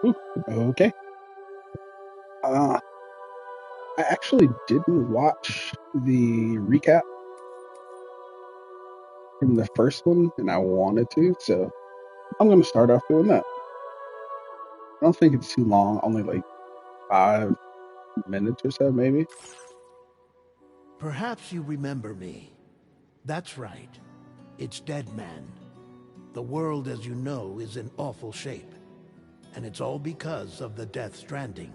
Ooh, okay. Uh, I actually didn't watch the recap from the first one, and I wanted to, so I'm gonna start off doing that. I don't think it's too long, only like 5 minutes or so, maybe. Perhaps you remember me. That's right. It's Dead Man. The world, as you know, is in awful shape. And it's all because of the Death Stranding.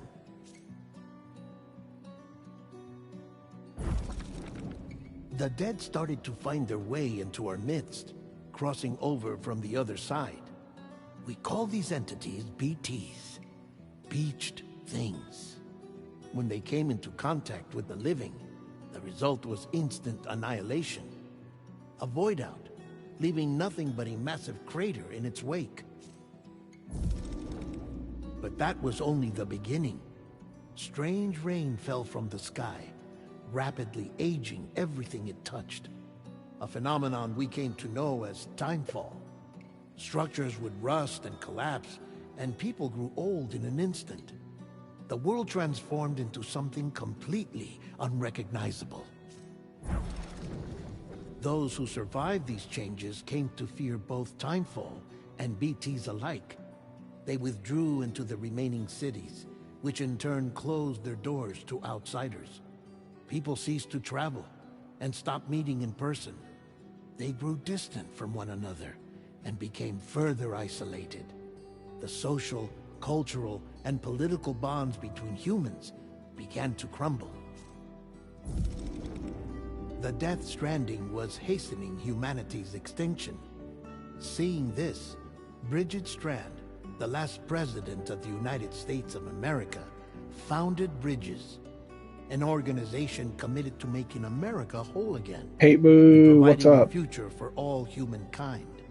The dead started to find their way into our midst, crossing over from the other side. We call these entities BTs, Beached Things. When they came into contact with the living, the result was instant annihilation. A void out, leaving nothing but a massive crater in its wake. But that was only the beginning. Strange rain fell from the sky, rapidly aging everything it touched. A phenomenon we came to know as timefall. Structures would rust and collapse, and people grew old in an instant. The world transformed into something completely unrecognizable. Those who survived these changes came to fear both timefall and BTs alike. They withdrew into the remaining cities, which in turn closed their doors to outsiders. People ceased to travel and stopped meeting in person. They grew distant from one another and became further isolated. The social, cultural, and political bonds between humans began to crumble. The Death Stranding was hastening humanity's extinction. Seeing this, Bridget Strand, the last president of the United States of America, founded Bridges, an organization committed to making America whole again Hey, and Boo, what's providing a up? future for all humankind.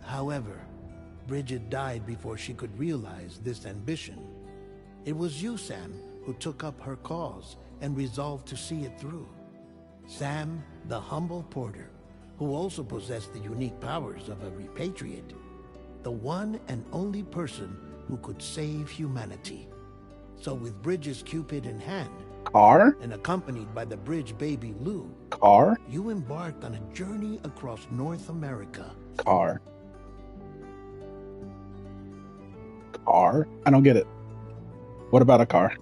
However, Bridget died before she could realize this ambition. It was you, Sam, who took up her cause and resolved to see it through. Sam, the humble porter, who also possessed the unique powers of a repatriate. The one and only person who could save humanity. So with Bridges' Cupid in hand, Car? and accompanied by the bridge baby Lou, Car? you embarked on a journey across North America. Car? Car? I don't get it. What about a car?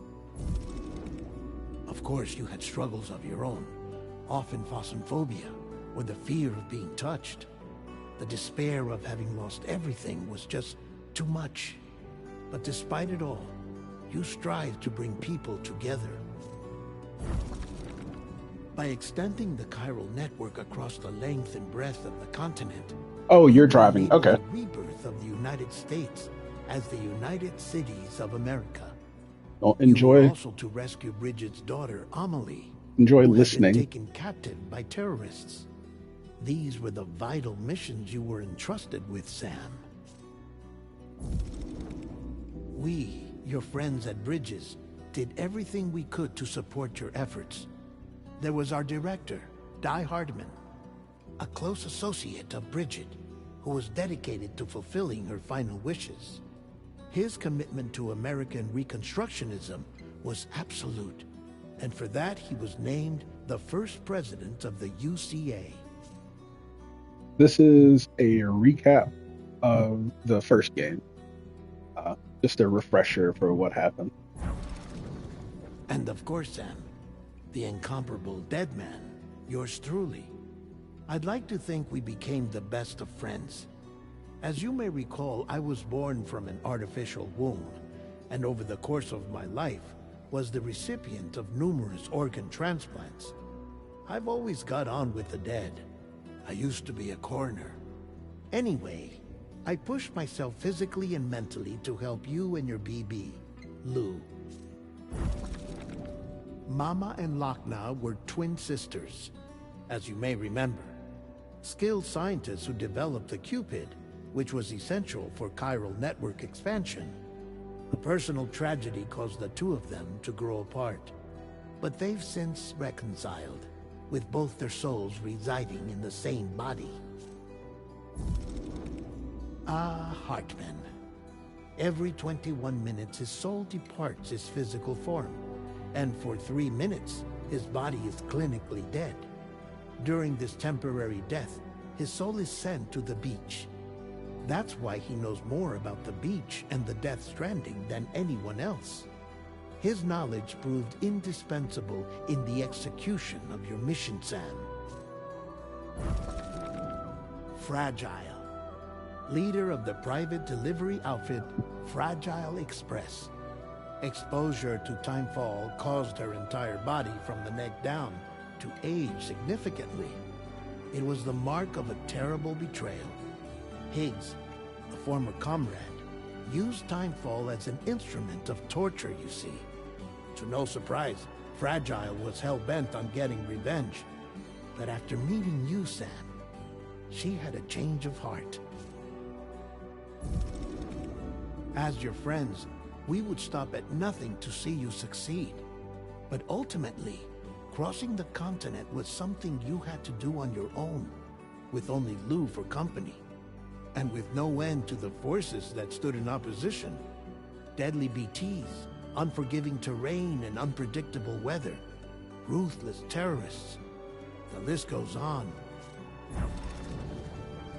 Of course, you had struggles of your own, often phosmophobia, or the fear of being touched. The despair of having lost everything was just too much. But despite it all, you strived to bring people together. By extending the chiral network across the length and breadth of the continent, Oh, you you're would driving. enable Okay. the rebirth of the United States as the United Cities of America. Well, You were enjoy also to rescue Bridget's daughter, Amelie, enjoy who had been listening. taken captive by terrorists. These were the vital missions you were entrusted with, Sam. We, your friends at Bridges, did everything we could to support your efforts. There was our director, Di Hardman, a close associate of Bridget, who was dedicated to fulfilling her final wishes. His commitment to American Reconstructionism was absolute, and for that he was named the first president of the UCA. This is a recap of the first game. Uh, just a refresher for what happened. And of course, Sam, the incomparable Dead Man, yours truly. I'd like to think we became the best of friends. As you may recall, I was born from an artificial womb, and over the course of my life, was the recipient of numerous organ transplants. I've always got on with the dead. I used to be a coroner. Anyway, I pushed myself physically and mentally to help you and your BB, Lou. Mama and Lochna were twin sisters, as you may remember. Skilled scientists who developed the Cupid, which was essential for chiral network expansion. A personal tragedy caused the two of them to grow apart. But they've since reconciled, with both their souls residing in the same body. Ah, Hartman. Every 21 minutes, his soul departs his physical form, and for 3 minutes, his body is clinically dead. During this temporary death, his soul is sent to the beach. That's why he knows more about the beach and the Death Stranding than anyone else. His knowledge proved indispensable in the execution of your mission, Sam. Fragile, leader of the private delivery outfit, Fragile Express. Exposure to timefall caused her entire body from the neck down to age significantly. It was the mark of a terrible betrayal. Higgs, a former comrade, used timefall as an instrument of torture, you see. To no surprise, Fragile was hell-bent on getting revenge. But after meeting you, Sam, she had a change of heart. As your friends, we would stop at nothing to see you succeed. But ultimately, crossing the continent was something you had to do on your own, with only Lou for company, and with no end to the forces that stood in opposition. Deadly BTs, unforgiving terrain and unpredictable weather, ruthless terrorists. The list goes on.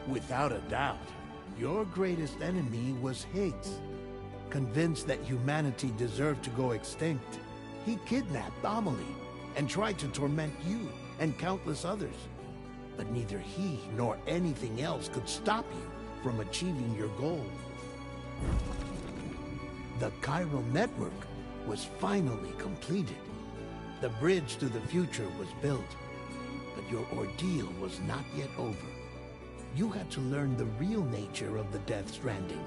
Without a doubt, your greatest enemy was Higgs. Convinced that humanity deserved to go extinct, he kidnapped Amelie and tried to torment you and countless others. But neither he nor anything else could stop you from achieving your goal. The chiral network was finally completed. The bridge to the future was built, but your ordeal was not yet over. You had to learn the real nature of the Death Stranding,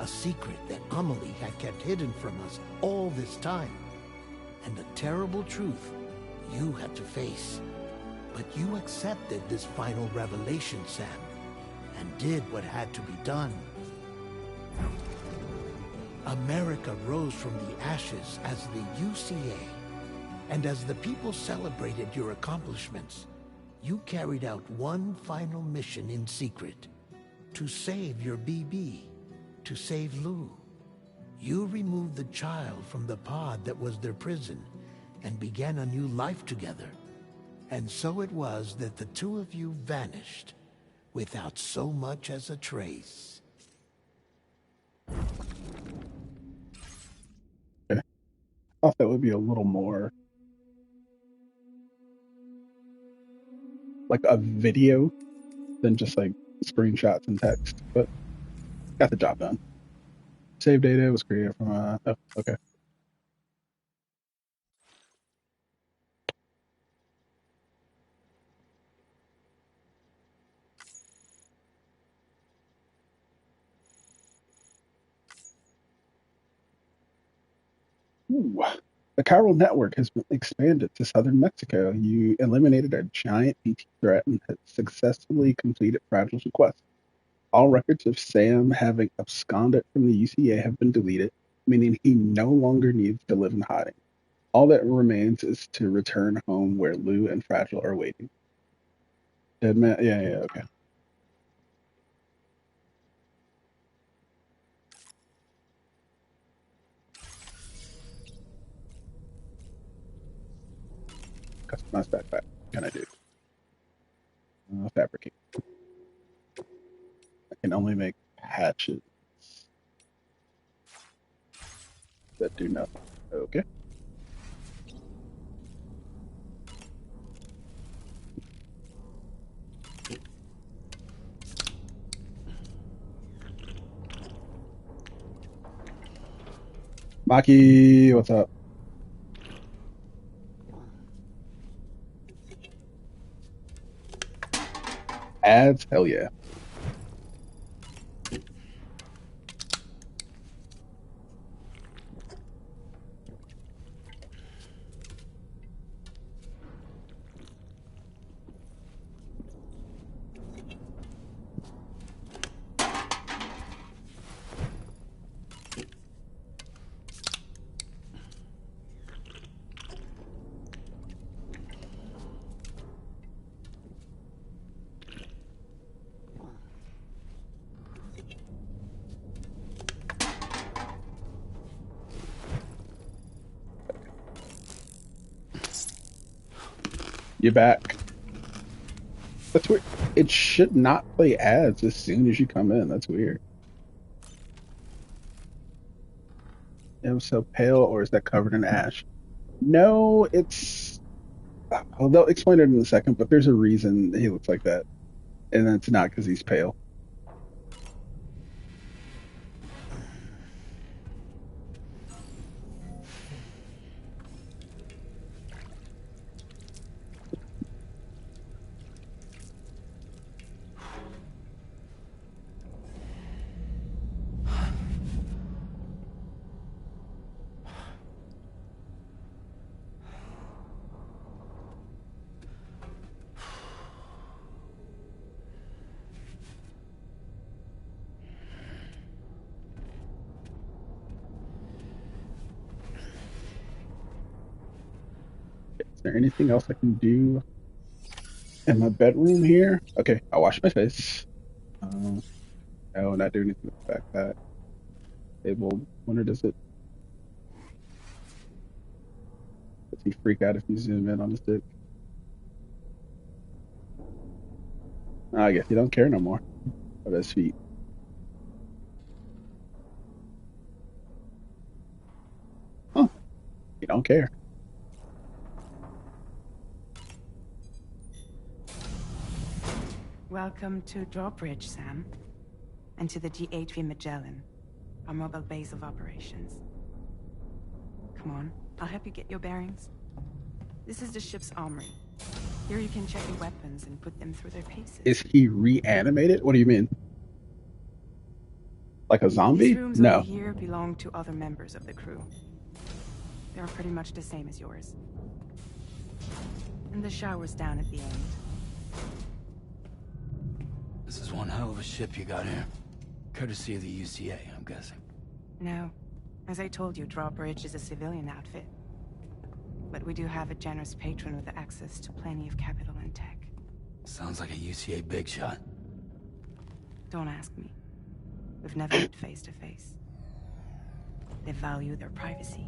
a secret that Amelie had kept hidden from us all this time, and a terrible truth you had to face. But you accepted this final revelation, Sam, and did what had to be done. America rose from the ashes as the UCA, and as the people celebrated your accomplishments, you carried out one final mission in secret, to save your BB, to save Lou. You removed the child from the pod that was their prison and began a new life together. And so it was that the two of you vanished without so much as a trace. Okay. I thought that would be a little more like a video than just like screenshots and text, but got the job done. Save data was created from oh, okay. Ooh. The chiral network has been expanded to southern Mexico. You eliminated a giant BT threat and have successfully completed Fragile's request. All records of Sam having absconded from the UCA have been deleted, meaning he no longer needs to live in hiding. All that remains is to return home where Lou and Fragile are waiting. Dead man? Yeah, yeah, okay. Customized backpack. What can I do? Fabricate. I can only make patches that do nothing. Okay. Maki, what's up? Ads? Hell yeah. You're back. That's weird. It should not play ads as soon as you come in. That's weird. Am so pale, or is that covered in ash? No, it's. Oh, they'll explain it in a second, but there's a reason he looks like that, and it's not because he's pale. Is there anything else I can do in my bedroom here? Okay, I'll wash my face. No, not do anything with the backpack. Table. Wonder does it? Does he freak out if you zoom in on his dick? I guess he don't care no more about his feet. Huh? He don't care. Welcome to Drawbridge, Sam. And to the GHV Magellan, our mobile base of operations. Come on, I'll help you get your bearings. This is the ship's armory. Here you can check your weapons and put them through their paces. Is he reanimated? What do you mean? Like a These zombie? rooms over No. here belong to other members of the crew. They're pretty much the same as yours. And the shower's down at the end. This is one hell of a ship you got here. Courtesy of the UCA, I'm guessing. No. As I told you, Drawbridge is a civilian outfit. But we do have a generous patron with access to plenty of capital and tech. Sounds like a UCA big shot. Don't ask me. We've never met face to face. They value their privacy.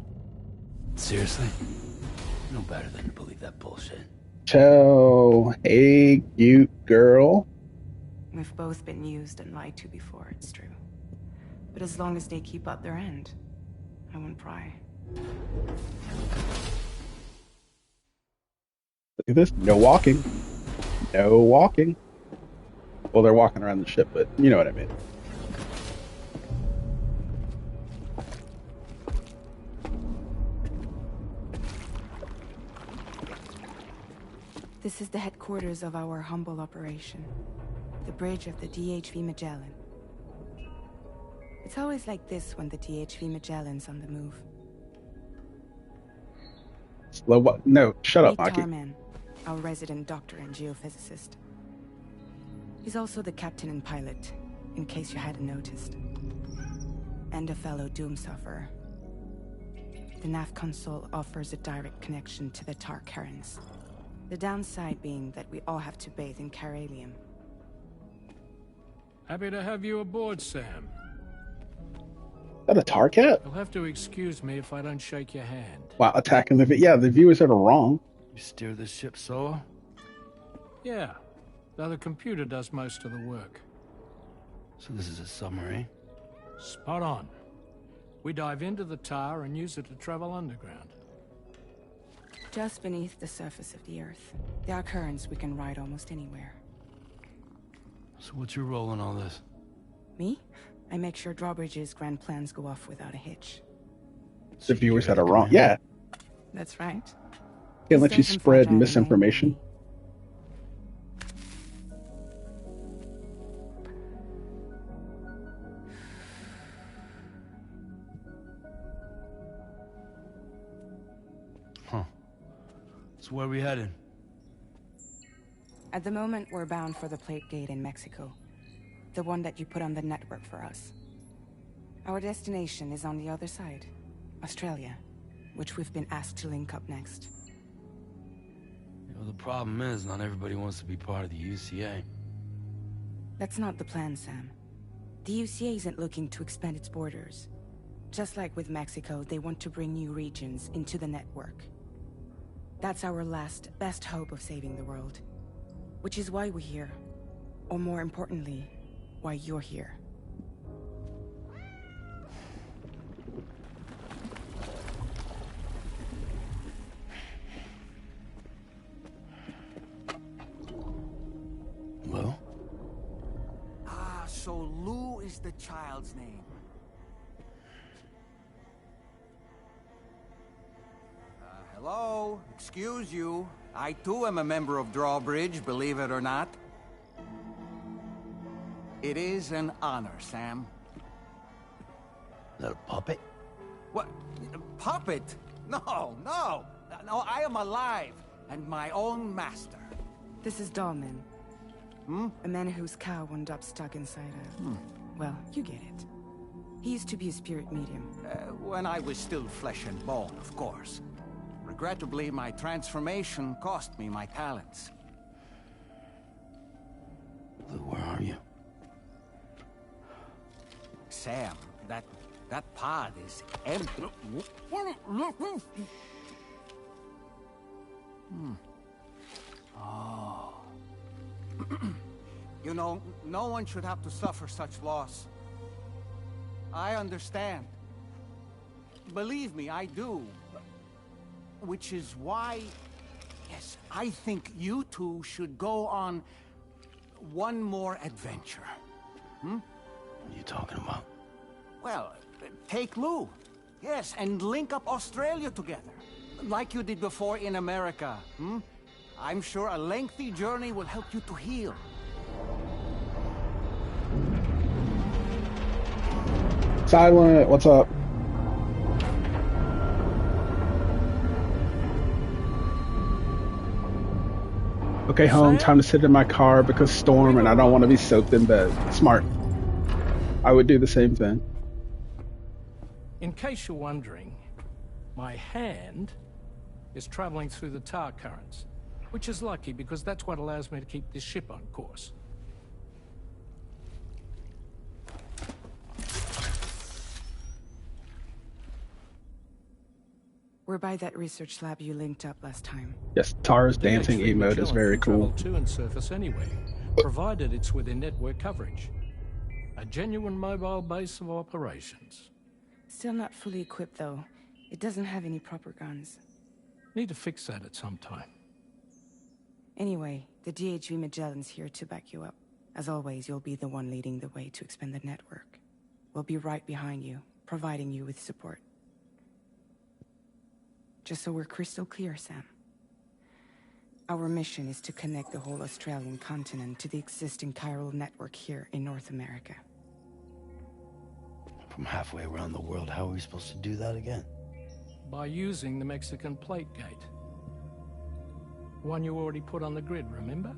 Seriously? No better than to believe that bullshit. So, hey, cute girl. We've both been used and lied to before, it's true. But as long as they keep up their end, I won't pry. Look at this. No walking. No walking. Well, they're walking around the ship, but you know what I mean. This is the headquarters of our humble operation. The bridge of the DHV Magellan. It's always like this when the DHV Magellan's on the move. Slow walk. No, shut up, Meet Maki. Tarman, our resident doctor and geophysicist. He's also the captain and pilot, in case you hadn't noticed. And a fellow doom sufferer. The nav console offers a direct connection to the tar currents. The downside being that we all have to bathe in caralium. Happy to have you aboard, Sam. Is that a tar cat? You'll have to excuse me if I don't shake your hand. Wow, attacking the yeah, the viewers are wrong. You steer this ship solo? Yeah, though the computer does most of the work. So this is a submarine? Spot on. We dive into the tar and use it to travel underground. Just beneath the surface of the Earth, there are currents we can ride almost anywhere. So what's your role in all this? Me? I make sure Drawbridge's grand plans go off without a hitch. The viewers had Security it wrong. command? Yeah, That's right. can't let you Stay from spread fragile misinformation. Huh. So where are we headed? At the moment, we're bound for the Plate Gate in Mexico. The one that you put on the network for us. Our destination is on the other side, Australia, which we've been asked to link up next. You know, the problem is not everybody wants to be part of the UCA. That's not the plan, Sam. The UCA isn't looking to expand its borders. Just like with Mexico, they want to bring new regions into the network. That's our last, best hope of saving the world. Which is why we're here. Or more importantly, why you're here. Well? Ah, so Lou is the child's name. Hello? Excuse you. I too am a member of Drawbridge, believe it or not. It is an honor, Sam. Is that a puppet? What? Puppet? No, no! No, I am alive, and my own master. This is Dahlman. A man whose cow wound up stuck inside a... Well, you get it. He used to be a spirit medium. When I was still flesh and bone, of course. Regrettably, my transformation cost me my talents. Lou, where are you? Sam, that pod is empty. Oh. You know, no one should have to suffer such loss. I understand. Believe me, I do. Which is why, yes, I think you two should go on one more adventure. What are you talking about? Well, take Lou. Yes, and link up Australia together. Like you did before in America. I'm sure a lengthy journey will help you to heal. Silent, what's up? Okay, home, time to sit in my car because storm and I don't want to be soaked in bed. Smart. I would do the same thing. In case you're wondering, my hand is traveling through the tar currents, which is lucky because that's what allows me to keep this ship on course. We're by that research lab you linked up last time. Yes, Tara's dancing DHV emote is very Magellan can cool. travel to and surface anywhere, provided it's within network coverage. A genuine mobile base of operations. Still not fully equipped, though. It doesn't have any proper guns. Need to fix that at some time. Anyway, the DHV Magellan's here to back you up. As always, you'll be the one leading the way to expand the network. We'll be right behind you, providing you with support. Just so we're crystal clear, Sam. Our mission is to connect the whole Australian continent to the existing chiral network here in North America. From halfway around the world, how are we supposed to do that again? By using the Mexican plate gate. One you already put on the grid, remember?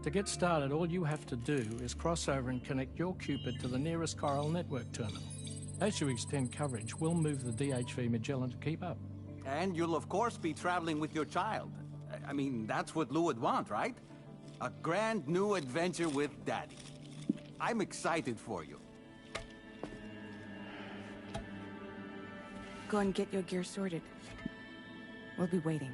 To get started, all you have to do is cross over and connect your Cupid to the nearest chiral network terminal. As you extend coverage, we'll move the DHV Magellan to keep up. And you'll of course be traveling with your child. I mean, that's what Lou would want, right? A grand new adventure with Daddy. I'm excited for you. Go and get your gear sorted. We'll be waiting.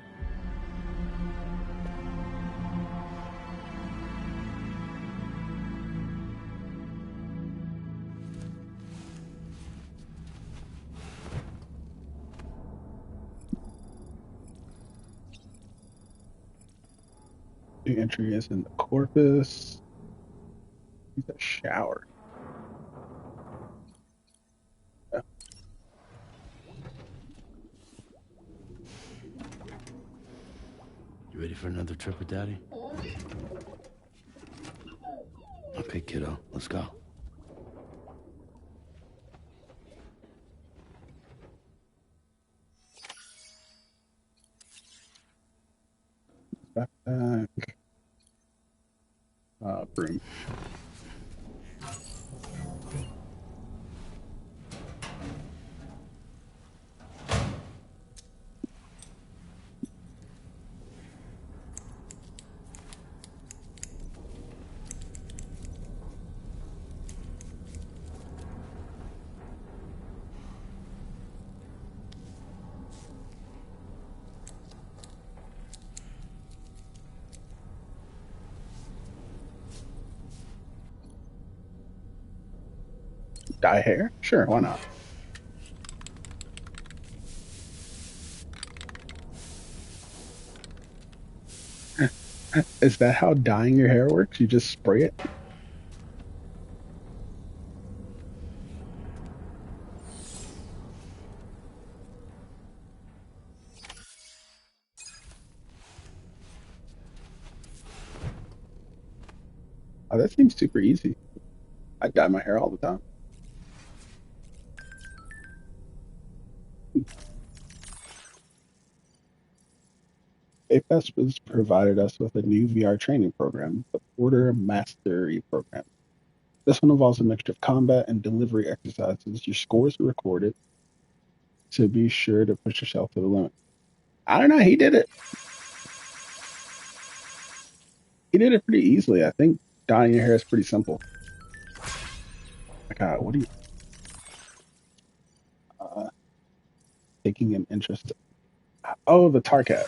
The entry is in the corpus. Use a shower. You ready for another trip with Daddy? Okay, kiddo, let's go. Backpack. Broom. Dye hair? Sure, why not? Is that how dyeing your hair works? You just spray it? Oh, that seems super easy. I dye my hair all the time. APES was provided us with a new VR training program, the Porter Mastery Program. This one involves a mixture of combat and delivery exercises. Your scores are recorded, so be sure to push yourself to the limit. I don't know. He did it. He did it pretty easily. I think dyeing your hair is pretty simple. My God, what are you uh, taking an interest in? Oh, the tar cat.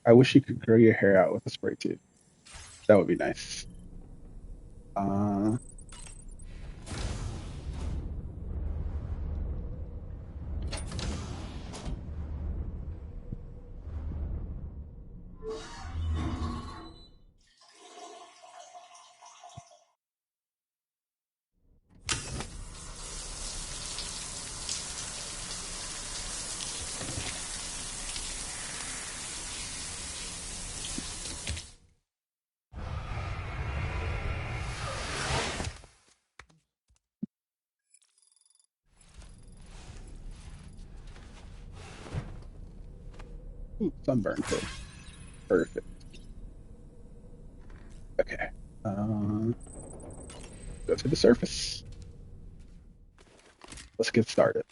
I wish you could grow your hair out with a spray too. That would be nice. Uh, sunburn tip. Perfect. Okay. Go to the surface. Let's get started.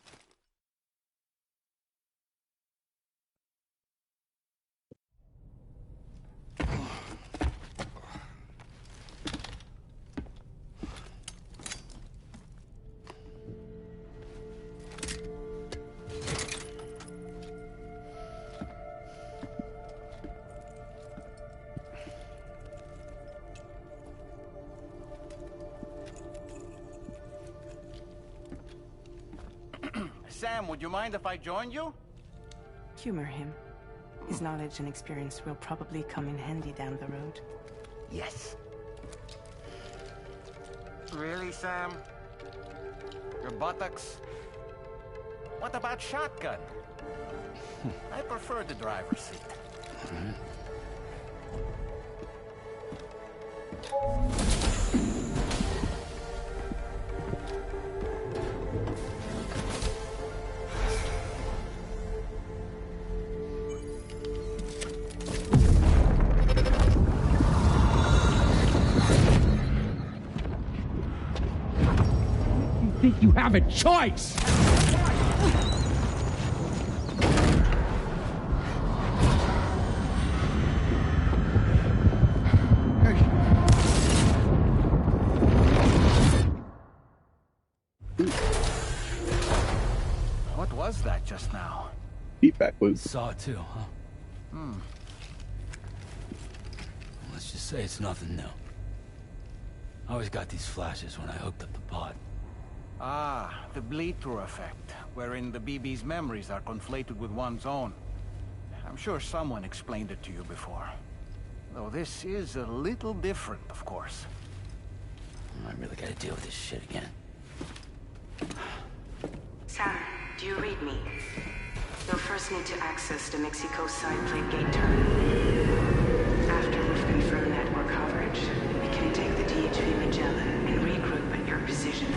Sam, would you mind if I joined you? Humor him. His knowledge and experience will probably come in handy down the road. Yes. Really, Sam? Your buttocks? What about shotgun? I prefer the driver's seat. Think you have a choice? What was that just now? Feedback loop. Saw it too, huh? Let's just say it's nothing new. I always got these flashes when I hooked up the pod. Ah, the bleed-through effect, wherein the BB's memories are conflated with one's own. I'm sure someone explained it to you before. Though this is a little different, of course. I really gotta deal with this shit again. Sam, do you read me? You'll first need to access the Mexico side plate gate terminal. After we've confirmed network coverage, we can take the DHV Magellan and regroup at your position.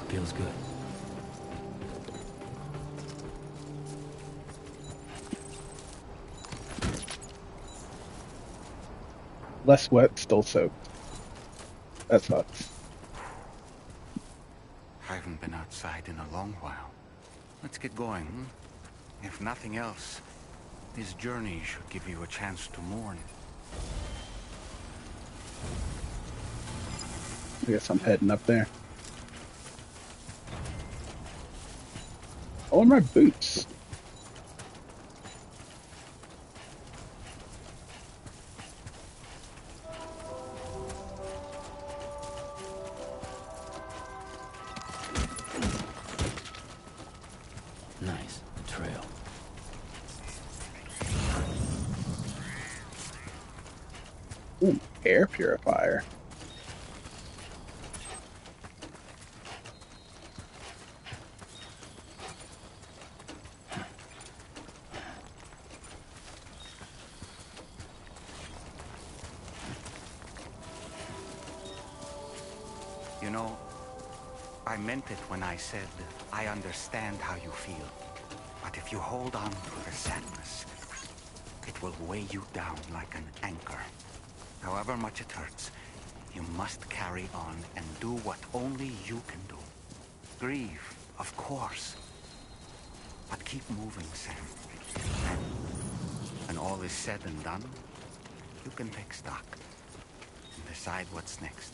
Feels good. Less wet, still soaked. That sucks. I haven't been outside in a long while. Let's get going, hmm? If nothing else, this journey should give you a chance to mourn. I guess I'm heading up there. Oh, my boots. Nice. Trail. Ooh, air purifier. You know, I meant it when I said I understand how you feel. But if you hold on to the sadness, it will weigh you down like an anchor. However much it hurts, you must carry on and do what only you can do. Grieve, of course. But keep moving, Sam. And when all is said and done, you can take stock and decide what's next.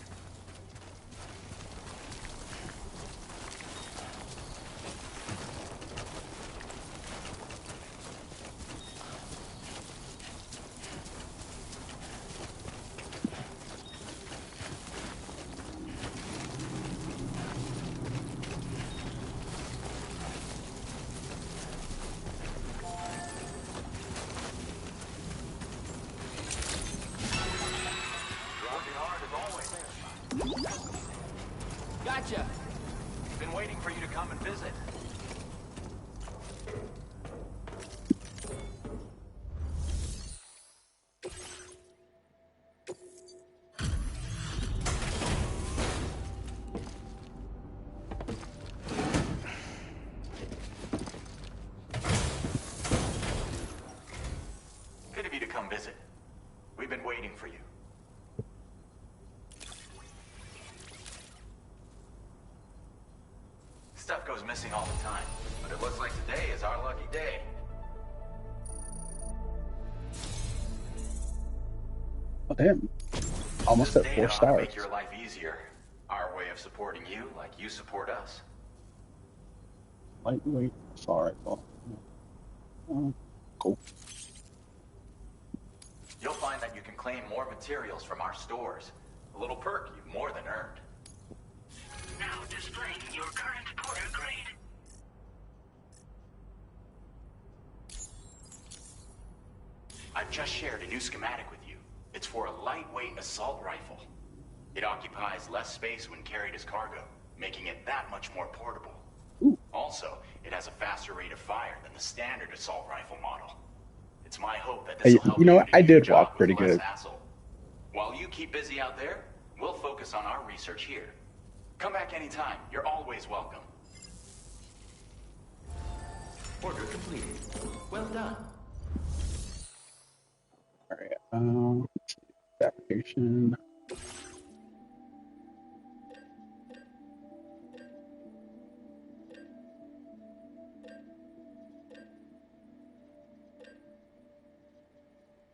Gotcha! Been waiting for you to come and visit. Good of you to come visit. We've been waiting for you. Stuff goes missing all the time, but it looks like today is our lucky day. Oh, damn. Almost This at data 4 ought to stars. make your life easier. Our way of supporting you like you support us. Lightweight assault rifle. Cool. You'll find that you can claim more materials from our stores. A little perk you've more than earned. Now displaying your current porter grade. I've just shared a new schematic with you. It's for a lightweight assault rifle. It occupies less space when carried as cargo, making it that much more portable. Ooh. Also, it has a faster rate of fire than the standard assault rifle model. It's my hope that this will help You know what? do I your did job walk with pretty less good. hassle. While you keep busy out there, we'll focus on our research here. Come back anytime. You're always welcome. Order completed. Well done. All right. Fabrication.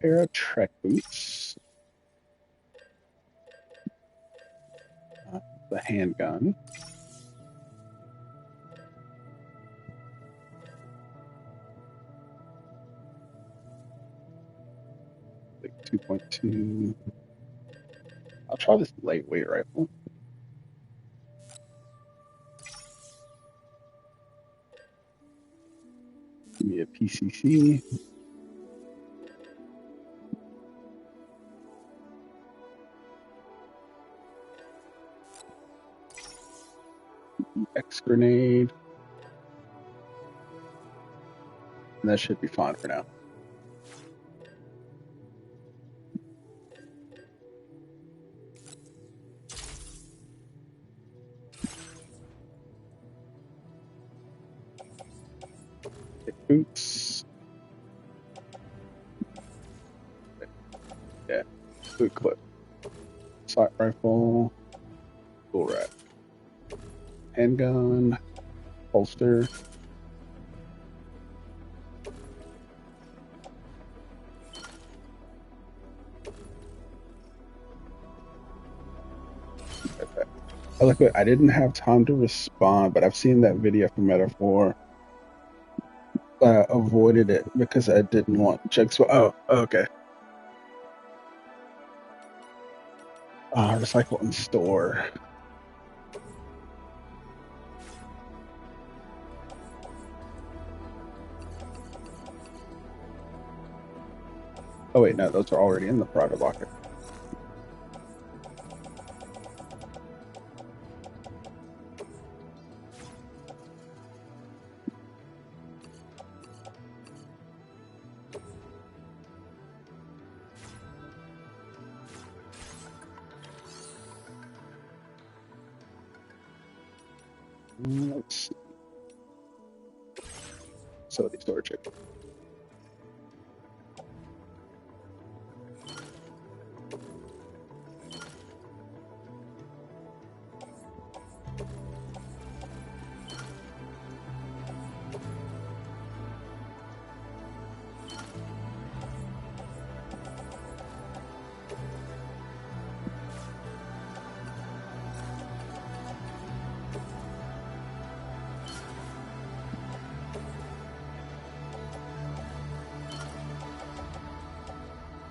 Pair of Trek boots. The handgun. Like 2.2. I'll try this lightweight rifle. Give me a PCC. X grenade. And that should be fine for now. Boots. Yeah, boot clip. Assault rifle. Bull rack. Handgun. Holster. I didn't have time to respond, but I've seen that video from Metaphor. avoided it because I didn't want checks. Oh, okay. Recycle and store. Oh wait, no, those are already in the product locker. Let's see. Facility storage.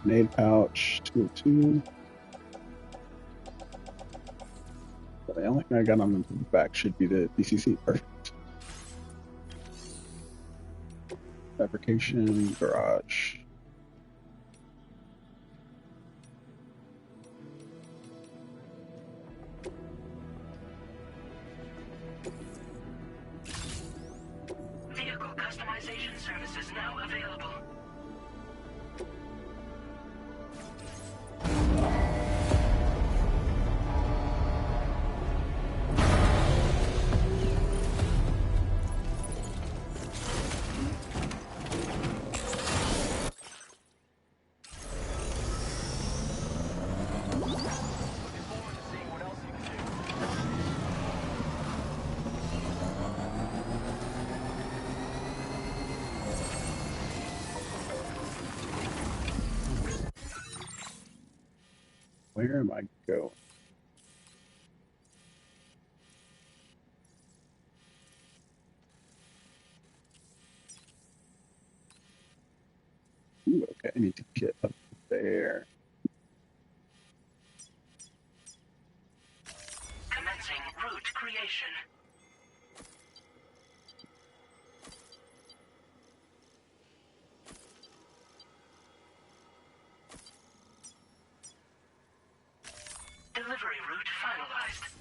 Grenade pouch 202. The only thing I got on the back should be the DCC. Perfect. Fabrication garage. Vehicle customization services now available. Where am I going? Ooh, okay, I need to get up there. Commencing route creation. Delivery route finalized.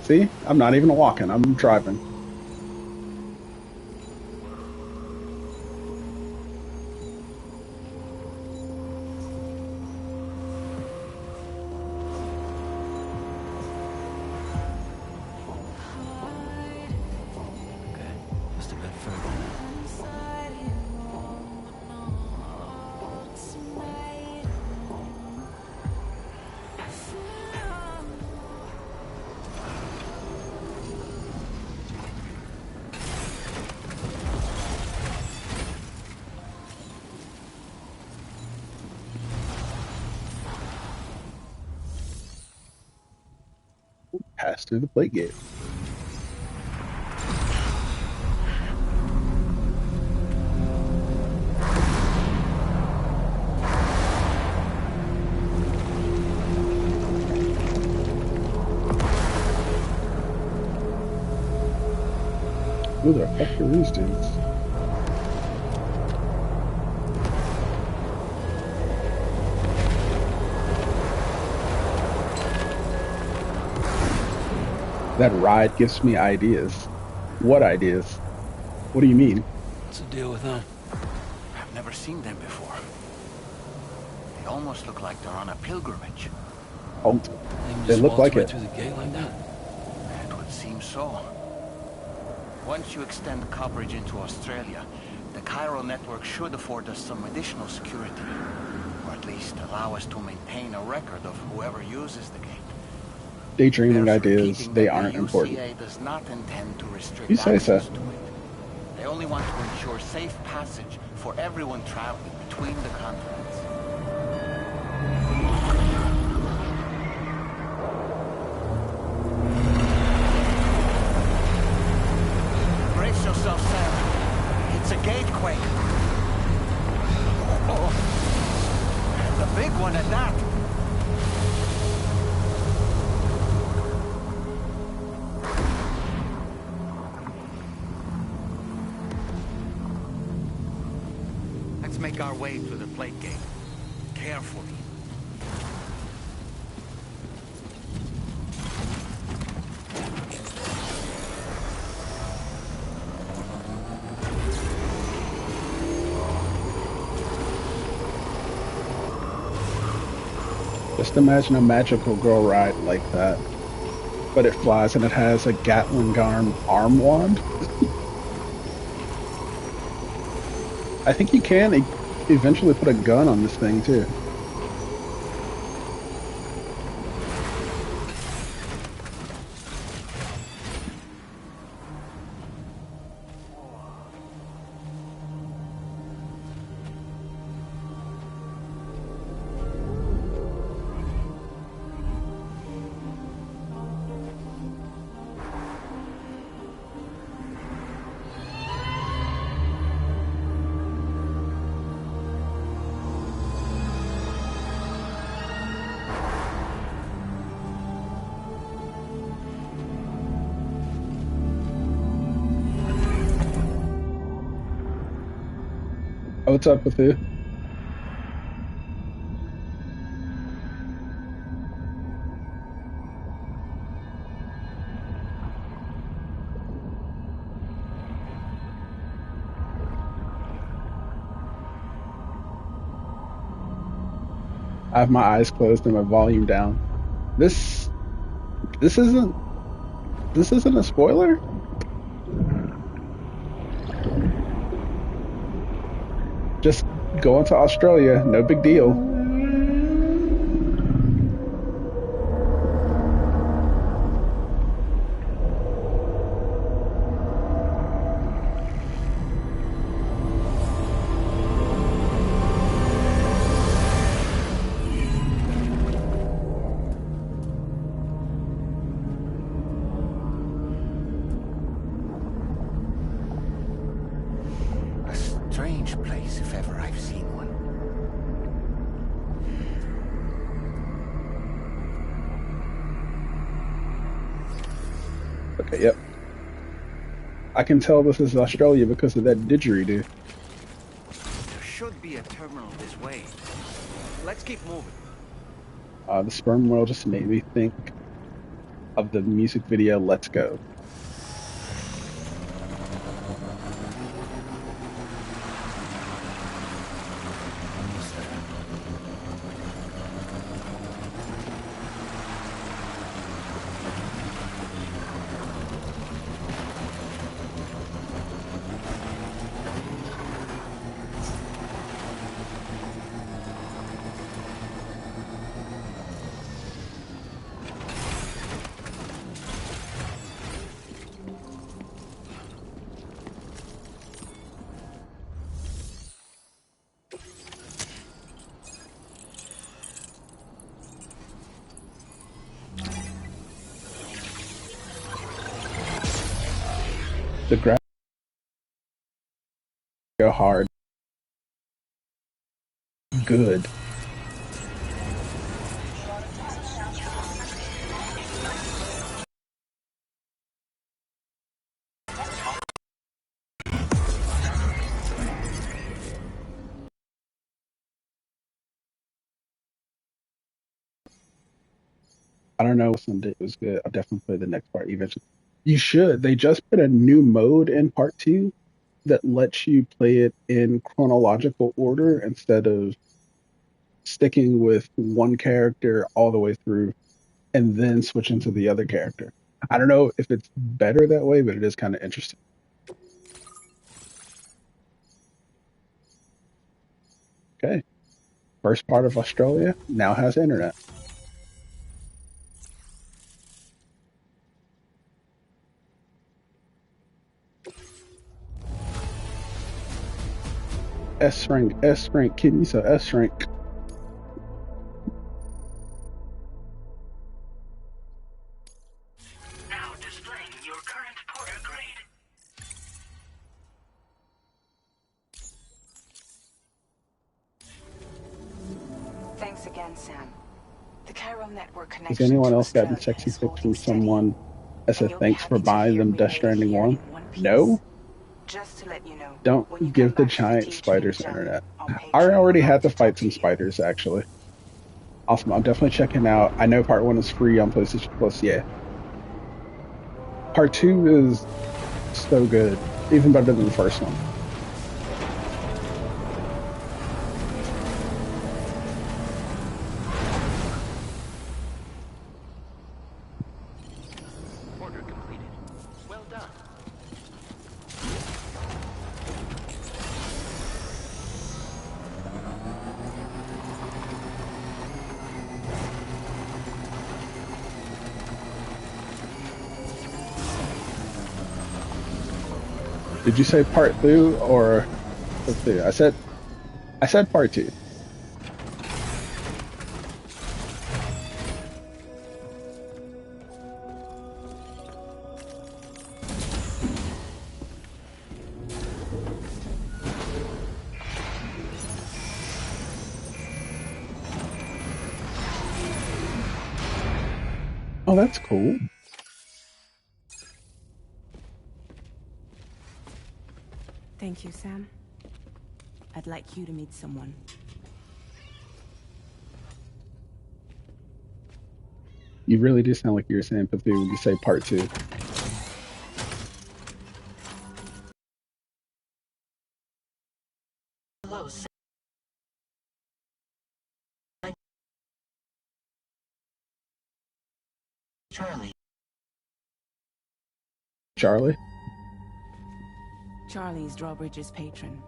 See, I'm not even walking. I'm driving. Okay, just a bit further now. Pass through the plate gate. Who the fuck are these dudes? That ride gives me ideas. What ideas? What do you mean? What's the deal with them? I've never seen them before. They almost look like they're on a pilgrimage. Oh, They can they just look waltz like right it. through the gate like that? It would seem so. Once you extend coverage into Australia, the Cairo network should afford us some additional security. Or at least allow us to maintain a record of whoever uses the gate. Daydreaming Bears ideas, repeating they that the aren't important. UCA does not intend to restrict You say so. access to it. They only want to ensure safe passage for everyone traveling between the continents. Brace yourself, Sam. It's a gatequake. Oh, and a big one at that. Let's make our way through the plate gate. Carefully. Just imagine a magical girl ride like that, but it flies and it has a Gatling gun arm wand. I think you can eventually put a gun on this thing too. Oh, what's up with you? I have my eyes closed and my volume down. This this isn't this isn't a spoiler. Just going to Australia, no big deal. A strange place if ever I've seen one. Okay, yep. I can tell this is Australia because of that didgeridoo. There should be a terminal this way. Let's keep moving. The sperm whale just made me think of the music video "Let's Go." The graphics go hard. Good. I don't know. Someday it was good. I'll definitely play the next part eventually. You should. They just put a new mode in part two that lets you play it in chronological order instead of sticking with one character all the way through and then switching to the other character. I don't know if it's better that way, but it is kind of interesting. Okay. First part of Australia now has internet. S rank, S rank, kidney, so S rank. Now displaying your current porter grade. Thanks again, Sam. The chiral network Has connection anyone to else gotten Australia sexy is pics holding from steady, someone as a and you'll be thanks for happy to buying hear them we Death made it Stranding here 1? in one No? piece. Just to let you know, Don't when you come give the back to the giant teaching spiders gem, internet. I'll pay I already tribute had right to to talk fight to some you. spiders, actually. Awesome. I'm definitely checking out. I know part one is free on PlayStation Plus. Yeah. Part two is so good. Even better than the first one. Order completed. Well done. Did you say part two or let's see? I said part two. Oh, that's cool. Thank you, Sam. I'd like you to meet someone. You really do sound like you're saying empathy when you say part two. Hello, Sam. Charlie. Charlie? Charlie's Drawbridge's patron.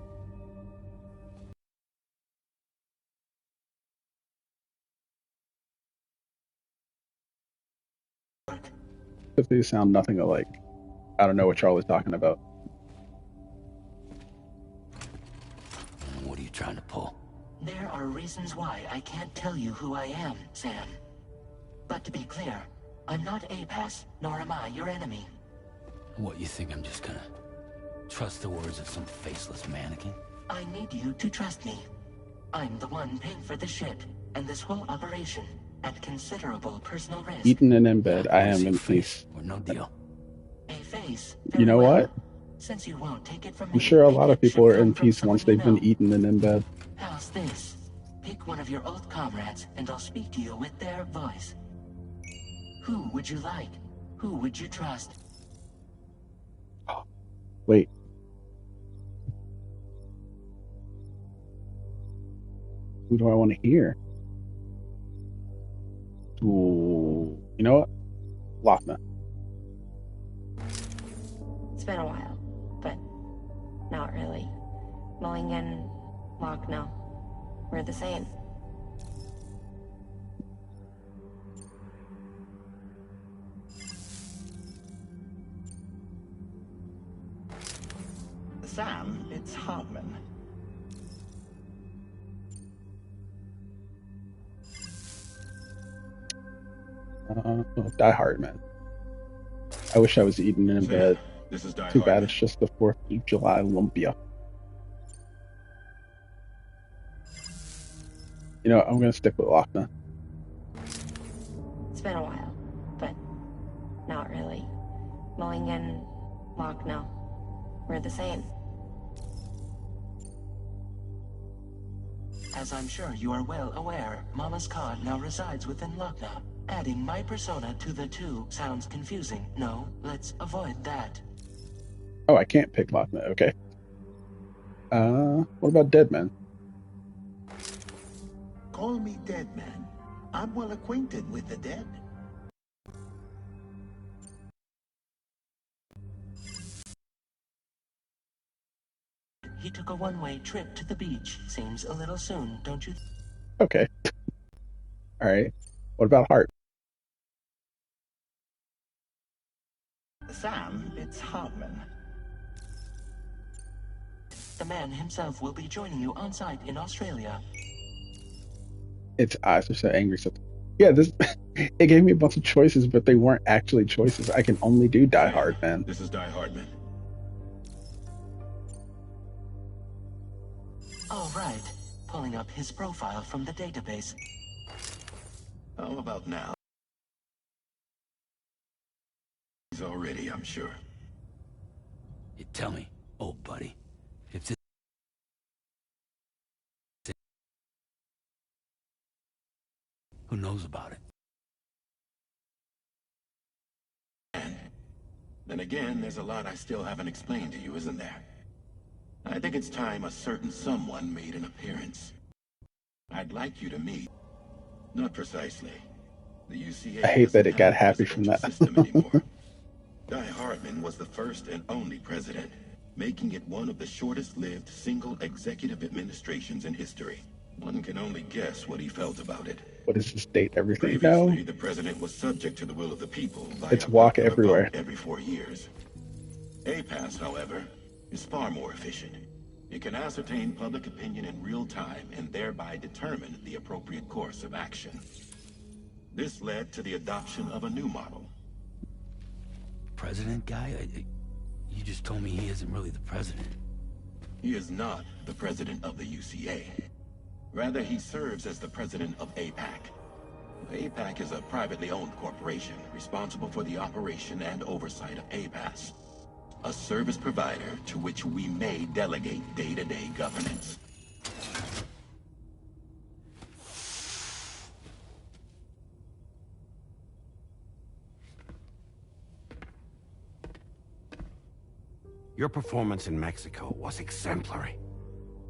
Empathy sound nothing alike. I don't know what Charlie's talking about. What are you trying to pull? There are reasons why I can't tell you who I am, Sam. But to be clear, I'm not APAS, nor am I your enemy. What, you think I'm just gonna trust the words of some faceless mannequin? I need you to trust me. I'm the one paying for the ship and this whole operation at considerable personal risk. Eaten and in bed, I wanna am see in a face, peace. or no deal. A face. You Very know well. what? Since you won't take it from I'm me, sure a maybe lot of it people should are come in from peace someone once you they've been know. eaten and in bed. How's this? Pick one of your old comrades, and I'll speak to you with their voice. Who would you like? Who would you trust? Wait. Who do I want to hear? Ooh, you know what? Lochner. It's been a while, but not really. Mulligan, Lochner, we're the same. Sam, it's Hartman. Die Hard, man. I wish I was eaten in bed. This is Die Too Hard. bad it's just the 4th of July Lumpia. You know what? I'm going to stick with Lochner. It's been a while, but not really. Mulligan, Lochner, we're the same. As I'm sure you are well aware, Mama's Khan now resides within Lochna. Adding my persona to the two sounds confusing. No, let's avoid that. Oh, I can't pick Lochner. Okay. What about Deadman? Call me Deadman. I'm well acquainted with the dead. He took a one-way trip to the beach. Seems a little soon, don't you? Okay. All right. What about Hart? Sam, it's Hartman. The man himself will be joining you on site in Australia. Its eyes are so angry. So, yeah, this it gave me a bunch of choices, but they weren't actually choices. I can only do Die Hard, man. This is Die Hardman. All right. Pulling up his profile from the database. How about now? He's already, I'm sure. You tell me, old buddy, if this... Who knows about it? And then again, there's a lot I still haven't explained to you, isn't there? I think it's time a certain someone made an appearance. I'd like you to meet. Not precisely. The UCA I hate that it got doesn't have a happy from that. system anymore. Guy Hardman was the first and only president, making it one of the shortest-lived single executive administrations in history. One can only guess what he felt about it. What is this date? Everything? Previously, No. the president was subject to the will of the people via It's walk popular everywhere. vote every 4 years. APAS, however, is far more efficient. It can ascertain public opinion in real time and thereby determine the appropriate course of action. This led to the adoption of a new model. President guy? You just told me he isn't really the president. He is not the president of the UCA. Rather, he serves as the president of APAC. APAC is a privately owned corporation responsible for the operation and oversight of APAS, a service provider to which we may delegate day-to-day governance. Your performance in Mexico was exemplary.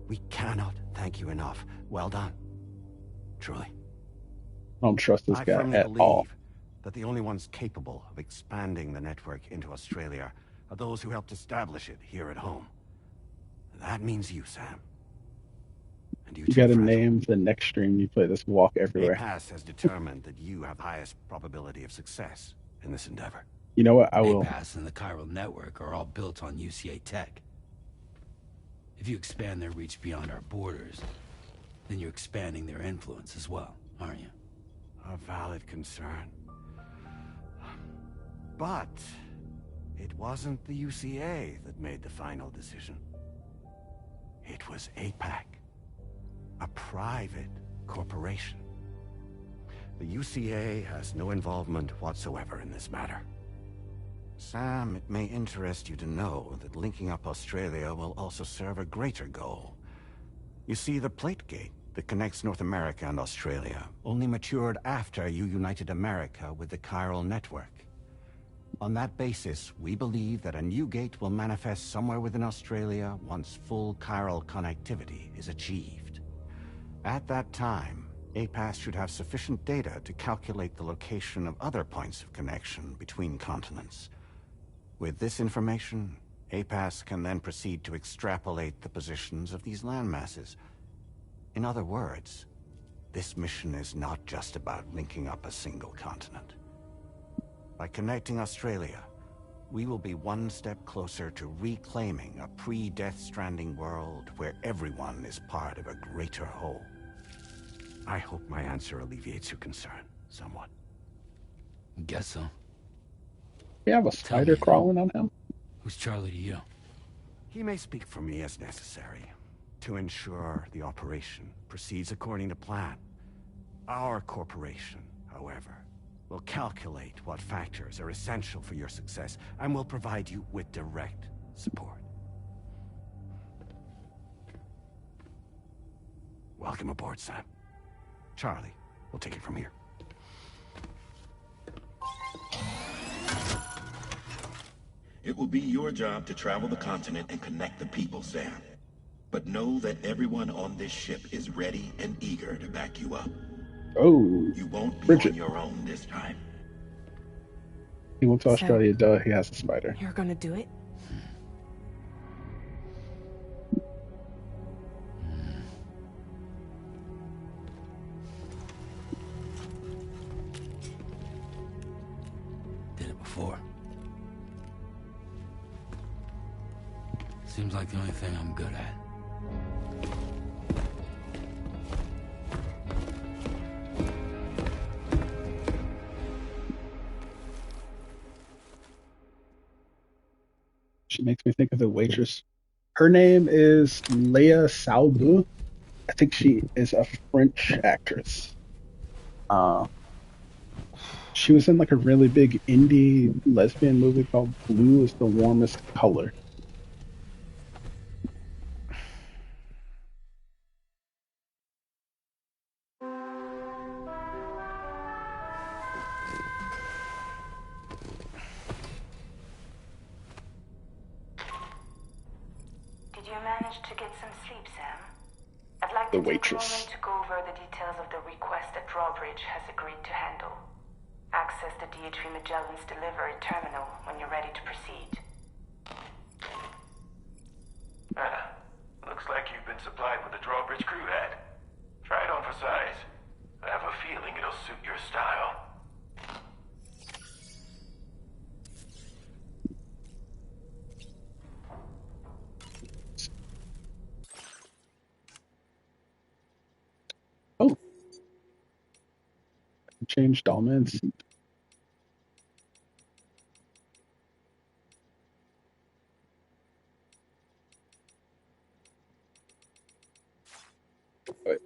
We cannot thank you enough. Well done. Truly. I don't trust this I guy firmly at believe all. that the only ones capable of expanding the network into Australia are those who helped establish it here at home. That means you, Sam. And you You too, got to Fragile. name the next stream you play this walk everywhere. APAS has determined that you have the highest probability of success in this endeavor. You know what? I will. APAS and the chiral network are all built on UCA tech. If you expand their reach beyond our borders, then you're expanding their influence as well, aren't you? A valid concern. But it wasn't the UCA that made the final decision. It was APAC, a private corporation. The UCA has no involvement whatsoever in this matter. Sam, it may interest you to know that linking up Australia will also serve a greater goal. You see, the plate gate that connects North America and Australia only matured after you united America with the chiral network. On that basis, we believe that a new gate will manifest somewhere within Australia once full chiral connectivity is achieved. At that time, APAS should have sufficient data to calculate the location of other points of connection between continents. With this information, APAS can then proceed to extrapolate the positions of these landmasses. In other words, this mission is not just about linking up a single continent. By connecting Australia, we will be one step closer to reclaiming a pre-Death Stranding world where everyone is part of a greater whole. I hope my answer alleviates your concern somewhat. Guess so. We have a spider crawling on him. Who's Charlie to you? He may speak for me as necessary to ensure the operation proceeds according to plan. Our corporation, however, will calculate what factors are essential for your success and will provide you with direct support. Welcome aboard, Sam. Charlie, we'll take it from here. It will be your job to travel the continent and connect the people, Sam. But know that everyone on this ship is ready and eager to back you up. Oh, You won't be Bridget. on your own this time. He went to So, Australia, duh, he has a spider. you're gonna do it? Did it before. Seems like the only thing I'm good at. She makes me think of the waitress. Her name is Leia Salbu. I think she is a French actress. She was in like a really big indie lesbian movie called Blue is the Warmest Color. Did you manage to get some sleep, Sam? I'd like The to take a waitress. moment to go over the details of the request that Drawbridge has agreed to handle. Access the DHV Magellan's delivery terminal when you're ready to proceed. Looks like you've been supplied with a Drawbridge crew hat. Try it on for size. I have a feeling it'll suit your style. Oh, changed Dolman's. Wait,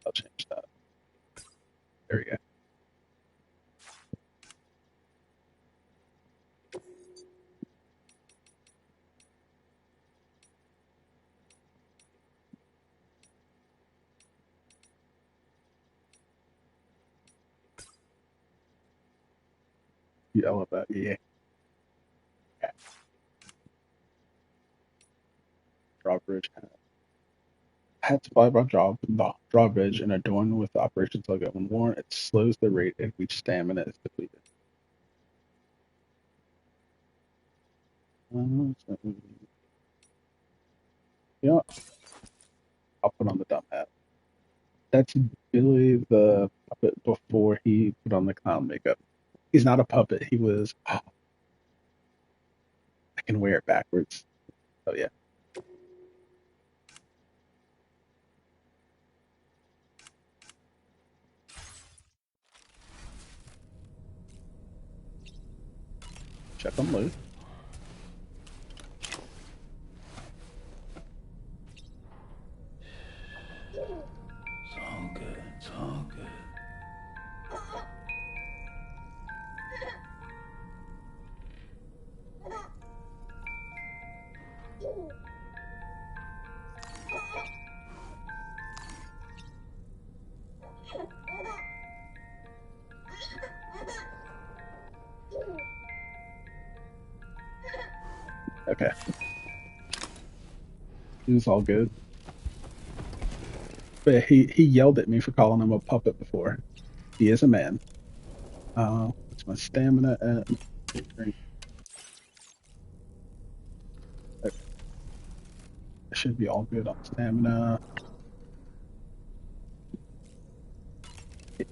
I'll change that. There we go. Yell about yeah. Drawbridge hat supplied by drawbridge and adorned with the operations logo. When worn, it slows the rate at which stamina is depleted. Yeah, I'll put on the dumb hat. That's Billy the puppet before he put on the clown makeup. He's not a puppet. He was. Oh, I can wear it backwards. Oh yeah. Check on load. It's all good. It's all good. Okay. It was all good. But he yelled at me for calling him a puppet before. He is a man. What's my stamina at? Okay. I should be all good on stamina. It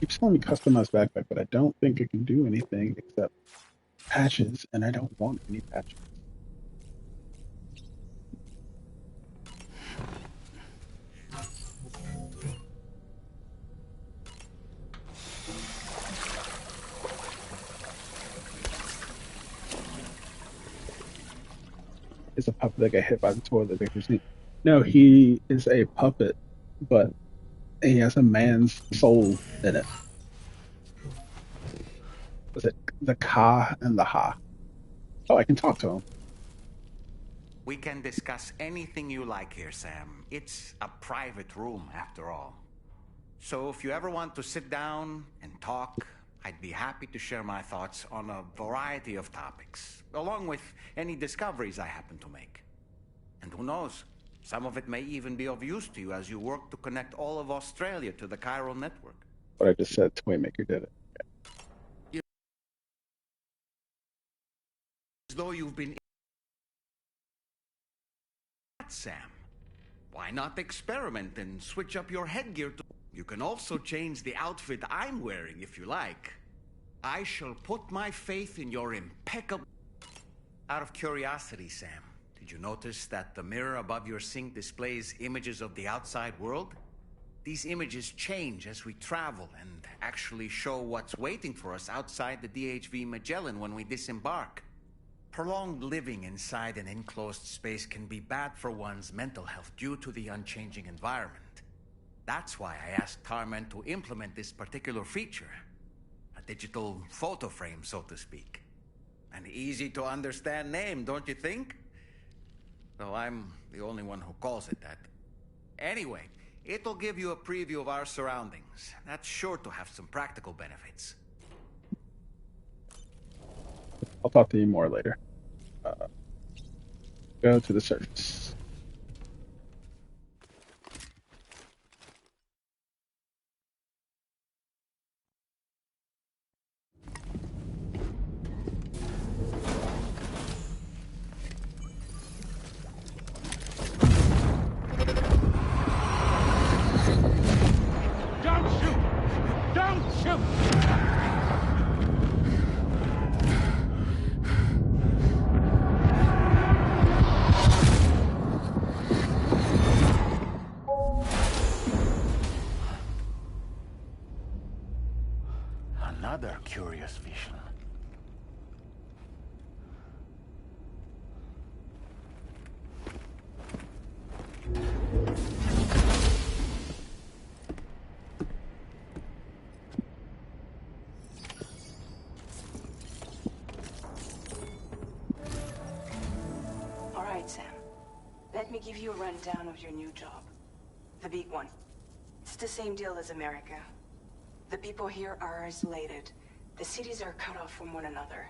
keeps telling me customize backpack, but I don't think it can do anything except patches, and I don't want any patches. Is a puppet that got hit by the toilet Victor's knee. No, he is a puppet, but he has a man's soul in it. Was it the Ka and the Ha? Oh, I can talk to him. We can discuss anything you like here, Sam. It's a private room, after all. So if you ever want to sit down and talk, I'd be happy to share my thoughts on a variety of topics, along with any discoveries I happen to make. And who knows, some of it may even be of use to you as you work to connect all of Australia to the chiral network. What I just said, Toymaker did it. As though you've been... Sam, why not experiment and switch up your headgear to... You can also change the outfit I'm wearing if you like. I shall put my faith in your impeccable... Out of curiosity, Sam, did you notice that the mirror above your sink displays images of the outside world? These images change as we travel and actually show what's waiting for us outside the DHV Magellan when we disembark. Prolonged living inside an enclosed space can be bad for one's mental health due to the unchanging environment. That's why I asked Tarman to implement this particular feature. A digital photo frame, so to speak. An easy-to-understand name, don't you think? Though I'm the only one who calls it that. Anyway, it'll give you a preview of our surroundings. That's sure to have some practical benefits. I'll talk to you more later. Go to the surface. Don't shoot! Don't shoot! Another curious vision. All right, Sam. Let me give you a rundown of your new job. The big one. It's the same deal as America. The people here are isolated. The cities are cut off from one another.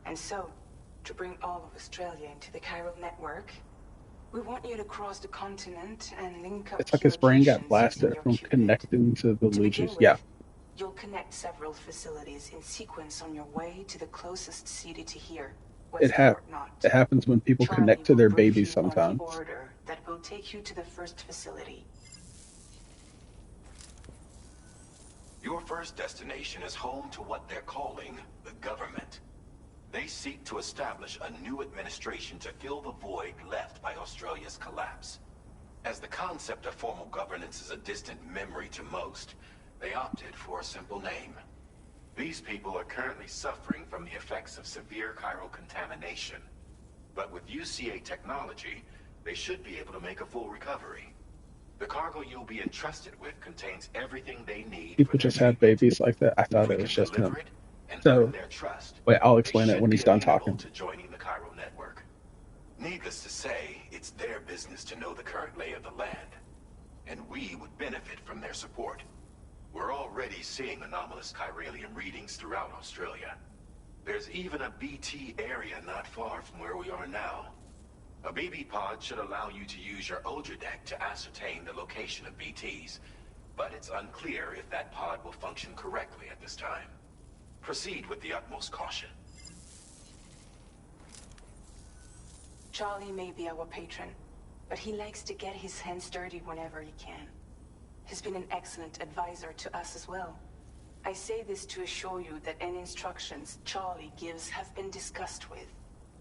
And so, to bring all of Australia into the chiral network, we want you to cross the continent and link up It's like key his brain got locations using blasted your from qubit. connecting to the To begin leeches. with, Yeah. you'll connect several facilities in sequence on your way to the closest city to here, It happens when people connect to their babies sometimes. order that will take you to the first facility. Your first destination is home to what they're calling the government. They seek to establish a new administration to fill the void left by Australia's collapse. As the concept of formal governance is a distant memory to most, they opted for a simple name. These people are currently suffering from the effects of severe chiral contamination. But with UCA technology, they should be able to make a full recovery. The cargo you'll be entrusted with contains everything they need. People just have babies like that. I thought it was just him. So, wait, I'll explain it when he's done talking. To joining the chiral network. Needless to say, it's their business to know the current lay of the land. And we would benefit from their support. We're already seeing anomalous chiralium readings throughout Australia. There's even a BT area not far from where we are now. A BB pod should allow you to use your Ultra deck to ascertain the location of BTs, but it's unclear if that pod will function correctly at this time. Proceed with the utmost caution. Charlie may be our patron, but he likes to get his hands dirty whenever he can. He's been an excellent advisor to us as well. I say this to assure you that any instructions Charlie gives have been discussed with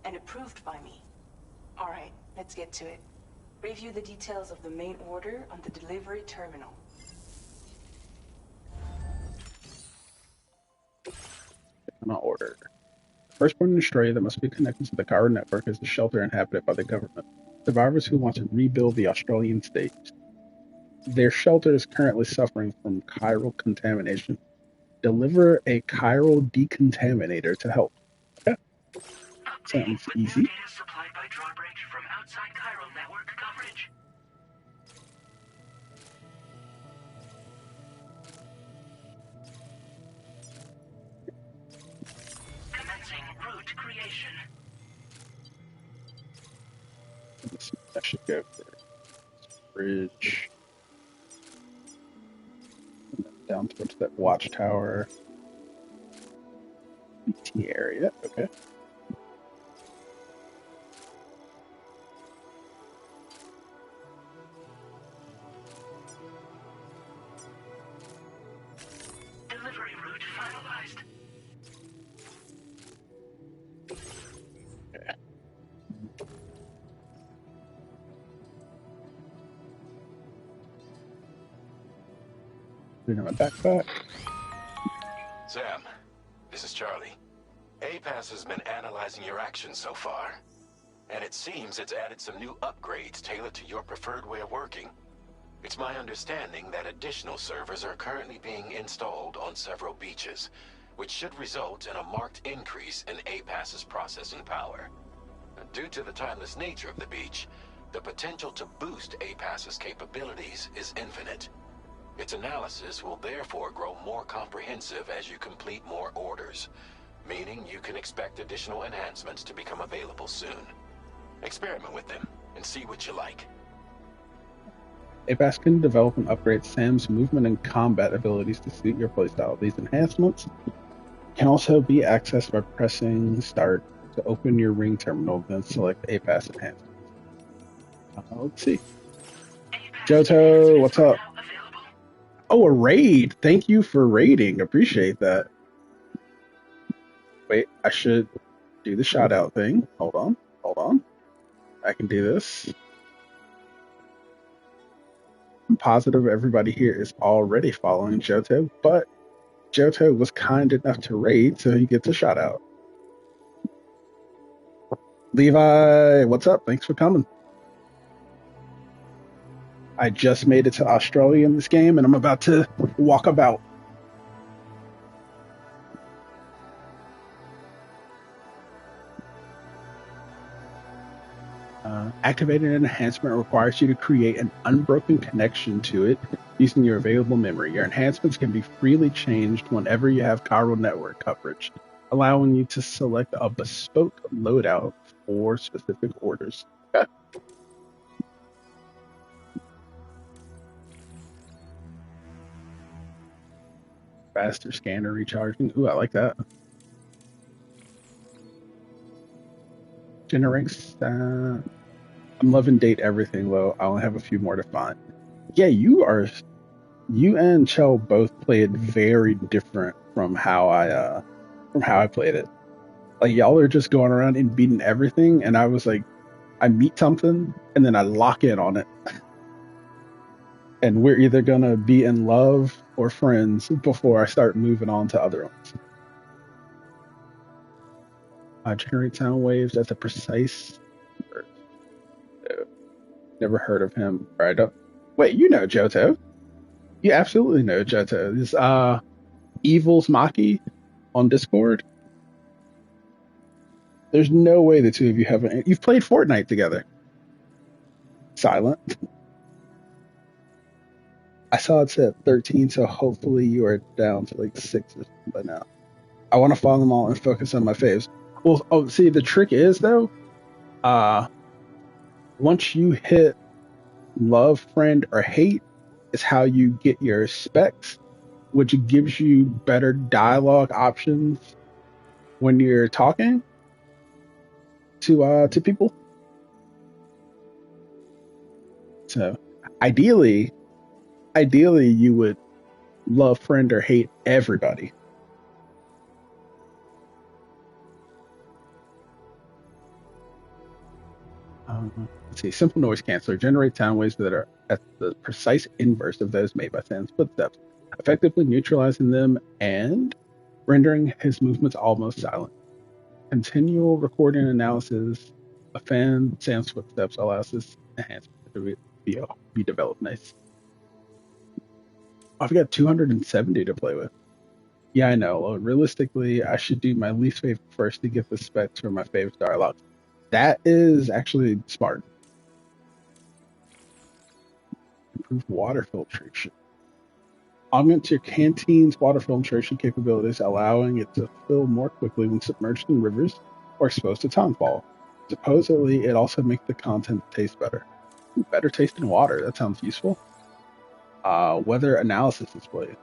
and approved by me. All right, let's get to it. Review the details of the main order on the delivery terminal. Terminal order. The first point in Australia that must be connected to the chiral network is the shelter inhabited by the government. Survivors who want to rebuild the Australian state. Their shelter is currently suffering from chiral contamination. Deliver a chiral decontaminator to help. Okay. Sounds easy. Data supplied by drawbridge from outside chiral network coverage. I should go for bridge. And then down towards that watchtower. BT area. Okay. Delivery route finalized. Put it in my backpack. Sam, this is Charlie. APAS has been analyzing your actions so far, and it seems it's added some new upgrades tailored to your preferred way of working. It's my understanding that additional servers are currently being installed on several beaches, which should result in a marked increase in APAS's processing power. Due to the timeless nature of the beach, the potential to boost APAS's capabilities is infinite. Its analysis will therefore grow more comprehensive as you complete more orders, meaning you can expect additional enhancements to become available soon. Experiment with them and see what you like. APAS can develop and upgrade Sam's movement and combat abilities to suit your playstyle. These enhancements can also be accessed by pressing start to open your ring terminal, then select APAS enhancements. Let's see. Johto, what's up? Oh, a raid. Thank you for raiding. Appreciate that. Wait, I should do the shout out thing. Hold on. I can do this. I'm positive everybody here is already following Johto, but Johto was kind enough to raid, so he gets a shout out. Levi, what's up? Thanks for coming. I just made it to Australia in this game, and I'm about to walk about. Activating an enhancement requires you to create an unbroken connection to it using your available memory. Your enhancements can be freely changed whenever you have chiral network coverage, allowing you to select a bespoke loadout for specific orders. Okay. Faster scanner recharging. Ooh, I like that. Generates. I'm loving date everything though. I only have a few more to find. Yeah, you and Chell both played very different from how I played it. Like y'all are just going around and beating everything, and I was like, I meet something and then I lock in on it. And we're either gonna be in love or friends before I start moving on to other ones. Generate sound waves at the precise. Never heard of him. All right. Wait, you know Johto. You absolutely know Johto. This Evil's Maki on Discord. There's no way the two of you haven't. You've played Fortnite together. Silent. I saw it said 13, so hopefully you are down to like 6 or something by now. I want to follow them all and focus on my faves. Well, see, the trick is though, once you hit love, friend, or hate, is how you get your specs, which gives you better dialogue options when you're talking to people. So ideally you would love, friend, or hate everybody. Let's see. Simple noise canceller generates sound waves that are at the precise inverse of those made by Sam's footsteps, effectively neutralizing them and rendering his movements almost silent. Continual recording and analysis of Sam's footsteps allows this enhancement to be developed. Nice. I've got 270 to play with. Yeah, I know. Realistically, I should do my least favorite first to get the specs for my favorite dialogues. That is actually smart. Improve water filtration. Augment your canteen's water filtration capabilities, allowing it to fill more quickly when submerged in rivers or exposed to townfall. Supposedly, it also makes the content taste better. Better taste in water. That sounds useful. Weather analysis display.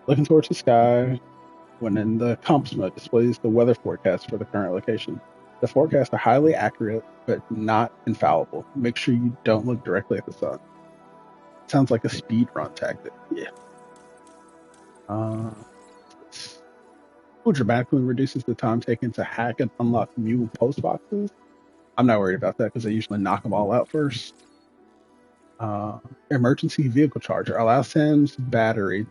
Looking towards the sky when in the comps mode displays the weather forecast for the current location. The forecasts are highly accurate, but not infallible. Make sure you don't look directly at the sun. Sounds like a speed run tactic. Yeah. Dramatically reduces the time taken to hack and unlock new post boxes. I'm not worried about that because I usually knock them all out first. Emergency vehicle charger allows Sam's battery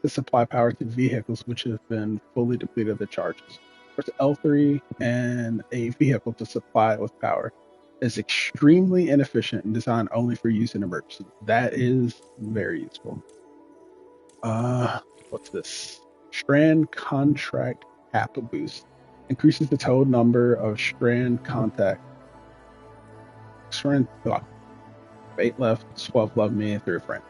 to supply power to vehicles which have been fully depleted of their charges. Press L3 and a vehicle to supply it with power. It's extremely inefficient and designed only for use in emergencies. That is very useful. What's this? Strand contract cap boost. Increases the total number of strand contact. Strand 8 left, 12 love me, 3 friends.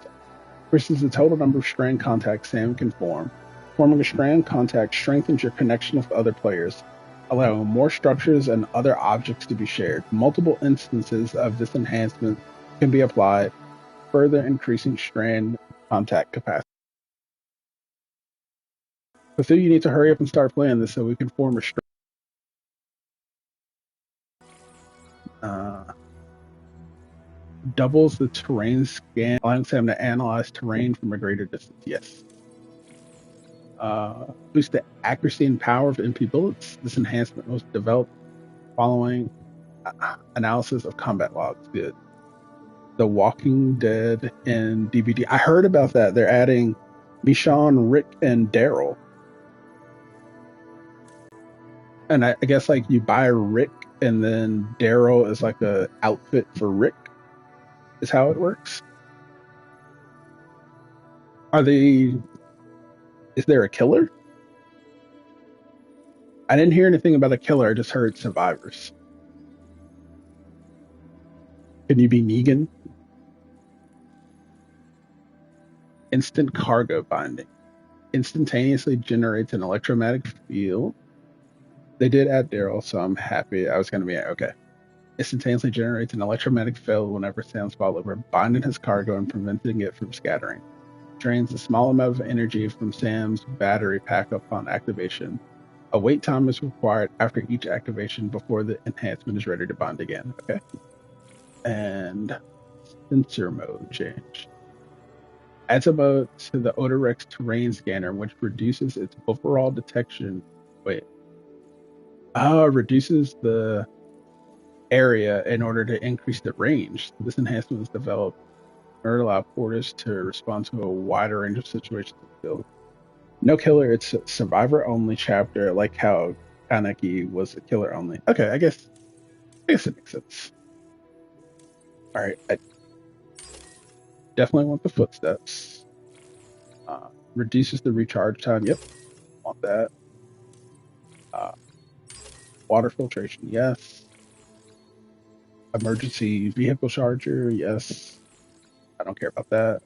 Increases the total number of strand contacts Sam can form. Forming a strand contact strengthens your connection with other players, allowing more structures and other objects to be shared. Multiple instances of this enhancement can be applied, further increasing strand contact capacity. So you need to hurry up and start playing this so we can form a strand. Doubles the terrain scan, allowing Sam to analyze terrain from a greater distance. Yes. Boost the accuracy and power of MP bullets. This enhancement was developed following analysis of combat logs. Good. The Walking Dead and DVD. I heard about that. They're adding Michonne, Rick, and Daryl. And I guess like you buy Rick and then Daryl is like a outfit for Rick. Is how it works. Is there a killer? I didn't hear anything about a killer. I just heard survivors. Can you be Negan? Instant cargo binding. Instantaneously generates an electromagnetic field. They did add Daryl, so I'm happy. I was going to be okay. Instantaneously generates an electromagnetic field whenever Sam's fall over, binding his cargo and preventing it from scattering. Drains a small amount of energy from Sam's battery pack upon activation. A wait time is required after each activation before the enhancement is ready to bind again. Okay. And sensor mode change. Adds a mode to the Odorex terrain scanner, which reduces its overall detection. Reduces the area in order to increase the range. This enhancement was developed in order to allow porters to respond to a wider range of situations in the field. No killer, it's a survivor only chapter, like how Kaneki was a killer only. Okay, I guess it makes sense. Alright, I definitely want the footsteps. Reduces the recharge time. Yep, want that. Water filtration, yes. Emergency vehicle charger, yes. I don't care about that.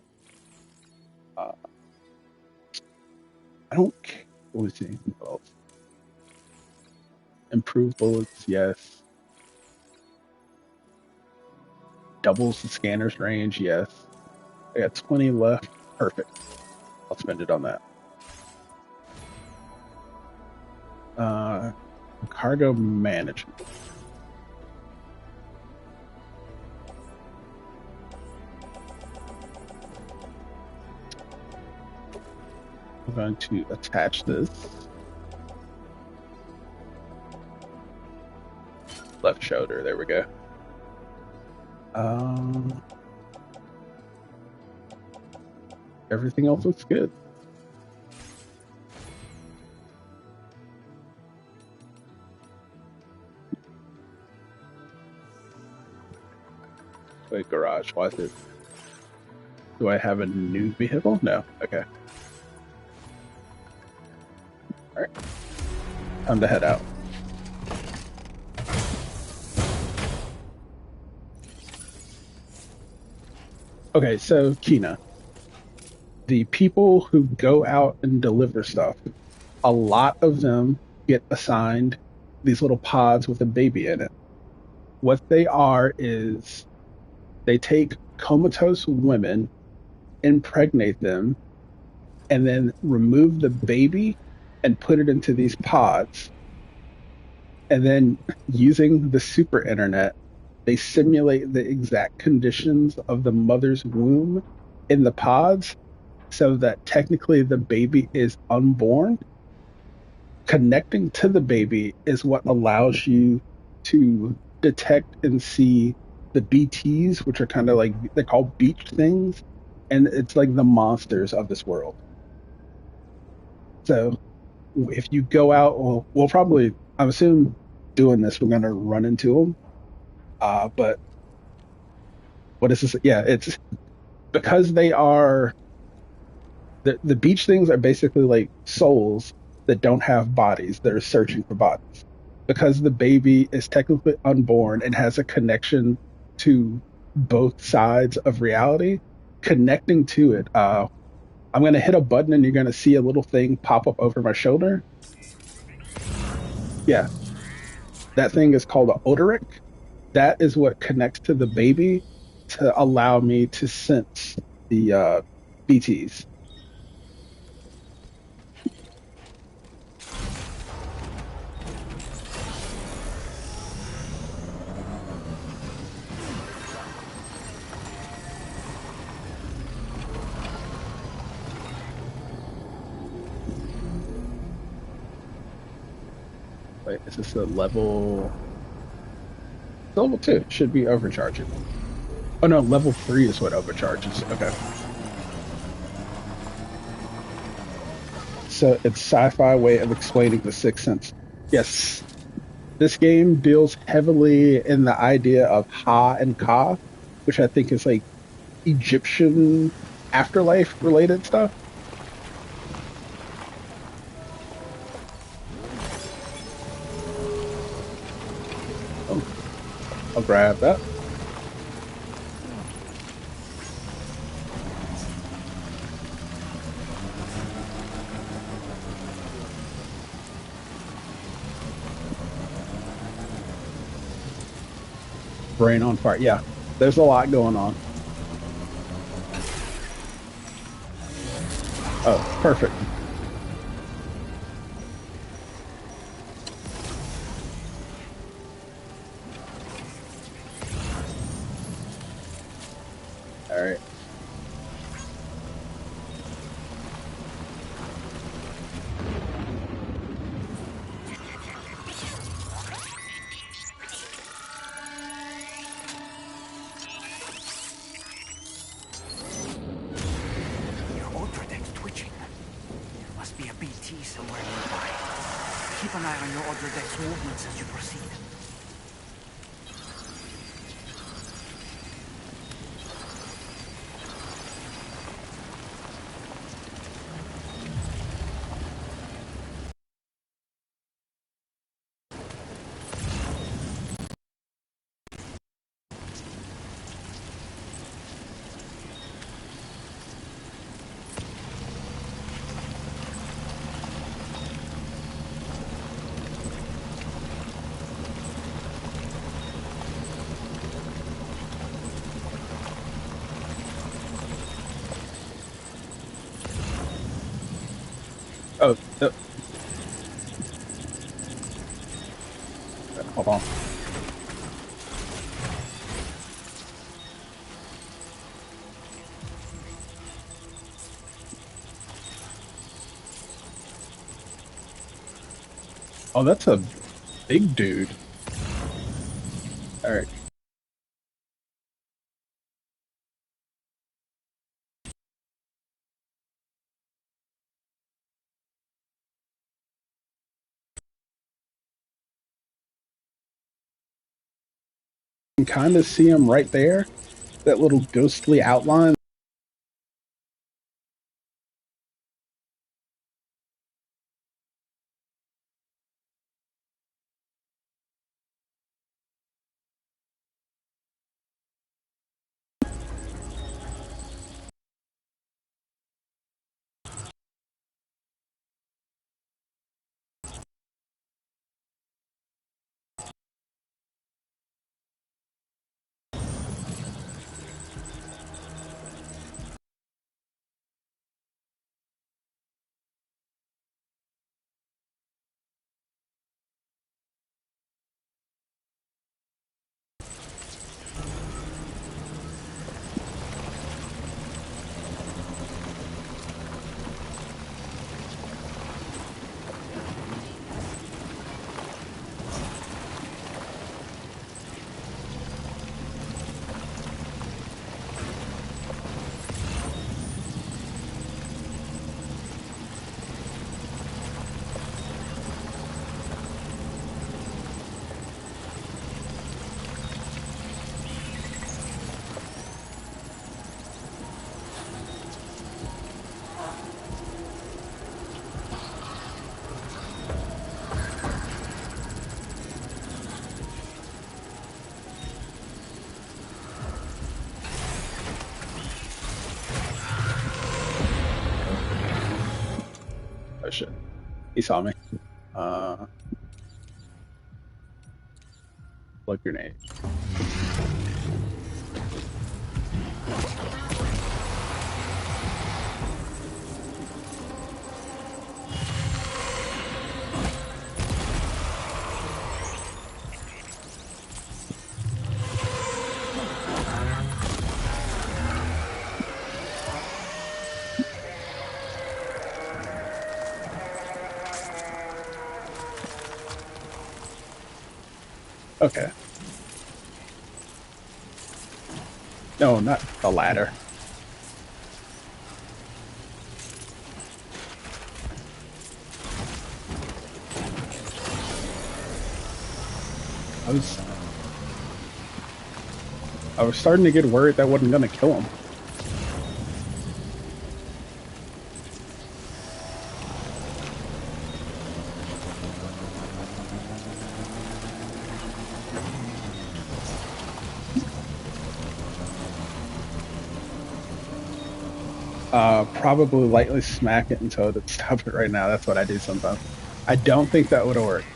I don't care. What was anything else? Improved bullets, yes. Doubles the scanner's range, yes. I got 20 left. Perfect. I'll spend it on that. Cargo management. I'm going to attach this. Left shoulder, there we go. Everything else looks good. Wait, garage, why is it? Do I have a new vehicle? No, okay. Alright. Time to head out. Okay, so Kina. The people who go out and deliver stuff, a lot of them get assigned these little pods with a baby in it. What they are is They take comatose women, impregnate them, and then remove the baby and put it into these pods. And then using the super internet, they simulate the exact conditions of the mother's womb in the pods so that technically the baby is unborn. Connecting to the baby is what allows you to detect and see the BTs, which are kind of like they're called beach things, and it's like the monsters of this world. So if you go out, we'll probably, I'm assuming doing this, we're going to run into them. But what is this? Yeah, it's because they are the beach things are basically like souls that don't have bodies that are searching for bodies. Because the baby is technically unborn and has a connection to both sides of reality, connecting to it. I'm going to hit a button and you're going to see a little thing pop up over my shoulder. Yeah, that thing is called a odoric. That is what connects to the baby to allow me to sense the BTs. Wait, is this a level 2? Should be overcharging. Oh no, level 3 is what overcharges. Okay. So it's sci-fi way of explaining the sixth sense. Yes, this game deals heavily in the idea of Ha and Ka, which I think is like Egyptian afterlife related stuff. Oh, I'll grab that. Brain on fire. Yeah, there's a lot going on. Oh, perfect. All right. Your ultra deck's twitching. There must be a BT somewhere nearby. Keep an eye on your ultra deck's movements as you proceed. Oh, hold on. Oh, that's a big dude. All right. You can kind of see him right there. That little ghostly outline. shit. He saw me. Plug grenade. Okay. No, not the ladder. I was starting to get worried that wasn't gonna kill him. Probably lightly smack it until it stop it right now. That's what I do sometimes. I don't think that would have worked.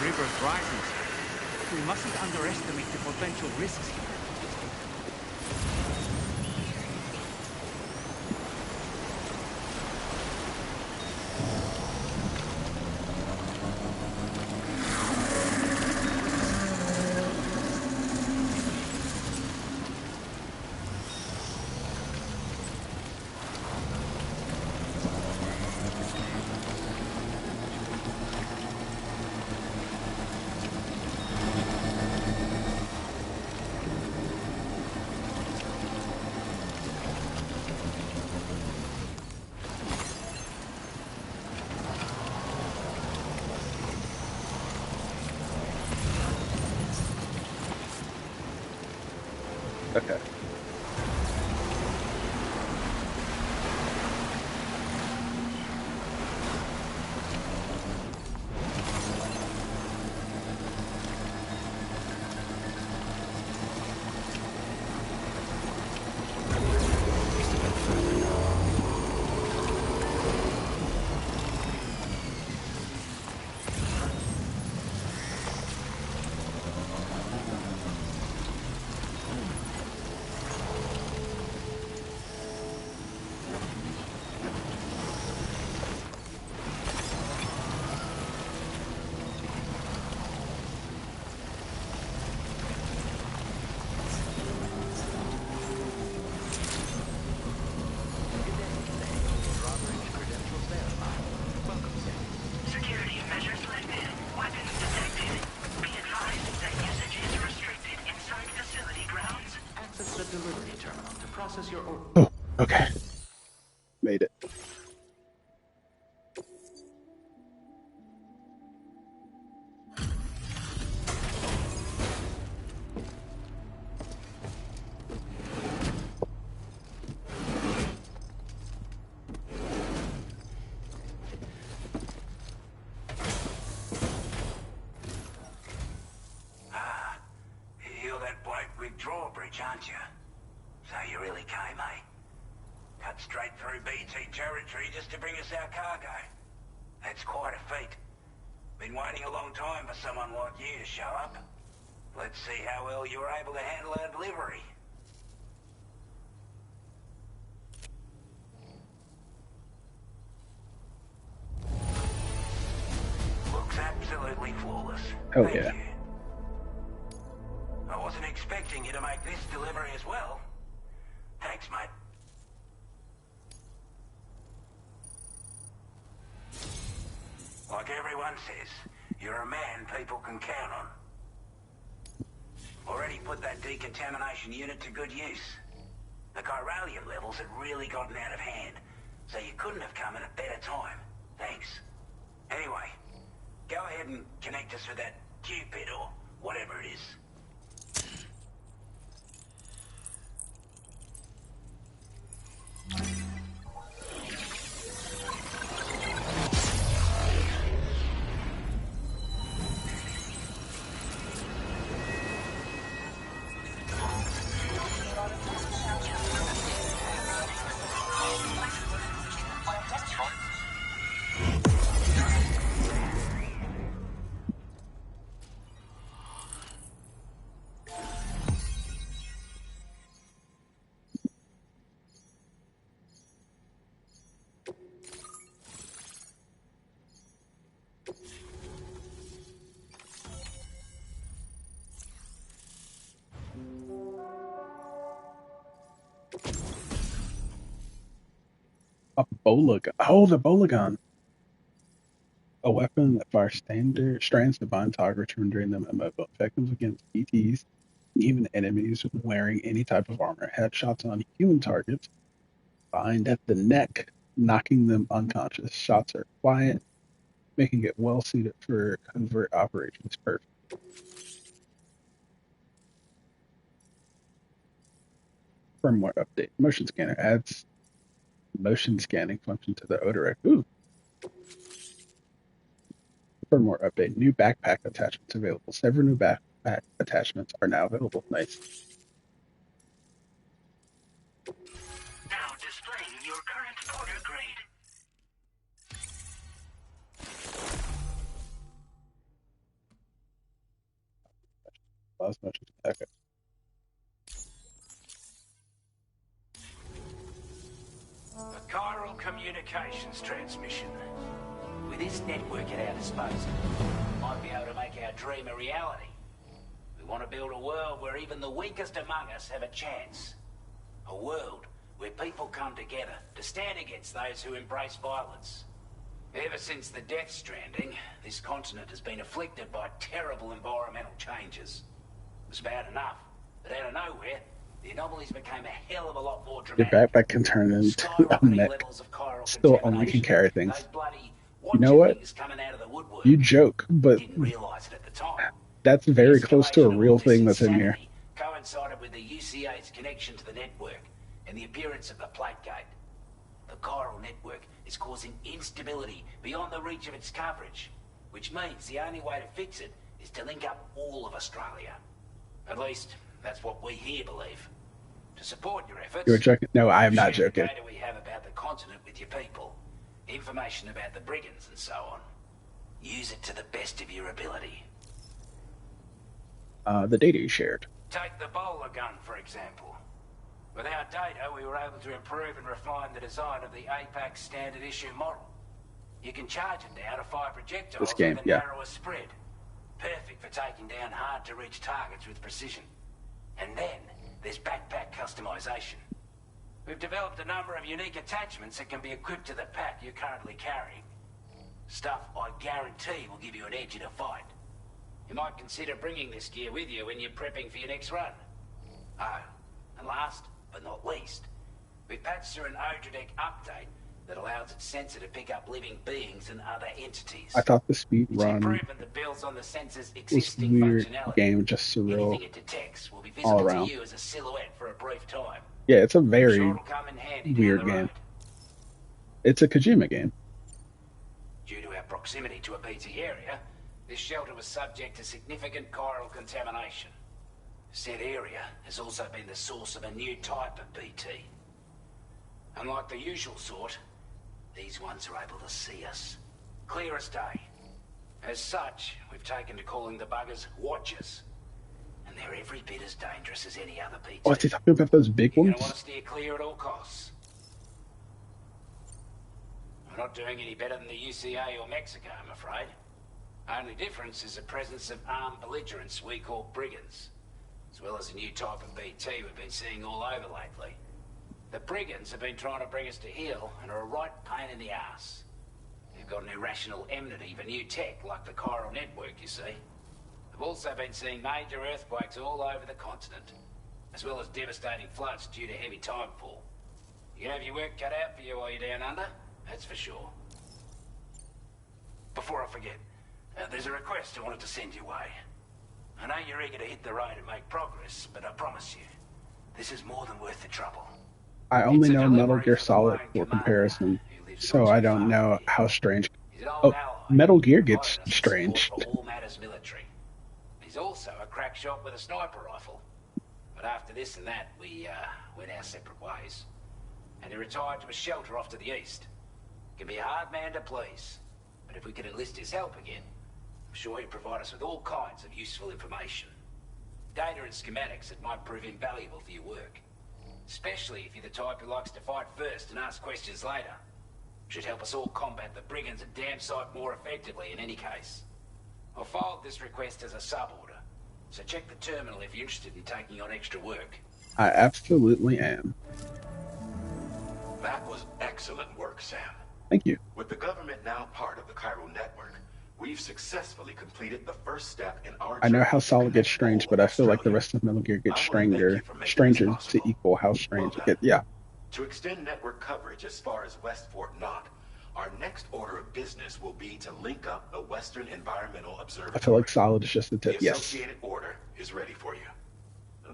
River's rising. We mustn't underestimate the potential risks here. Okay. Security measures lifted. Weapons detected. Be advised that usage is restricted inside facility grounds. Access the delivery terminal to process your order. Oh, okay. Made it. You're that bloke with drawbridge, aren't you? So you really came, eh? Cut straight through BT territory just to bring us our cargo. That's quite a feat. Been waiting a long time for someone like you to show up. Let's see how well you were able to handle our delivery. Looks absolutely flawless. Hell Thank yeah. you. I wasn't expecting you to make this delivery as well. Thanks, mate. Like everyone says, you're a man people can count on. Already put that decontamination unit to good use. The chiralium levels had really gotten out of hand, so you couldn't have come at a better time. Thanks. Anyway, go ahead and connect us with that Cupid or whatever it is. A bola gun. Oh, the bola gun. A weapon that fires strands to bind targets, rendering them immobile. Effective against ETs, even enemies wearing any type of armor. Headshots on human targets bind at the neck, knocking them unconscious. Shots are quiet, making it well suited for covert operations. Perfect. Firmware update. Motion scanner adds motion scanning function to the Odorek. Ooh. Firmware update. New backpack attachments available. Several new backpack attachments are now available. Nice. Now displaying your current order grade. Last motion. Okay. A chiral communications transmission. With this network at our disposal, we might be able to make our dream a reality. We want to build a world where even the weakest among us have a chance. A world where people come together to stand against those who embrace violence. Ever since the Death Stranding, this continent has been afflicted by terrible environmental changes. It was bad enough, but out of nowhere, the anomalies became a hell of a lot more Your dramatic. backpack can turn into a Skyrocketing mech. levels of chiral Still only can contamination. carry things. Those bloody You know what? things coming out of the woodwork. You joke, but Didn't realize it at the time. that's very close to a Escalation of all real this thing that's in here. insanity coincided with the UCA's connection to the network and the appearance of the plate gate. The chiral network is causing instability beyond the reach of its coverage, which means the only way to fix it is to link up all of Australia. At least, that's what we here believe. To support your efforts... You're joking? No, I am not share joking. the data we have about the continent with your people, information about the brigands and so on. Use it to the best of your ability. The data you shared. Take the bowler gun, for example. With our data, we were able to improve and refine the design of the APAC standard issue model. You can charge it now to fire projectiles with a narrower spread. Perfect for taking down hard-to-reach targets with precision. And then, there's backpack customization. We've developed a number of unique attachments that can be equipped to the pack you're currently carrying. Stuff I guarantee will give you an edge in a fight. You might consider bringing this gear with you when you're prepping for your next run. Oh, and last but not least, we've patched through an Odradek update that allows its sensor to pick up living beings and other entities. I thought the speed run improvement that builds on the sensor's was existing weird. functionality. Game just surreal. Anything it detects will be all visible around. to you as a silhouette for a brief time. Yeah, it's a very Sure it'll come in handy down weird the game. road. It's a Kojima game. Due to our proximity to a BT area, this shelter was subject to significant chiral contamination. Said area has also been the source of a new type of BT. Unlike the usual sort, these ones are able to see us. Clear as day. As such, we've taken to calling the buggers Watchers. And they're every bit as dangerous as any other BT. Oh, is he talking about those big You're ones? gonna want to steer clear at all costs. We're not doing any better than the UCA or Mexico, I'm afraid. Only difference is the presence of armed belligerents we call brigands, as well as a new type of BT we've been seeing all over lately. The brigands have been trying to bring us to heel and are a right pain in the ass. They've got an irrational enmity for new tech like the chiral network, you see. We've also been seeing major earthquakes all over the continent, as well as devastating floods due to heavy tidefall. You can have your work cut out for you while you're down under, that's for sure. Before I forget, there's a request I wanted to send your way. I know you're eager to hit the road and make progress, but I promise you, this is more than worth the trouble. I only know Metal Gear Solid for comparison, so I don't know how strange. Oh, Metal Gear gets strange. For all matters military. He's also a crack shot with a sniper rifle. But after this and that, we went our separate ways. And he retired to a shelter off to the east. Can be a hard man to please, but if we could enlist his help again, I'm sure he'd provide us with all kinds of useful information. Data and schematics that might prove invaluable for your work. Especially if you're the type who likes to fight first and ask questions later. Should help us all combat the brigands at damn sight more effectively in any case. I'll filed this request as a sub-order, so check the terminal if you're interested in taking on extra work. I absolutely am. That was excellent work, Sam. Thank you. With the government now part of the chiral network, we've successfully completed the first step in our I know how Solid gets strange, but I feel like the rest of Metal Gear gets stranger to equal how strange it gets. Yeah. To extend network coverage as far as West Fort Knott, our next order of business will be to link up the Western Environmental Observatory. I feel like Solid is just a tip. The Yes. associated order is ready for you.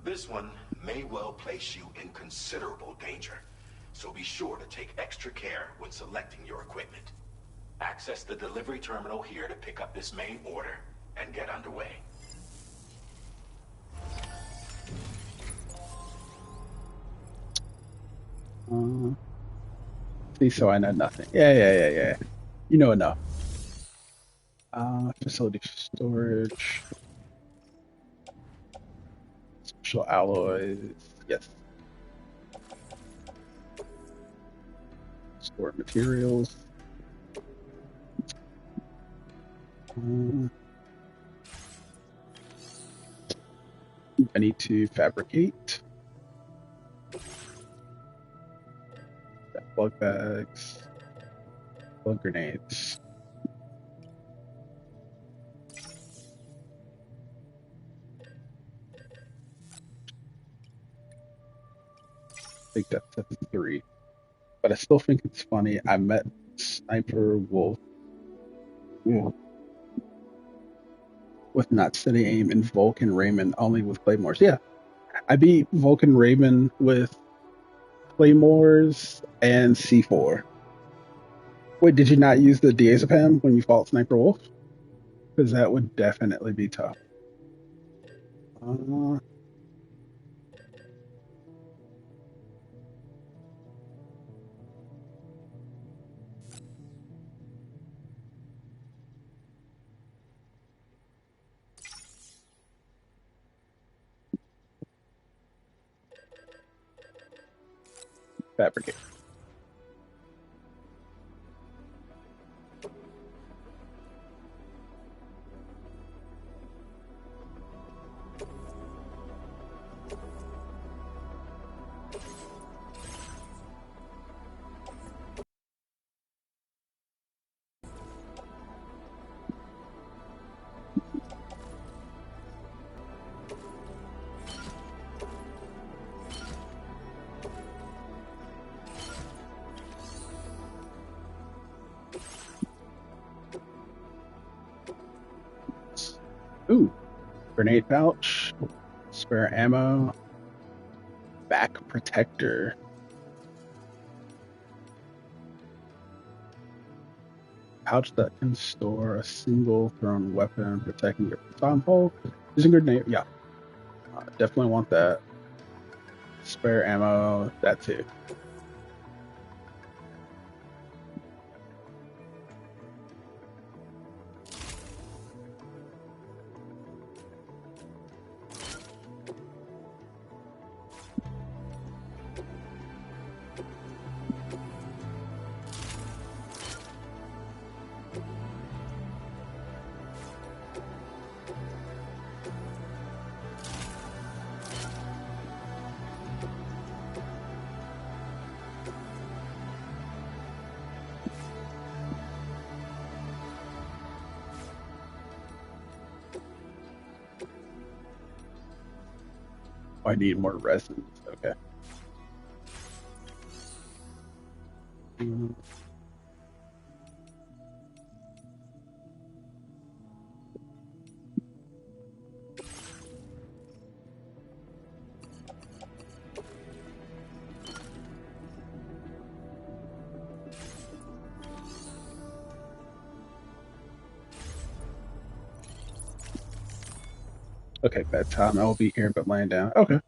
This one may well place you in considerable danger, so be sure to take extra care when selecting your equipment. Access the delivery terminal here to pick up this main order and get underway. See, so I know nothing. Yeah. You know enough. Facility storage. Special alloys. Yes. Store materials. I need to fabricate. Plug bags. Plug grenades. I think that's 3. But I still think it's funny. I met Sniper Wolf with not steady aim and Vulcan Raymond only with claymores. Yeah, I beat Vulcan Raven with Claymores and C4. Wait, did you not use the diazepam when you fought Sniper Wolf? Because that would definitely be tough. Uh, Fabricate. Ooh, grenade pouch, spare ammo, back protector. Pouch that can store a single thrown weapon, protecting your baton pole. Using grenade, yeah, definitely want that. Spare ammo, that too. I need more resins. Okay. Mm, okay, bedtime. I will be here, but laying down. Okay.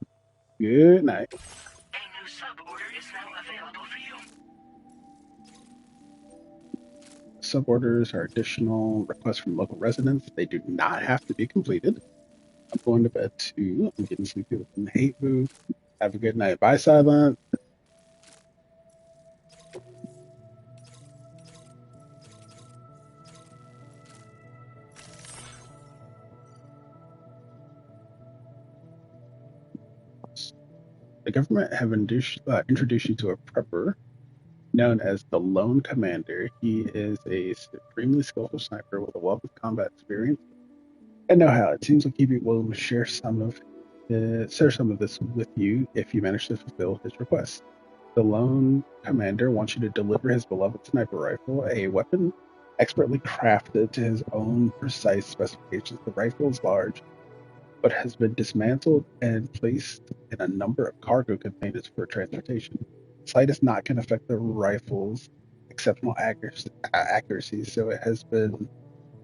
Good night. A new sub-order is now available for you. Suborders are additional requests from local residents. They do not have to be completed. I'm going to bed too. I'm getting sleepy with the hate booth. Have a good night. Bye, Silent. The government have introduced you to a prepper known as the Lone Commander. He is a supremely skillful sniper with a wealth of combat experience and know-how. It seems like he'd be willing to share some of this with you if you manage to fulfill his request. The Lone Commander wants you to deliver his beloved sniper rifle, a weapon expertly crafted to his own precise specifications. The rifle is large, but has been dismantled and placed in a number of cargo containers for transportation. Sight not can affect the rifle's exceptional accuracy, so it has been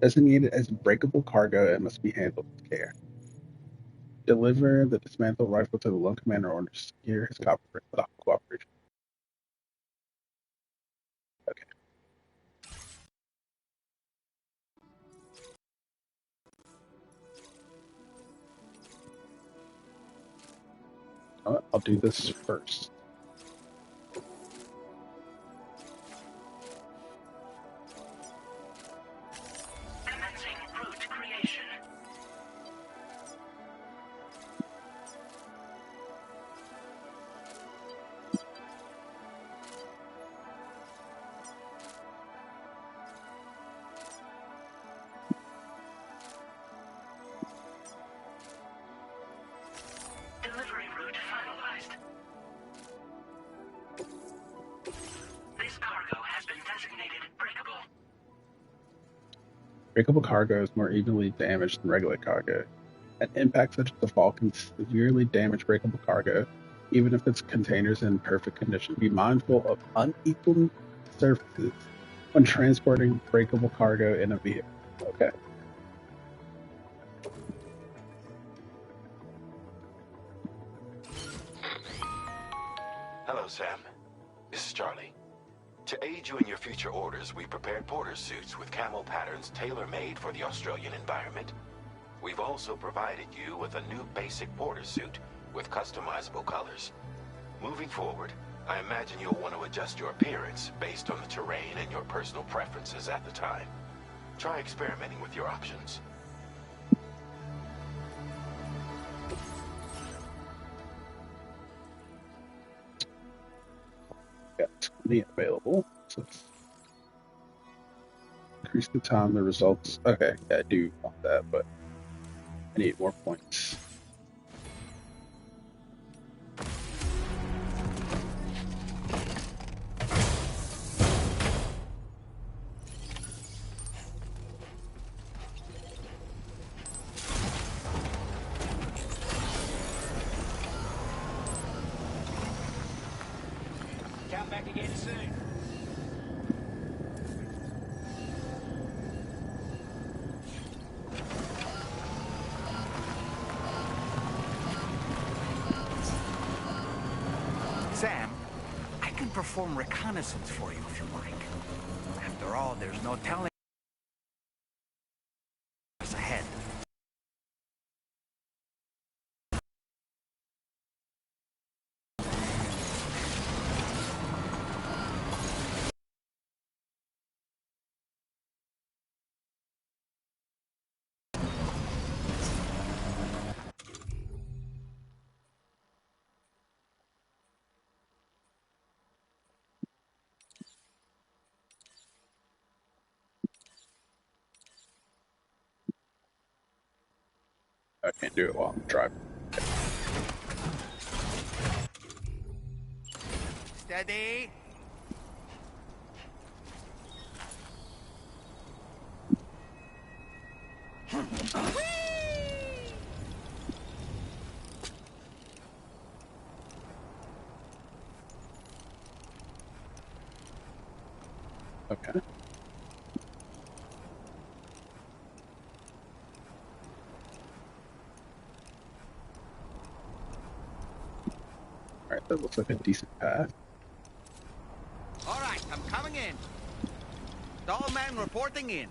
designated as breakable cargo and must be handled with care. Deliver the dismantled rifle to the Lone Commander or secure his cooperation. Okay. I'll do this first. Commencing route creation. Delivery route finalized. This cargo has been designated breakable. Breakable cargo is more evenly damaged than regular cargo. An impact such as the fall can severely damage breakable cargo, even if its containers in perfect condition. Be mindful of unequal surfaces when transporting breakable cargo in a vehicle. Okay. Hello, Sam. This is Charlie. To aid you in your future orders, we prepared porter suits with camel patterns tailor-made for the Australian environment. We've also provided you with a new basic porter suit with customizable colors. Moving forward, I imagine you'll want to adjust your appearance based on the terrain and your personal preferences at the time. Try experimenting with your options. Got 20 available. So let's increase the time, the results. Okay, yeah, I do want that, but I need more points. Come back again soon. Sam, I can perform reconnaissance for you if you like. After all, there's no telling what's ahead. I can't do it while I'm driving. Steady. Okay. Alright, that looks like a decent path. All right, I'm coming in. Dollman reporting in.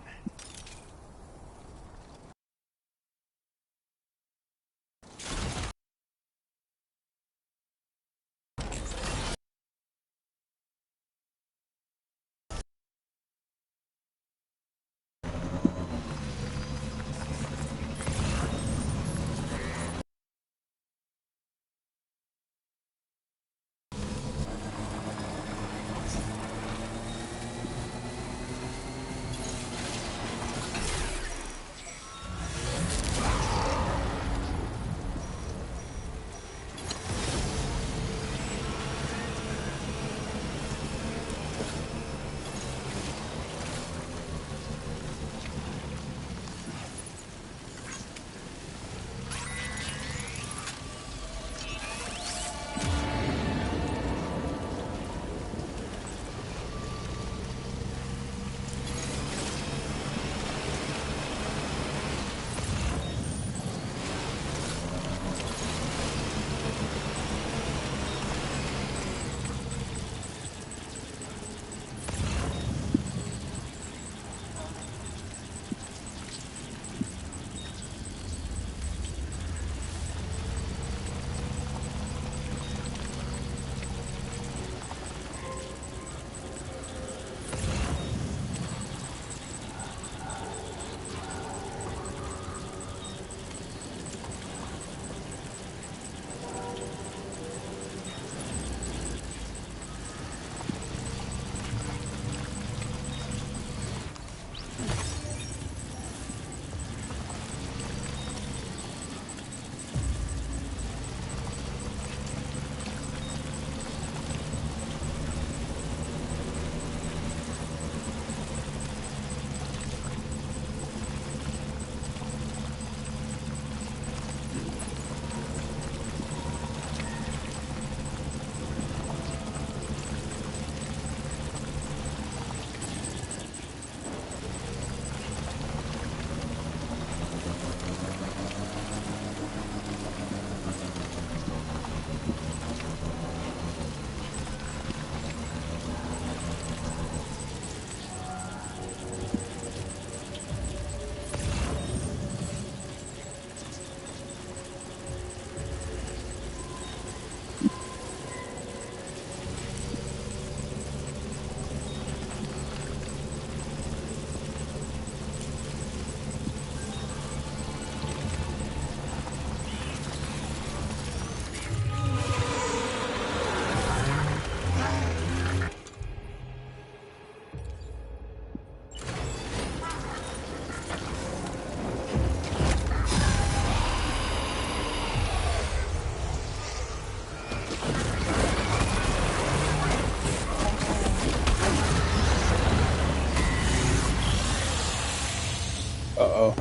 Uh-oh.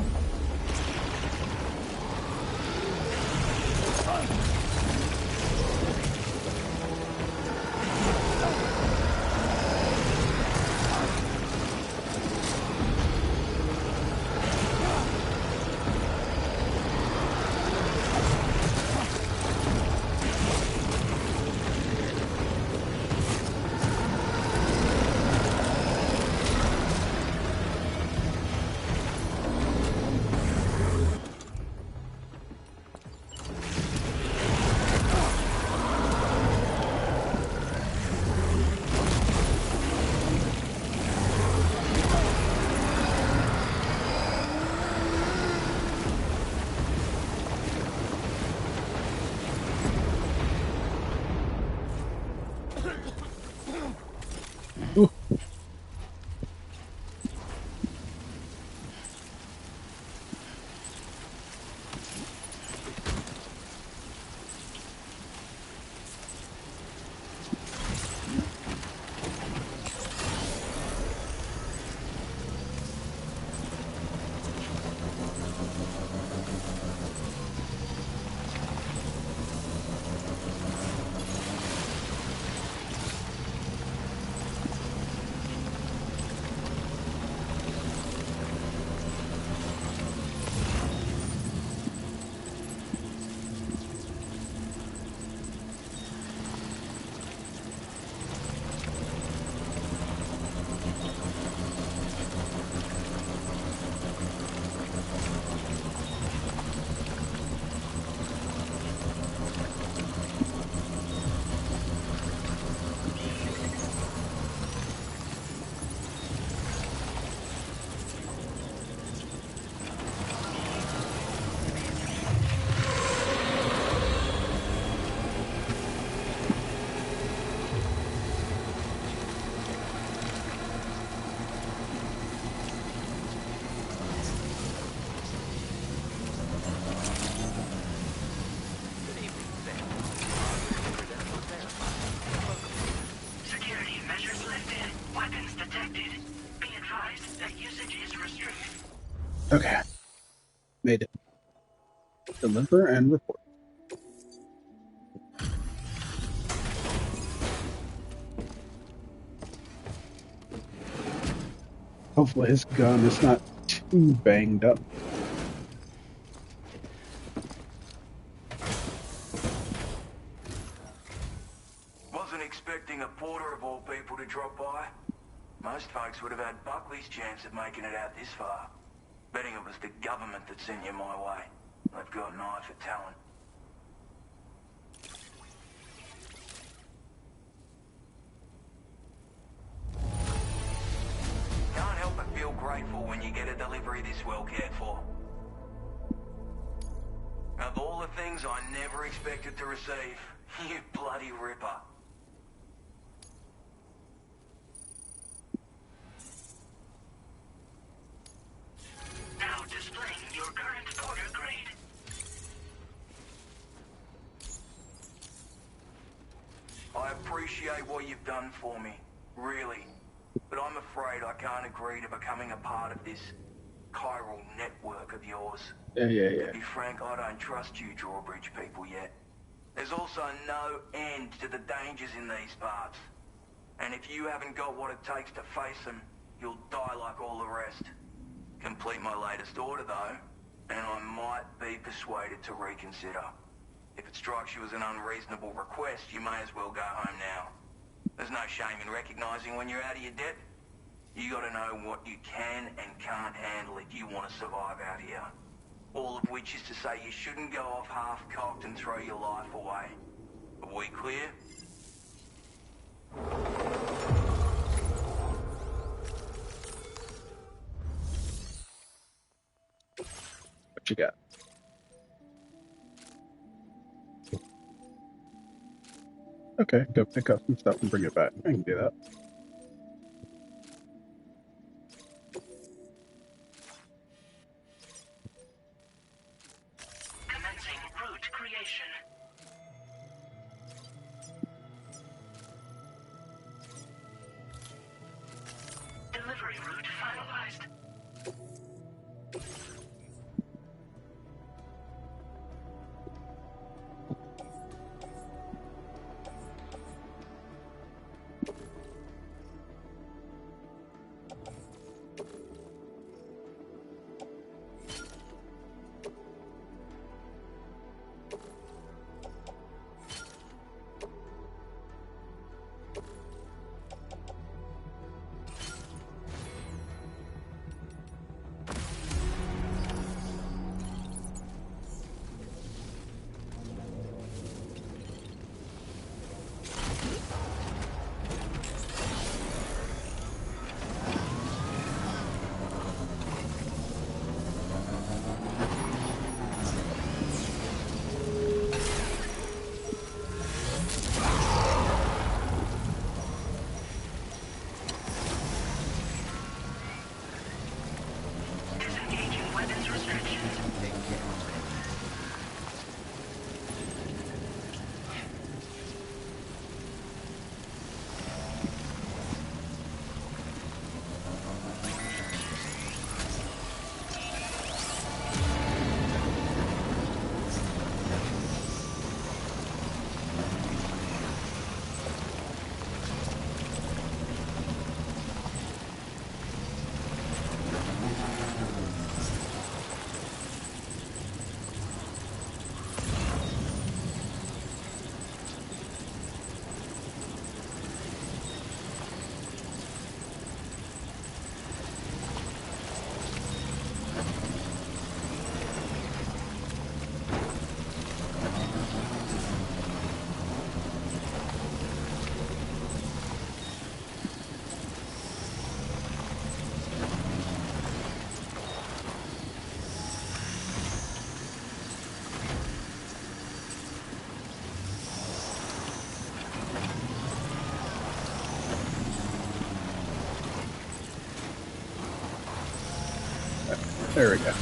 Ooh. Security measures lifted. Weapons detected. Be advised that usage is restricted. Okay. Made it. Deliver and report. Hopefully his gun is not too banged up. Wasn't expecting a porter of all people to drop by. Most folks would have had Buckley's chance of making it out this far. Betting it was the government that sent you my way. They've got an eye for talent. Can't help but feel grateful when you get a delivery this well cared for. Of all the things I never expected to receive, you bloody ripper. Now displaying your current porter grade. I appreciate what you've done for me, really. But I'm afraid I can't agree to becoming a part of this chiral network of yours. Yeah. To be frank, I don't trust you drawbridge people yet. There's also no end to the dangers in these parts. And if you haven't got what it takes to face them, you'll die like all the rest. Complete my latest order, though, and I might be persuaded to reconsider. If it strikes you as an unreasonable request, you may as well go home now. There's no shame in recognizing when you're out of your depth. You gotta know what you can and can't handle if you want to survive out here. All of which is to say you shouldn't go off half-cocked and throw your life away. Are we clear? What you got? Okay, go pick up some stuff and bring it back. I can do that. Commencing route creation. Delivery route finalized. There we go.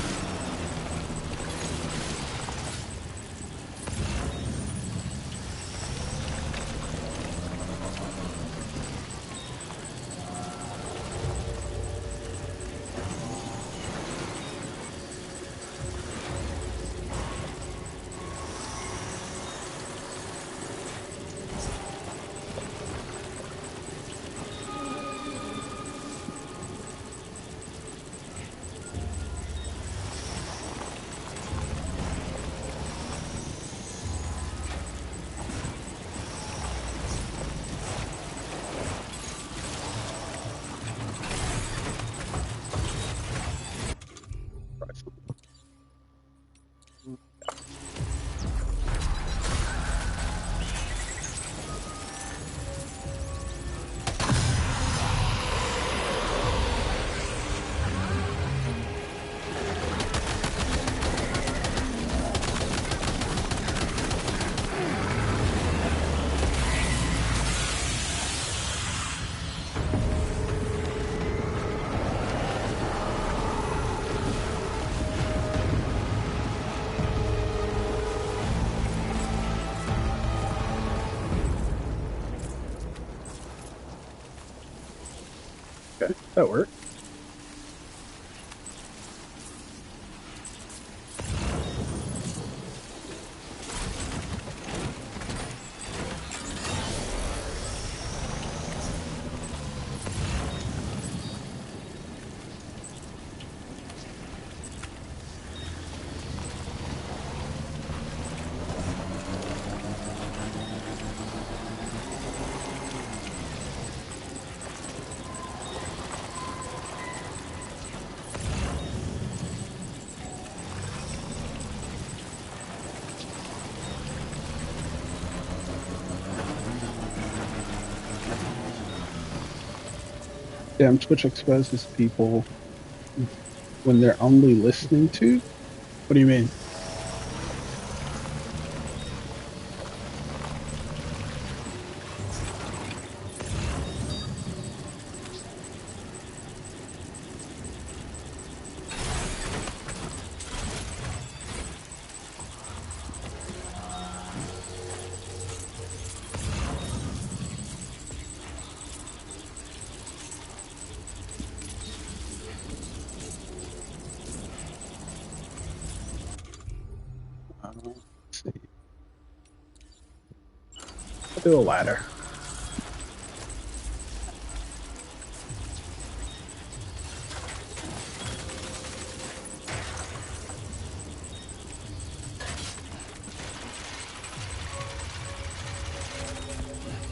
Okay, that worked. Damn, Twitch exposes people when they're only listening to. What do you mean? Let's see. I'll do a ladder.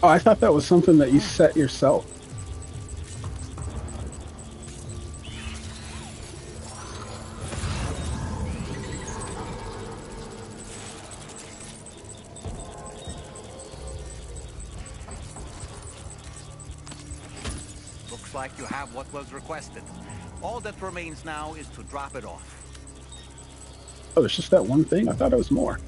Oh, I thought that was something that you set yourself. Looks like you have what was requested. All that remains now is to drop it off. Oh, it's just that one thing? I thought it was more.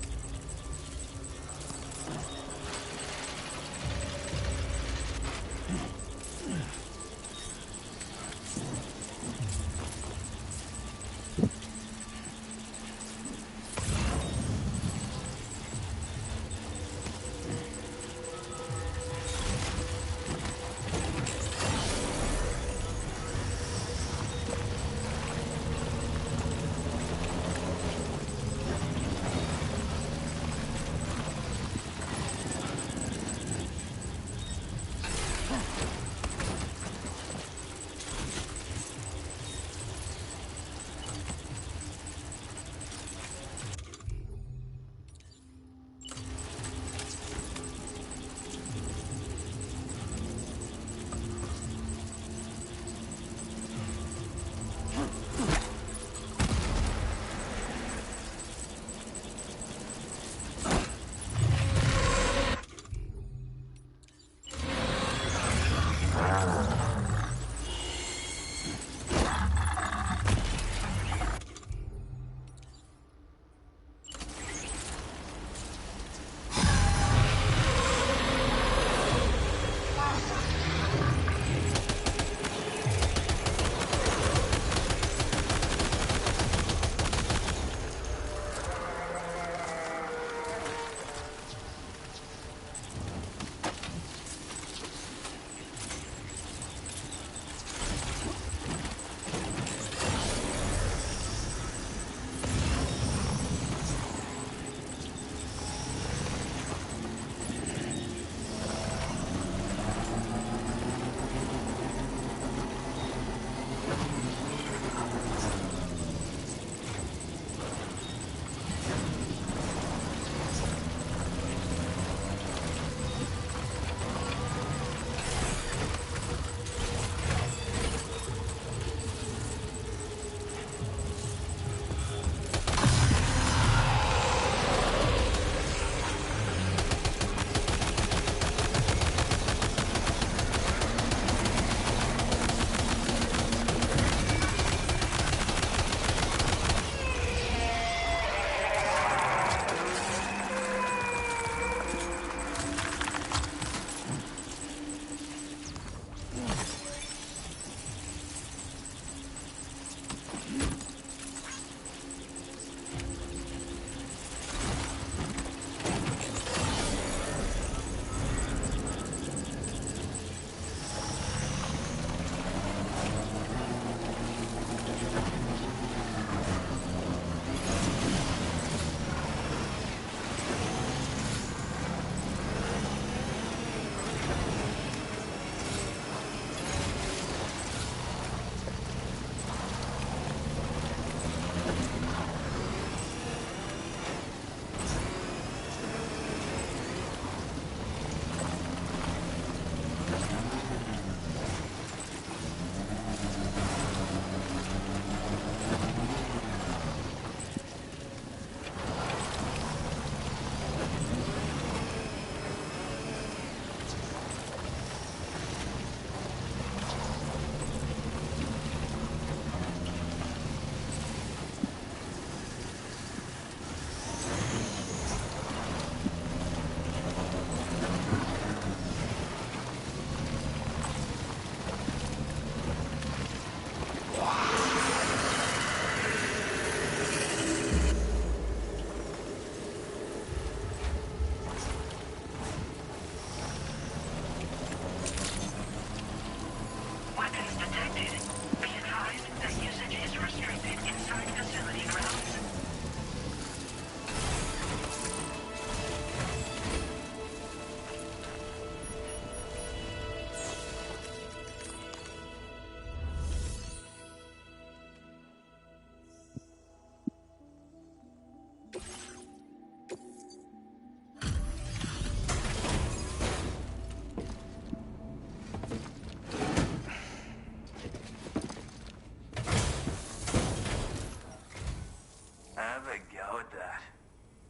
enjoyed that.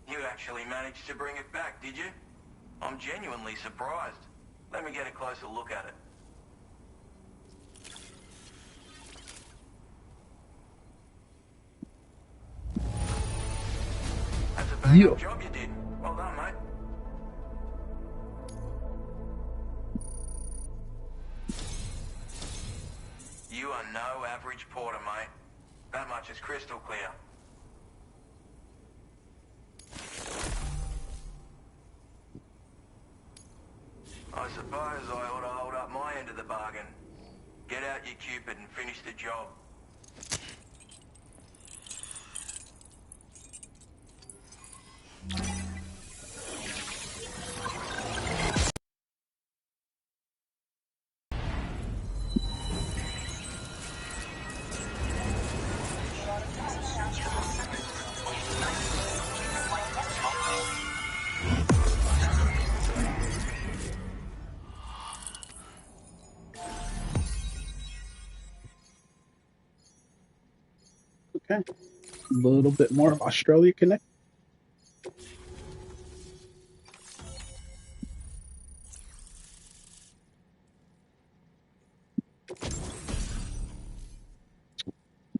You actually managed to bring it back, did you? I'm genuinely surprised. Let me get a closer look at it. That's a bang-up job you did. Well done, mate. You are no average porter, mate. That much is crystal clear. I suppose I ought to hold up my end of the bargain. Get out your Cupid and finish the job. Okay. A little bit more of Australia Connect.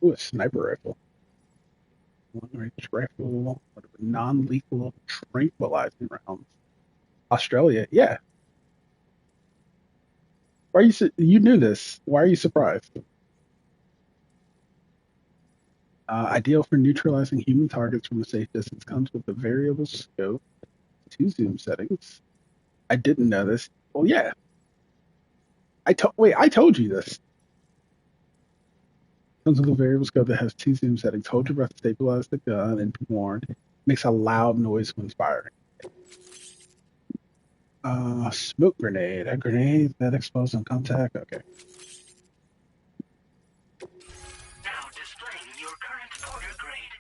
Ooh, a sniper rifle. Long-range rifle, non-lethal tranquilizing rounds. Australia, yeah. Why are you knew this? Why are you surprised? Ideal for neutralizing human targets from a safe distance. Comes with a variable scope, 2 zoom settings. I didn't know this. Well, yeah. I told you this. Comes with a variable scope that has 2 zoom settings. Hold your breath to stabilize the gun and be warned. Makes a loud noise when firing. Smoke grenade. A grenade that explodes on contact. Okay. Now displaying your current porter grade.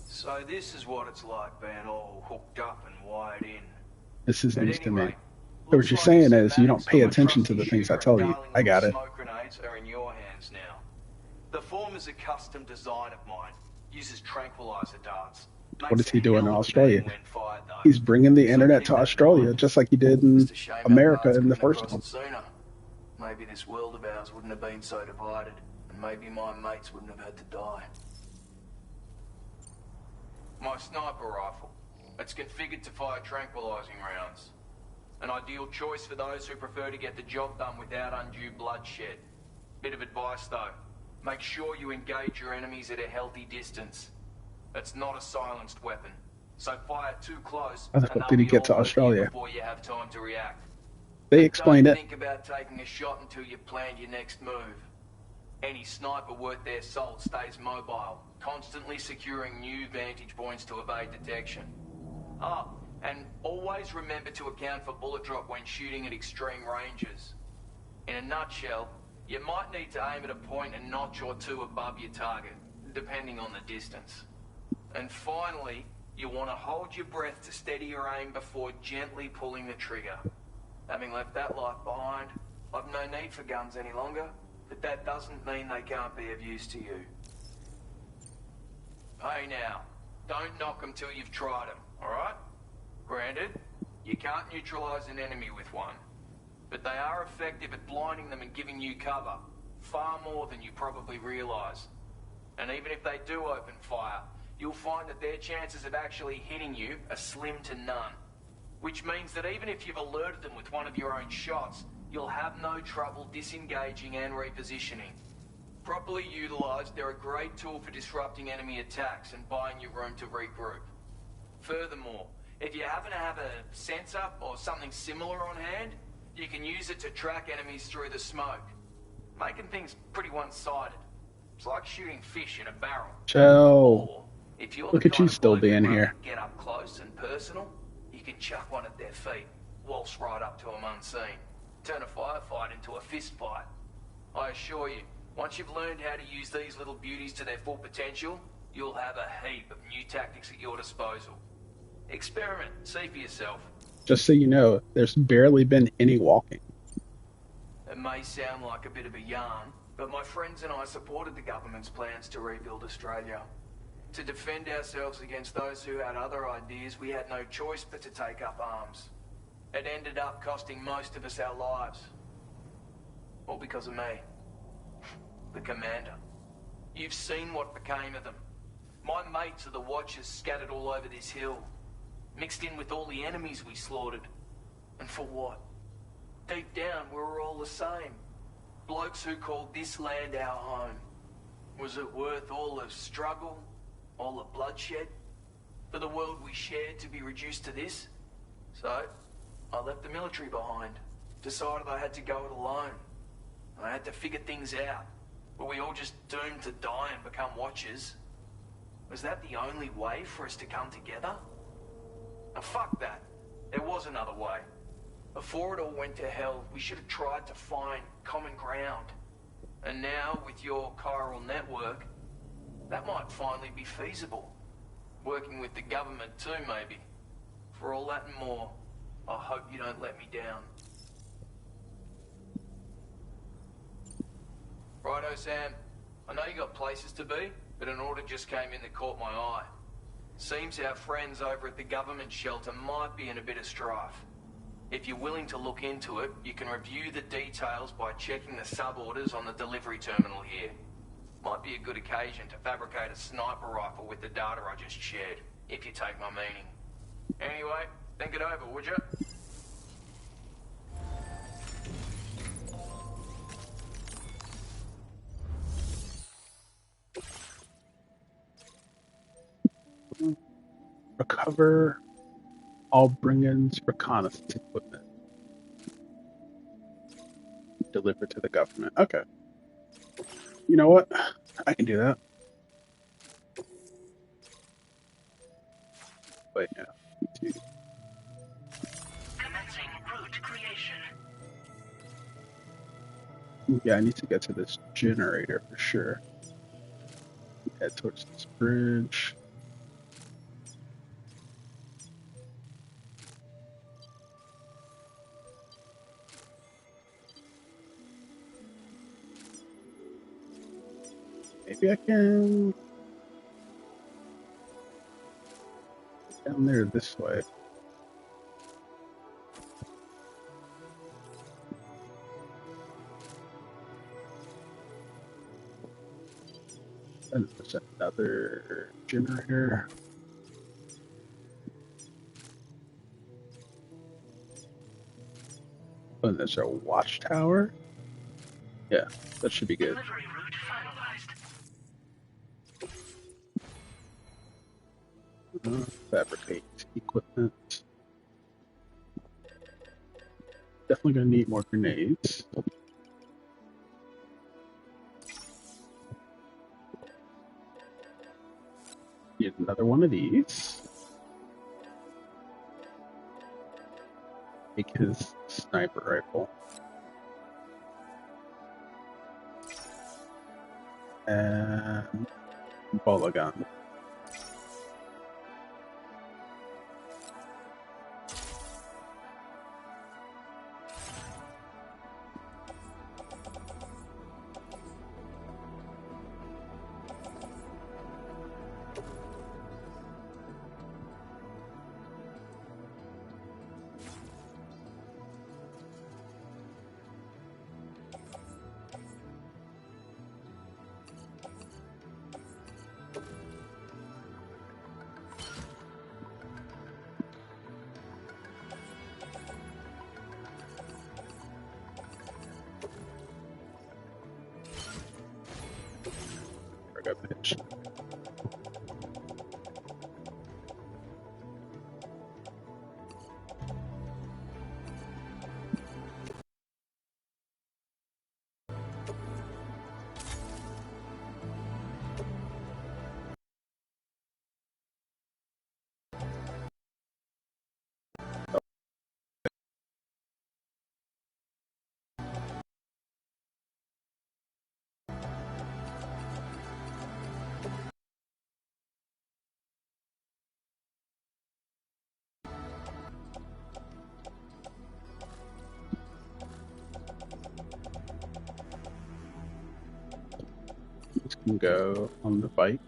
So this is what it's like being all hooked up and wired in. This is At news to any me. rate, So what you're saying is you don't pay attention to the things I tell you. I got it. Smoke grenades are in your hands now. The form is a custom design of mine. Uses tranquilizer darts. What is he doing in Australia? He's bringing the internet to Australia, just like he did in America in the first one. Sooner. Maybe this world of ours wouldn't have been so divided, and maybe my mates wouldn't have had to die. My sniper rifle. It's configured to fire tranquilizing rounds. An ideal choice for those who prefer to get the job done without undue bloodshed. Bit of advice though. Make sure you engage your enemies at a healthy distance. It's not a silenced weapon, so fire too close How the fuck did he get to Australia? before you have time to react. They explained Don't it. think about taking a shot until you've planned your next move. Any sniper worth their salt stays mobile, constantly securing new vantage points to evade detection. And always remember to account for bullet drop when shooting at extreme ranges. In a nutshell, you might need to aim at a point a notch or two above your target, depending on the distance. And finally, you want to hold your breath to steady your aim before gently pulling the trigger. Having left that life behind, I've no need for guns any longer, but that doesn't mean they can't be of use to you. Hey now, don't knock them till you've tried them, alright? Granted, you can't neutralize an enemy with one, but they are effective at blinding them and giving you cover, far more than you probably realize. And even if they do open fire, you'll find that their chances of actually hitting you are slim to none. Which means that even if you've alerted them with one of your own shots, you'll have no trouble disengaging and repositioning. Properly utilized, they're a great tool for disrupting enemy attacks and buying you room to regroup. Furthermore, if you happen to have a sensor or something similar on hand, you can use it to track enemies through the smoke, making things pretty one-sided. It's like shooting fish in a barrel. Joe, If you're look at you still being here. Get up close and personal, you can chuck one at their feet, waltz right up to them unseen, turn a firefight into a fist fight. I assure you, once you've learned how to use these little beauties to their full potential, you'll have a heap of new tactics at your disposal. Experiment, see for yourself. Just so you know, there's barely been any walking. It may sound like a bit of a yarn, but my friends and I supported the government's plans to rebuild Australia. To defend ourselves against those who had other ideas, we had no choice but to take up arms. It ended up costing most of us our lives. All because of me. The commander. You've seen what became of them. My mates are the Watchers scattered all over this hill, mixed in with all the enemies we slaughtered. And for what? Deep down, we were all the same. Blokes who called this land our home. Was it worth all the struggle, all the bloodshed, for the world we shared to be reduced to this? So, I left the military behind. Decided I had to go it alone. I had to figure things out. Were we all just doomed to die and become Watchers? Was that the only way for us to come together? Now fuck that. There was another way. Before it all went to hell, we should have tried to find common ground. And now, with your chiral network, that might finally be feasible. Working with the government too, maybe. For all that and more, I hope you don't let me down. Righto, Sam. I know you got places to be, but an order just came in that caught my eye. Seems our friends over at the government shelter might be in a bit of strife. If you're willing to look into it, you can review the details by checking the sub-orders on the delivery terminal here. Might be a good occasion to fabricate a sniper rifle with the data I just shared, if you take my meaning. Anyway, think it over, would you? Recover all Bringan's reconnaissance equipment. Delivered to the government. Okay. You know what? I can do that. Wait, no. Commencing route creation. Yeah, I need to get to this generator for sure. Head towards this bridge. Maybe I can get down there this way. And there's another generator. And there's a watchtower. Yeah, that should be good. Delivery route finalized. Fabricate equipment. Definitely gonna need more grenades. Need another one of these. Take his sniper rifle. And bola gun. I got pitched. guys can go on the fight.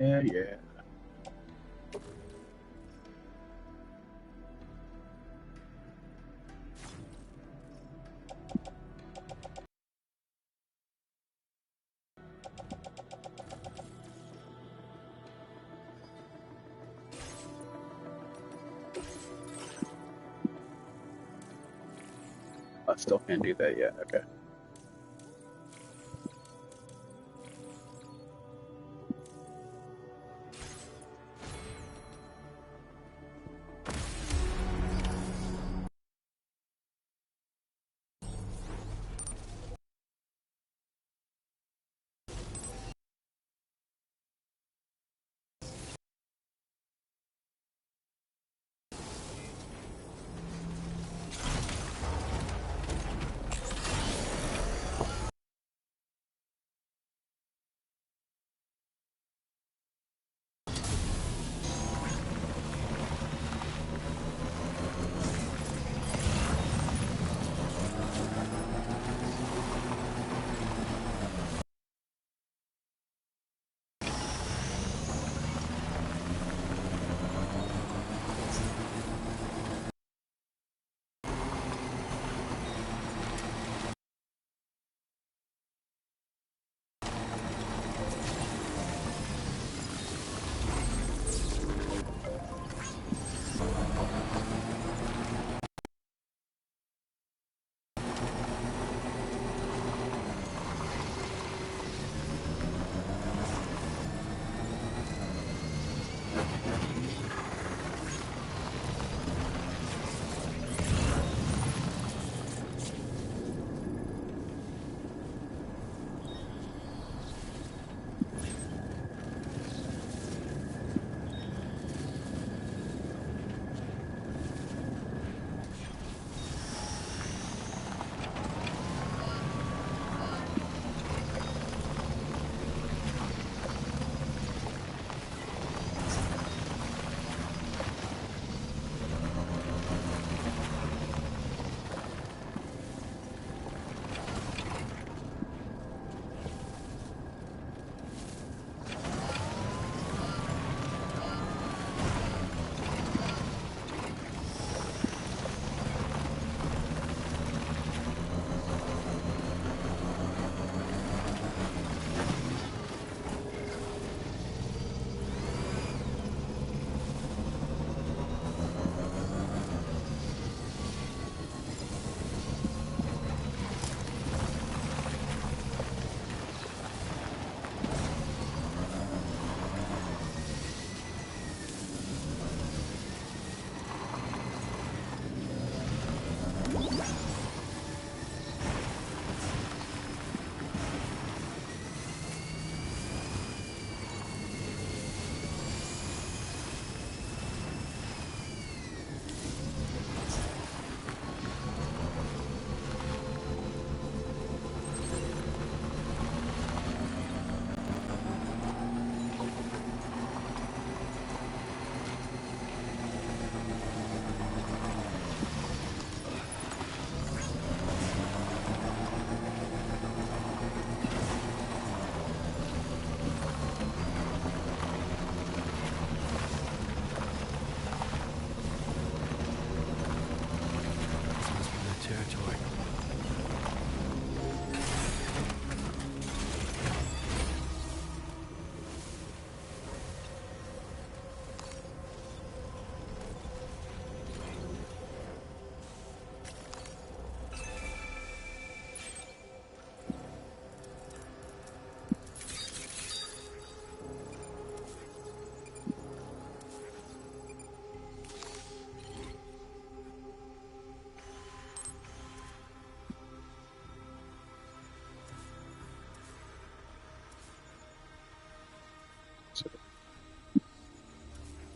Yeah. I still can't do that yet. Okay.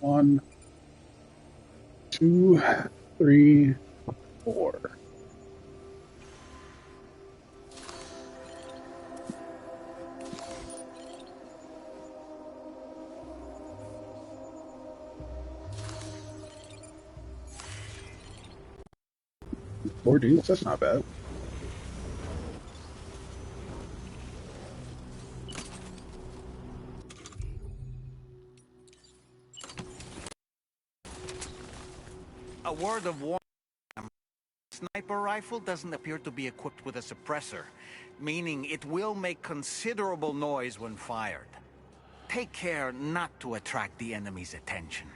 1, 2, 3, 4. Four dudes, that's not bad. A word of warning. Sniper rifle doesn't appear to be equipped with a suppressor, meaning it will make considerable noise when fired. Take care not to attract the enemy's attention.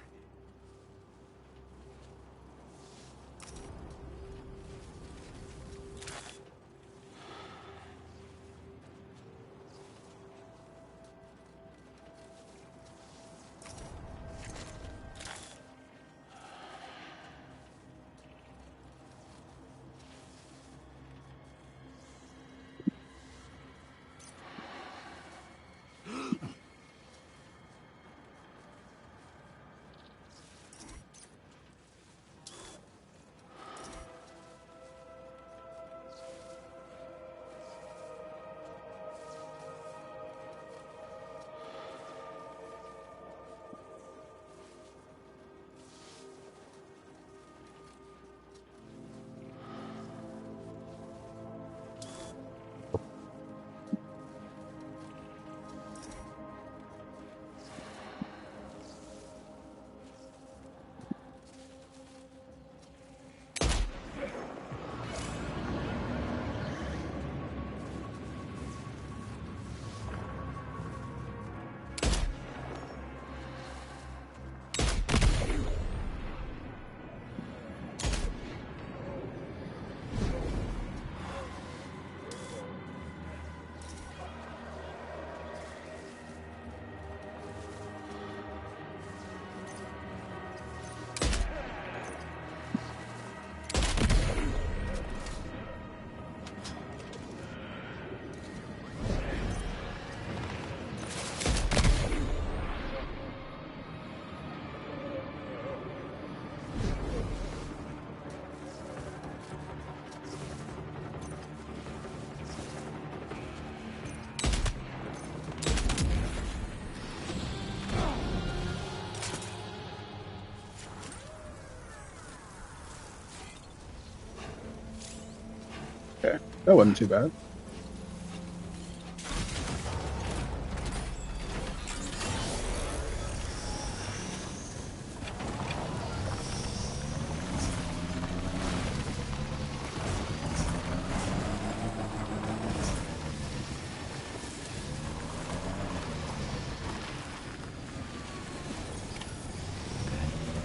Okay, that wasn't too bad.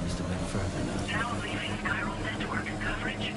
Just a bit further now. Now leaving chiral network coverage.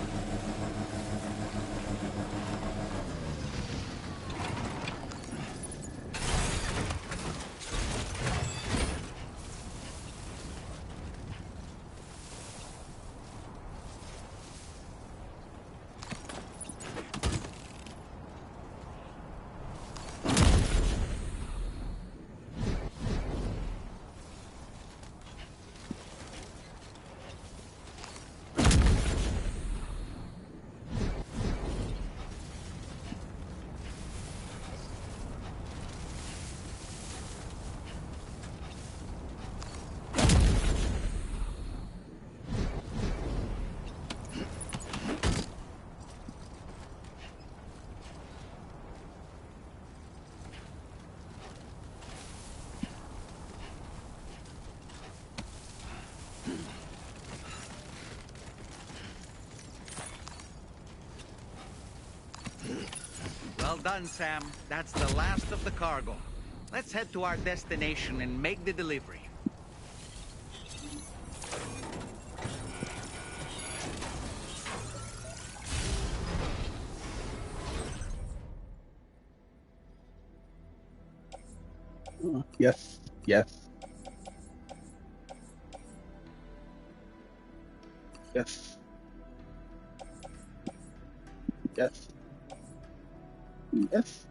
Well done, Sam. That's the last of the cargo. Let's head to our destination and make the delivery. Yes, yes, yes, yes, yes.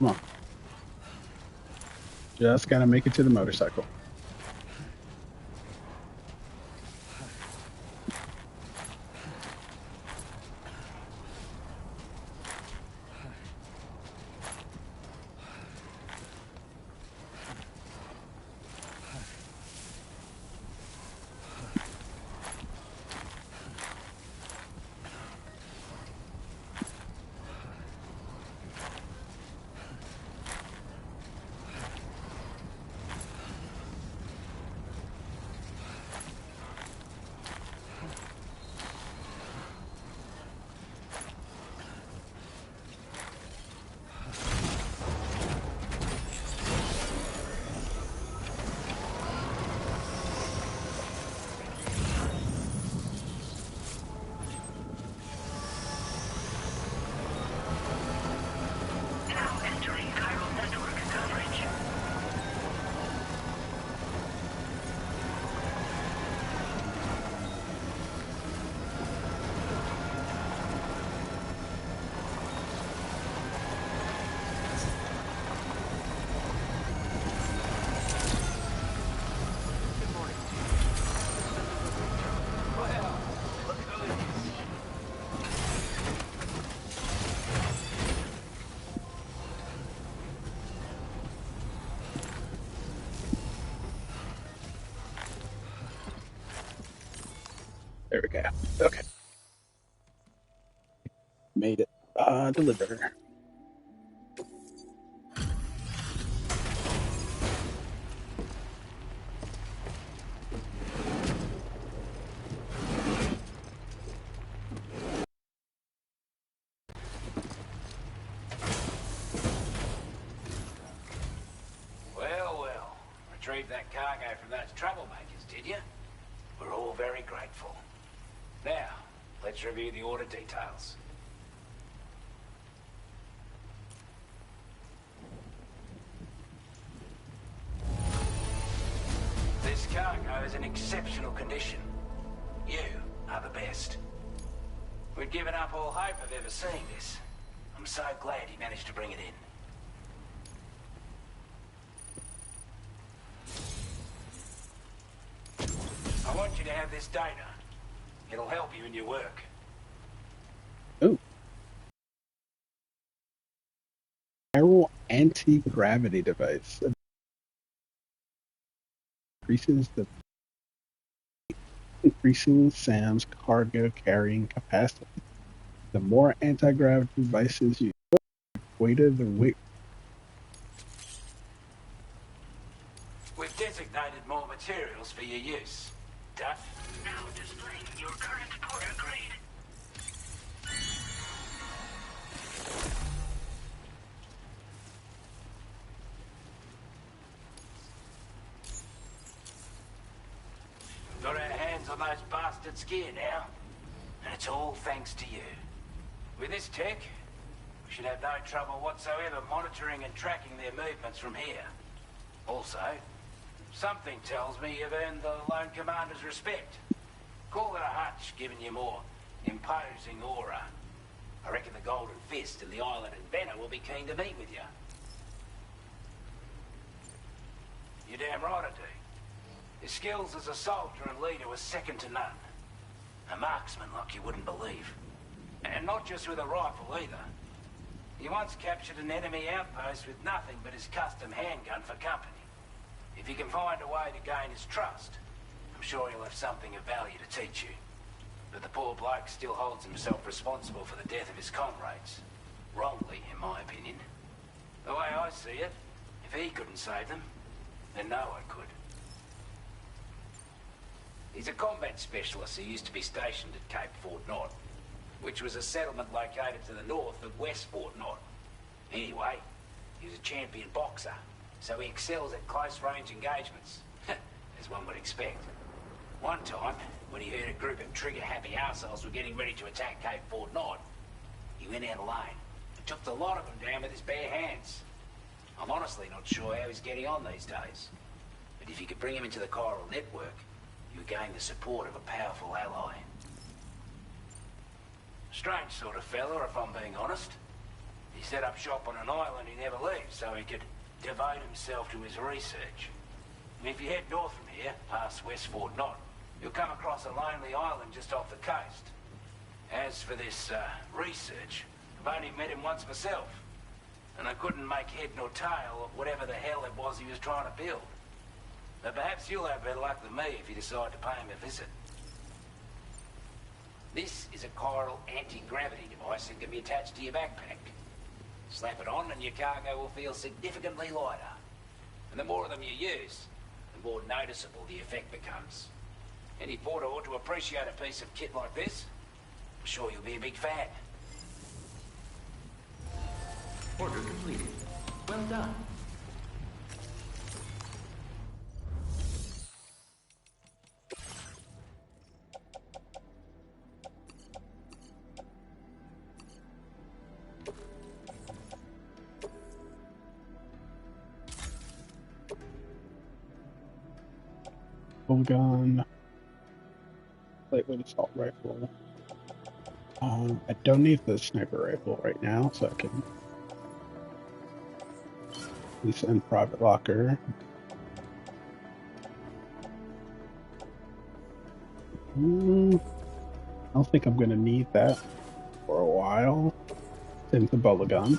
Come on. Just gotta make it to the motorcycle. There we go. Okay. Made it. Deliver. Well. Retrieved that cargo from those troublemakers, did you? We're all very grateful. Now, let's review the order details. This cargo is in exceptional condition. You are the best. We'd given up all hope of ever seeing this. I'm so glad he managed to bring it in. I want you to have this data. It'll help you in your work. Ooh. Spiral anti-gravity device. Increasing Sam's cargo carrying capacity. The more anti-gravity devices you put, the greater the weight. We've designated more materials for your use. Duff? Now displaying your current porter grade. Got our hands on those bastards' gear now. And it's all thanks to you. With this tech, we should have no trouble whatsoever monitoring and tracking their movements from here. Also, something tells me you've earned the Lone Commander's respect. Call it a hunch, giving you more imposing aura. I reckon the Golden Fist and the Island Inventor will be keen to meet with you. You're damn right I do. Your skills as a soldier and leader were second to none. A marksman like you wouldn't believe. And not just with a rifle either. He once captured an enemy outpost with nothing but his custom handgun for company. If you can find a way to gain his trust, I'm sure he'll have something of value to teach you. But the poor bloke still holds himself responsible for the death of his comrades. Wrongly, in my opinion. The way I see it, if he couldn't save them, then no one could. He's a combat specialist who used to be stationed at Cape Fort Knot, which was a settlement located to the north of West Fort Knot. Anyway, he was a champion boxer, so he excels at close-range engagements, as one would expect. One time, when he heard a group of trigger-happy arseholes were getting ready to attack Cape Fort Knot, he went out alone and took the lot of them down with his bare hands. I'm honestly not sure how he's getting on these days, but if you could bring him into the chiral network, you gain the support of a powerful ally. Strange sort of fella, if I'm being honest. He set up shop on an island he never leaves so he could devote himself to his research. If you head north from here, past Westford Knot, you'll come across a lonely island just off the coast. As for this research, I've only met him once myself, and I couldn't make head nor tail of whatever the hell it was he was trying to build. But perhaps you'll have better luck than me if you decide to pay him a visit. This is a chiral anti-gravity device that can be attached to your backpack. Slap it on and your cargo will feel significantly lighter. And the more of them you use, the more noticeable the effect becomes. Any porter ought to appreciate a piece of kit like this. I'm sure you'll be a big fan. Order completed. Well done. Gun, lightweight assault rifle. I don't need the sniper rifle right now, so I can at least send private locker. I don't think I'm gonna need that for a while. Send the gun.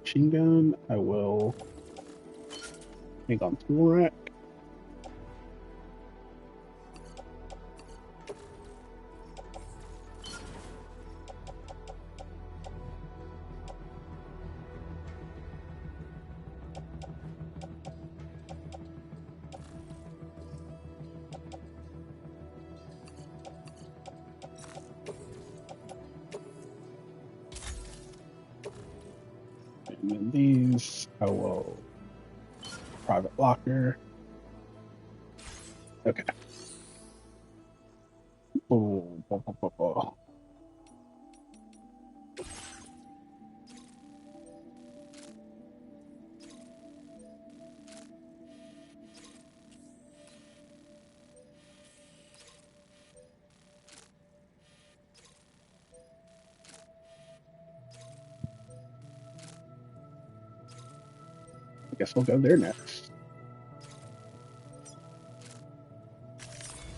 Machine gun, I will hang on tool rack. And then these, I will private locker. Okay. Oh. I guess we'll go there next.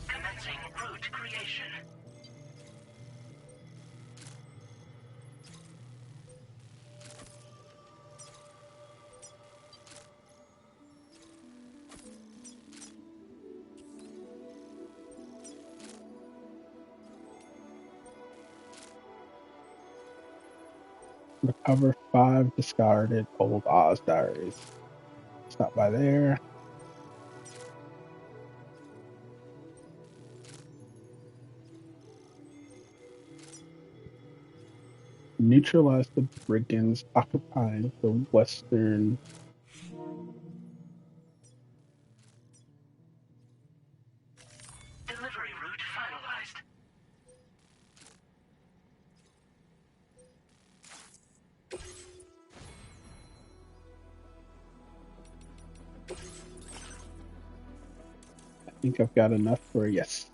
Commencing route creation. Recover 5 discarded old Oz diaries. Stop by there. Neutralize the brigands occupying the western. Delivery route finalized. I think I've got enough for a yes.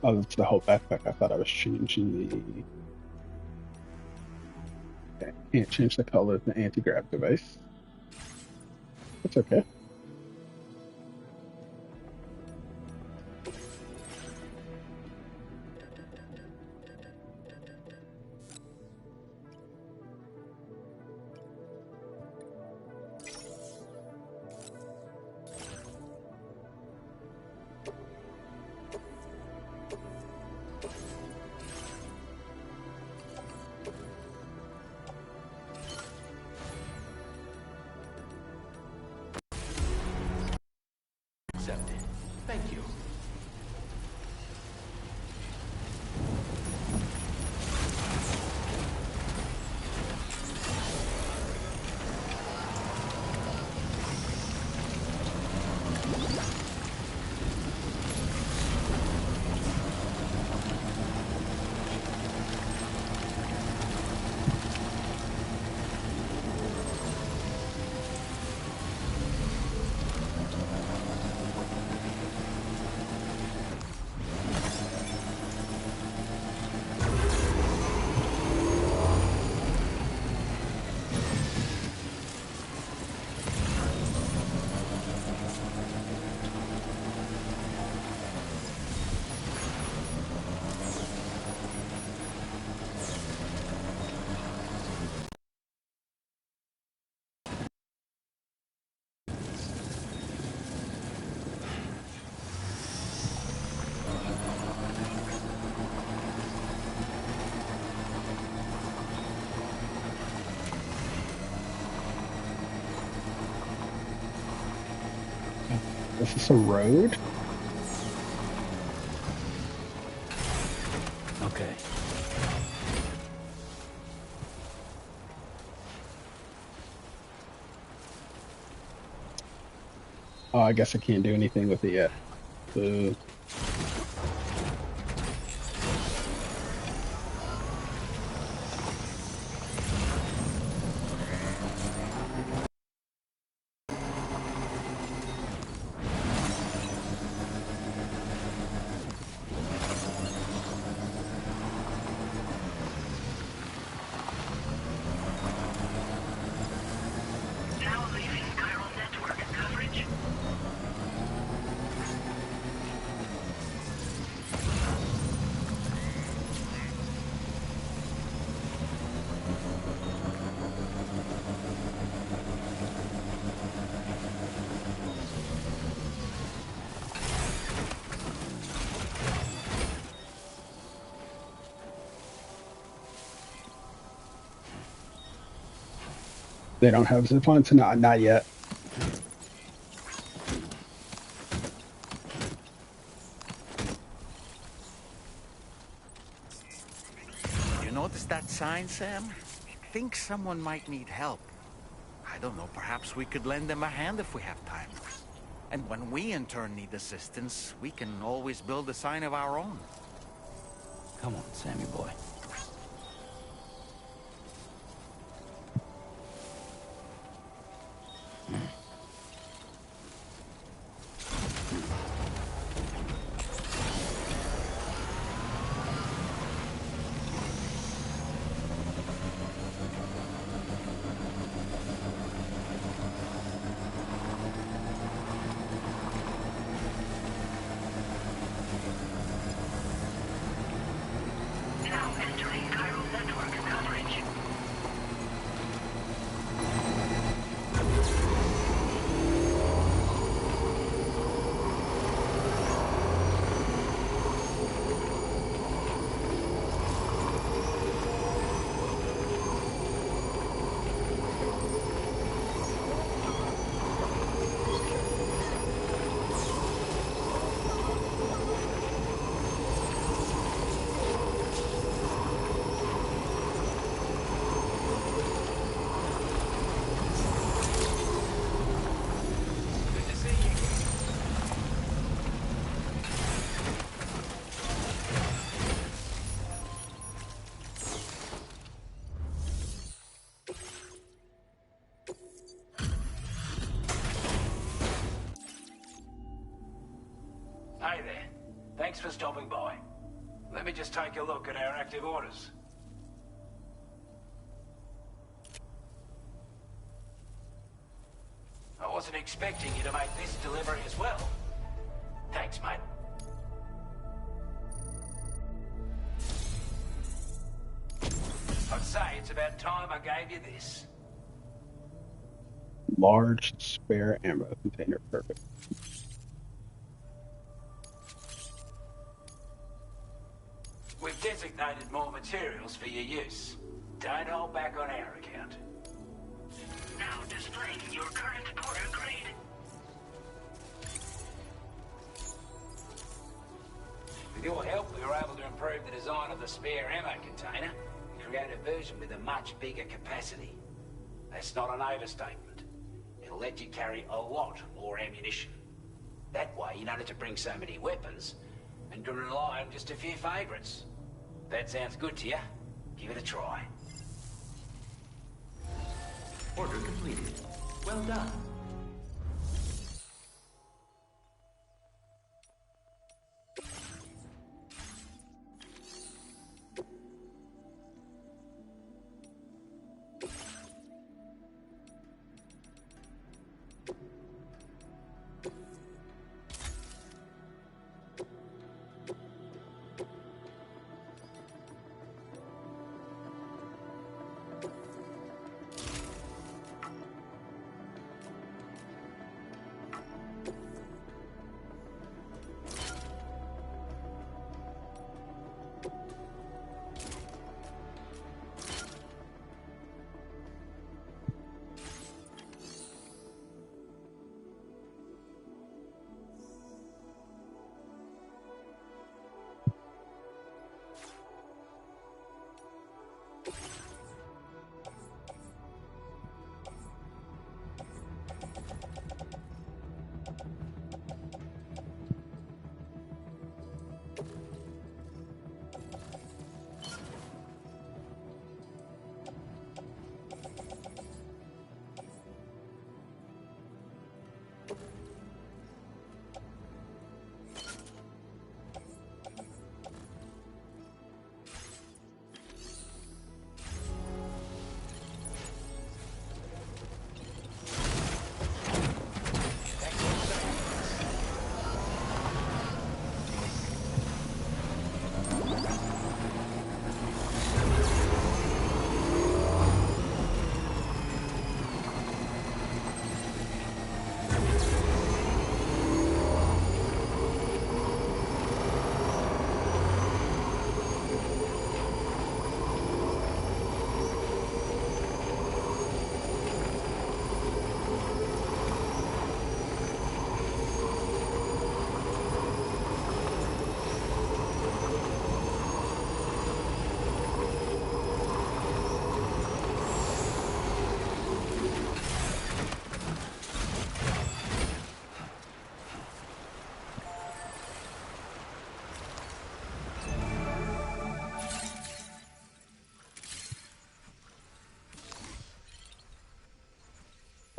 Oh, that's the whole backpack. I thought I was changing the. Okay, can't change the color of the anti-grav device. That's okay. Accepted. Thank you. Is this a road? Okay. Oh, I guess I can't do anything with it yet. Boo. Now leaving chiral network coverage. They don't have zip lines? Not yet. You notice that sign, Sam? I think someone might need help. I don't know, perhaps we could lend them a hand if we have time. And when we in turn need assistance, we can always build a sign of our own. Come on, Sammy boy. Now entering chiral network coverage. Hey there. Thanks for stopping by. Let me just take a look at our active orders. I wasn't expecting you to make this delivery as well. Thanks, mate. I'd say it's about time I gave you this. Large spare ammo container. Perfect. We've designated more materials for your use. Don't hold back on our account. Now displaying your current porter grade. With your help, we were able to improve the design of the spare ammo container and create a version with a much bigger capacity. That's not an overstatement. It'll let you carry a lot more ammunition. That way, you don't have to bring so many weapons and can rely on just a few favorites. That sounds good to you? Give it a try. Order completed. Well done.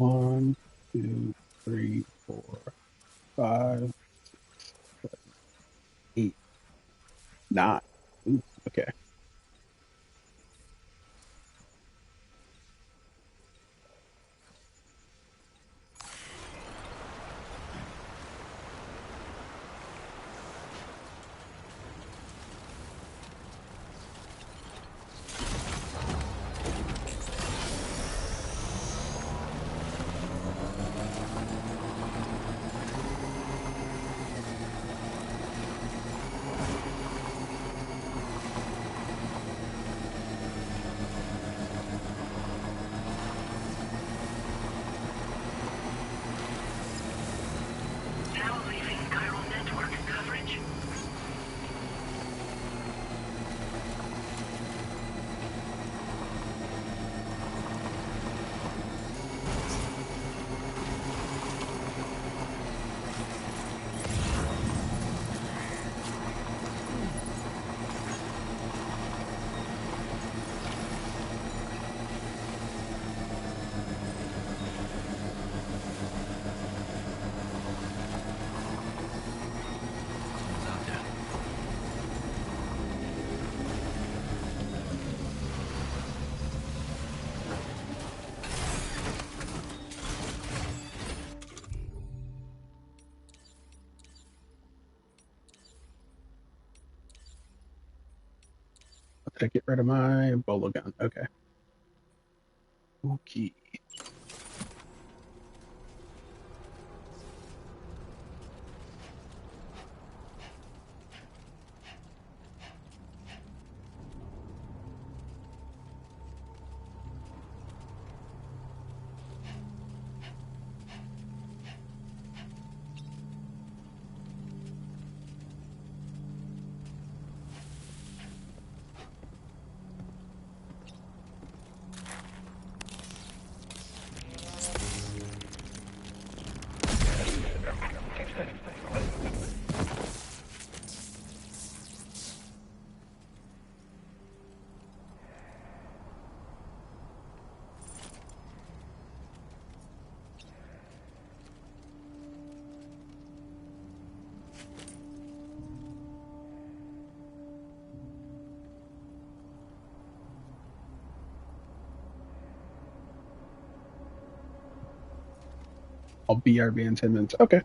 One, two, three, four, five, 8, 9. Ooh, okay. to get rid of my bolo gun. Okay. Okay. I'll BRB in 10 minutes. Okay.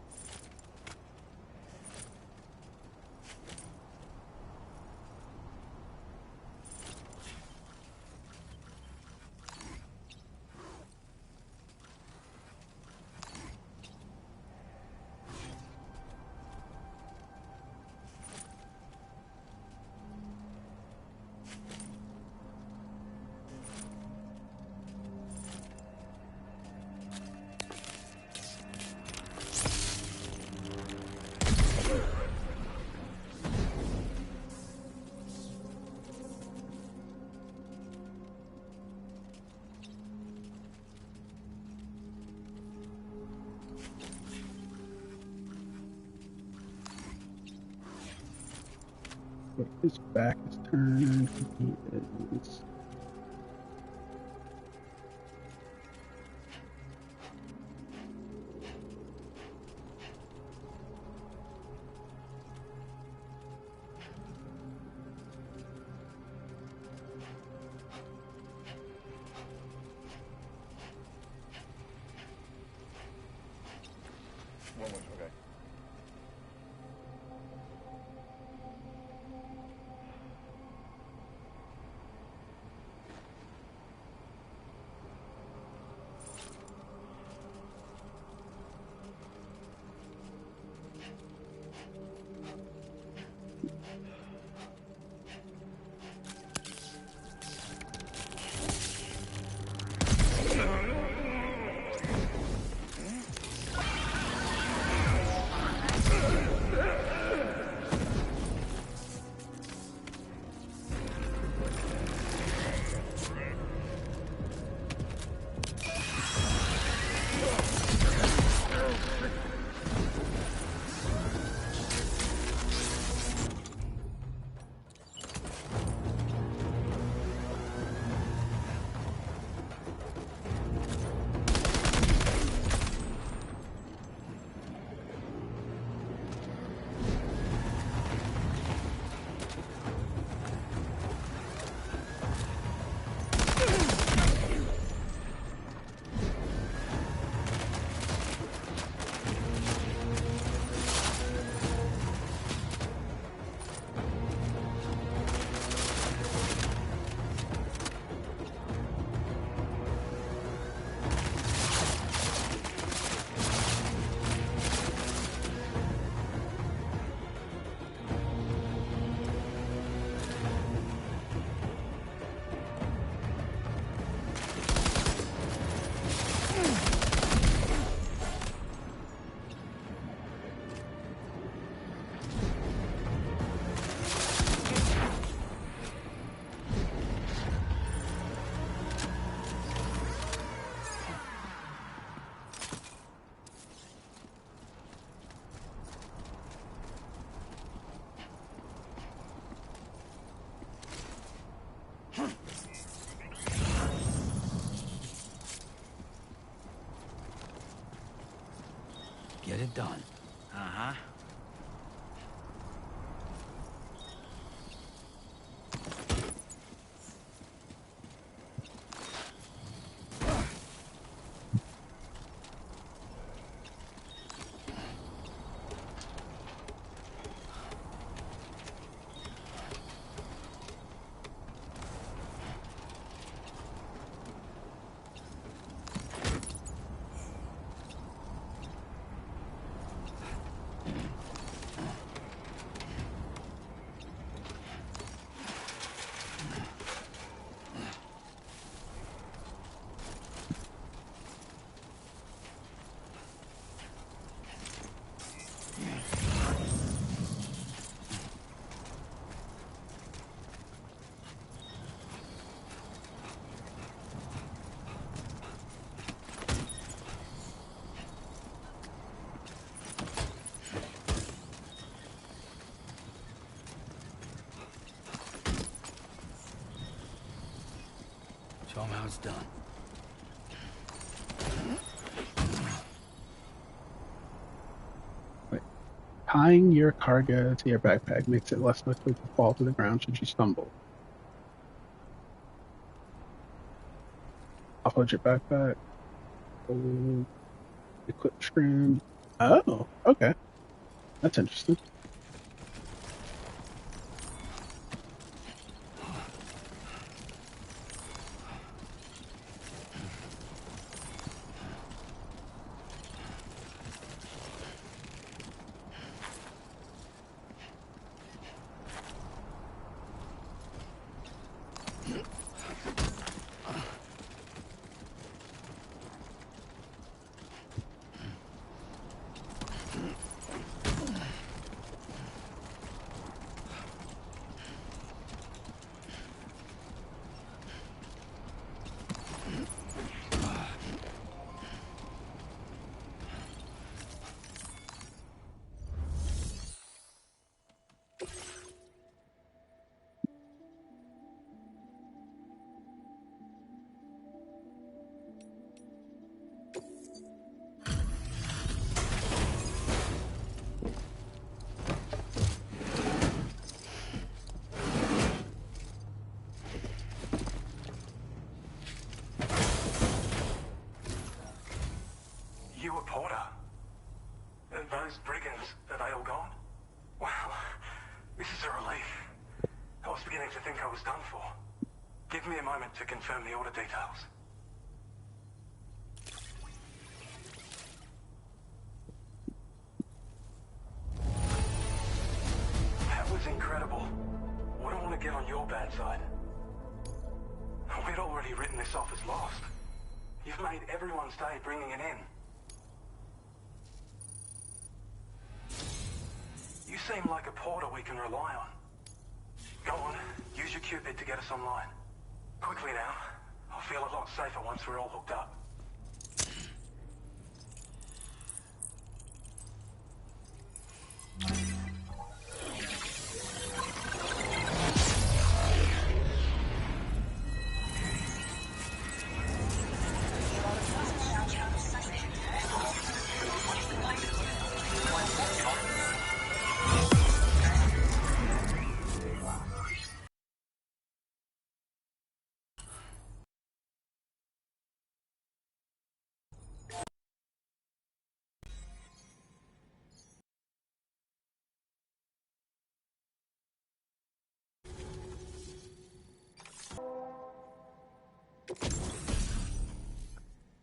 His back is turned. He is. Okay. Get it done. Uh-huh. Show 'em how it's done. Wait. Tying your cargo to your backpack makes it less likely to fall to the ground should you stumble. Offload your backpack. Equip screen. Oh, okay. That's interesting. You a Porter? Those brigands, are they all gone? Well, this is a relief. I was beginning to think I was done for. Give me a moment to confirm the order details. That was incredible. Wouldn't want to get on your bad side. We'd already written this off as lost. You've made everyone's day bringing it in. You seem like a porter we can rely on. Go on, use your Cupid to get us online. Quickly now. I'll feel a lot safer once we're all hooked up.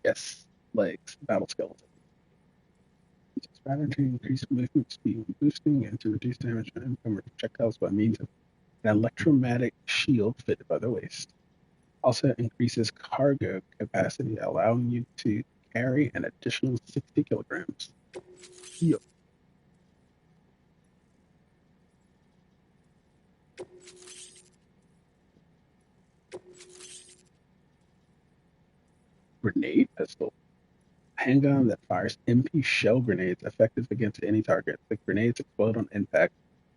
Yes, legs, battle skeleton. Use this pattern to increase movement speed when boosting and to reduce damage from projectiles by means of an electromagnetic shield fitted by the waist. Also increases cargo capacity, allowing you to carry an additional 60 kilograms. Yo. Grenade pistol. Handgun that fires MP shell grenades effective against any target. The grenades explode on impact,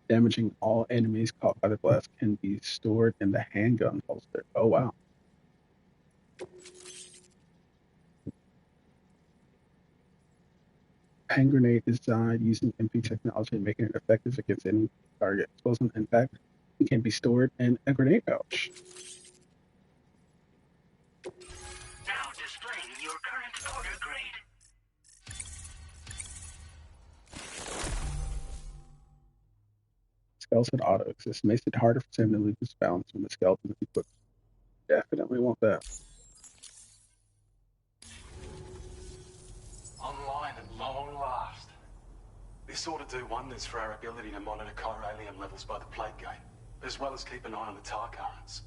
damaging all enemies caught by the blast. Can be stored in the handgun holster. Oh wow. Hand grenade is designed using MP technology, making it effective against any target. Explodes on impact. It can be stored in a grenade pouch. Now displaying your current porter grade. Skeleton auto exists. Makes it harder for Sam to lose his balance when the skeleton is equipped. Definitely want that. Online at long last. This ought to do wonders for our ability to monitor chiralium levels by the plate gate, as well as keep an eye on the tar currents.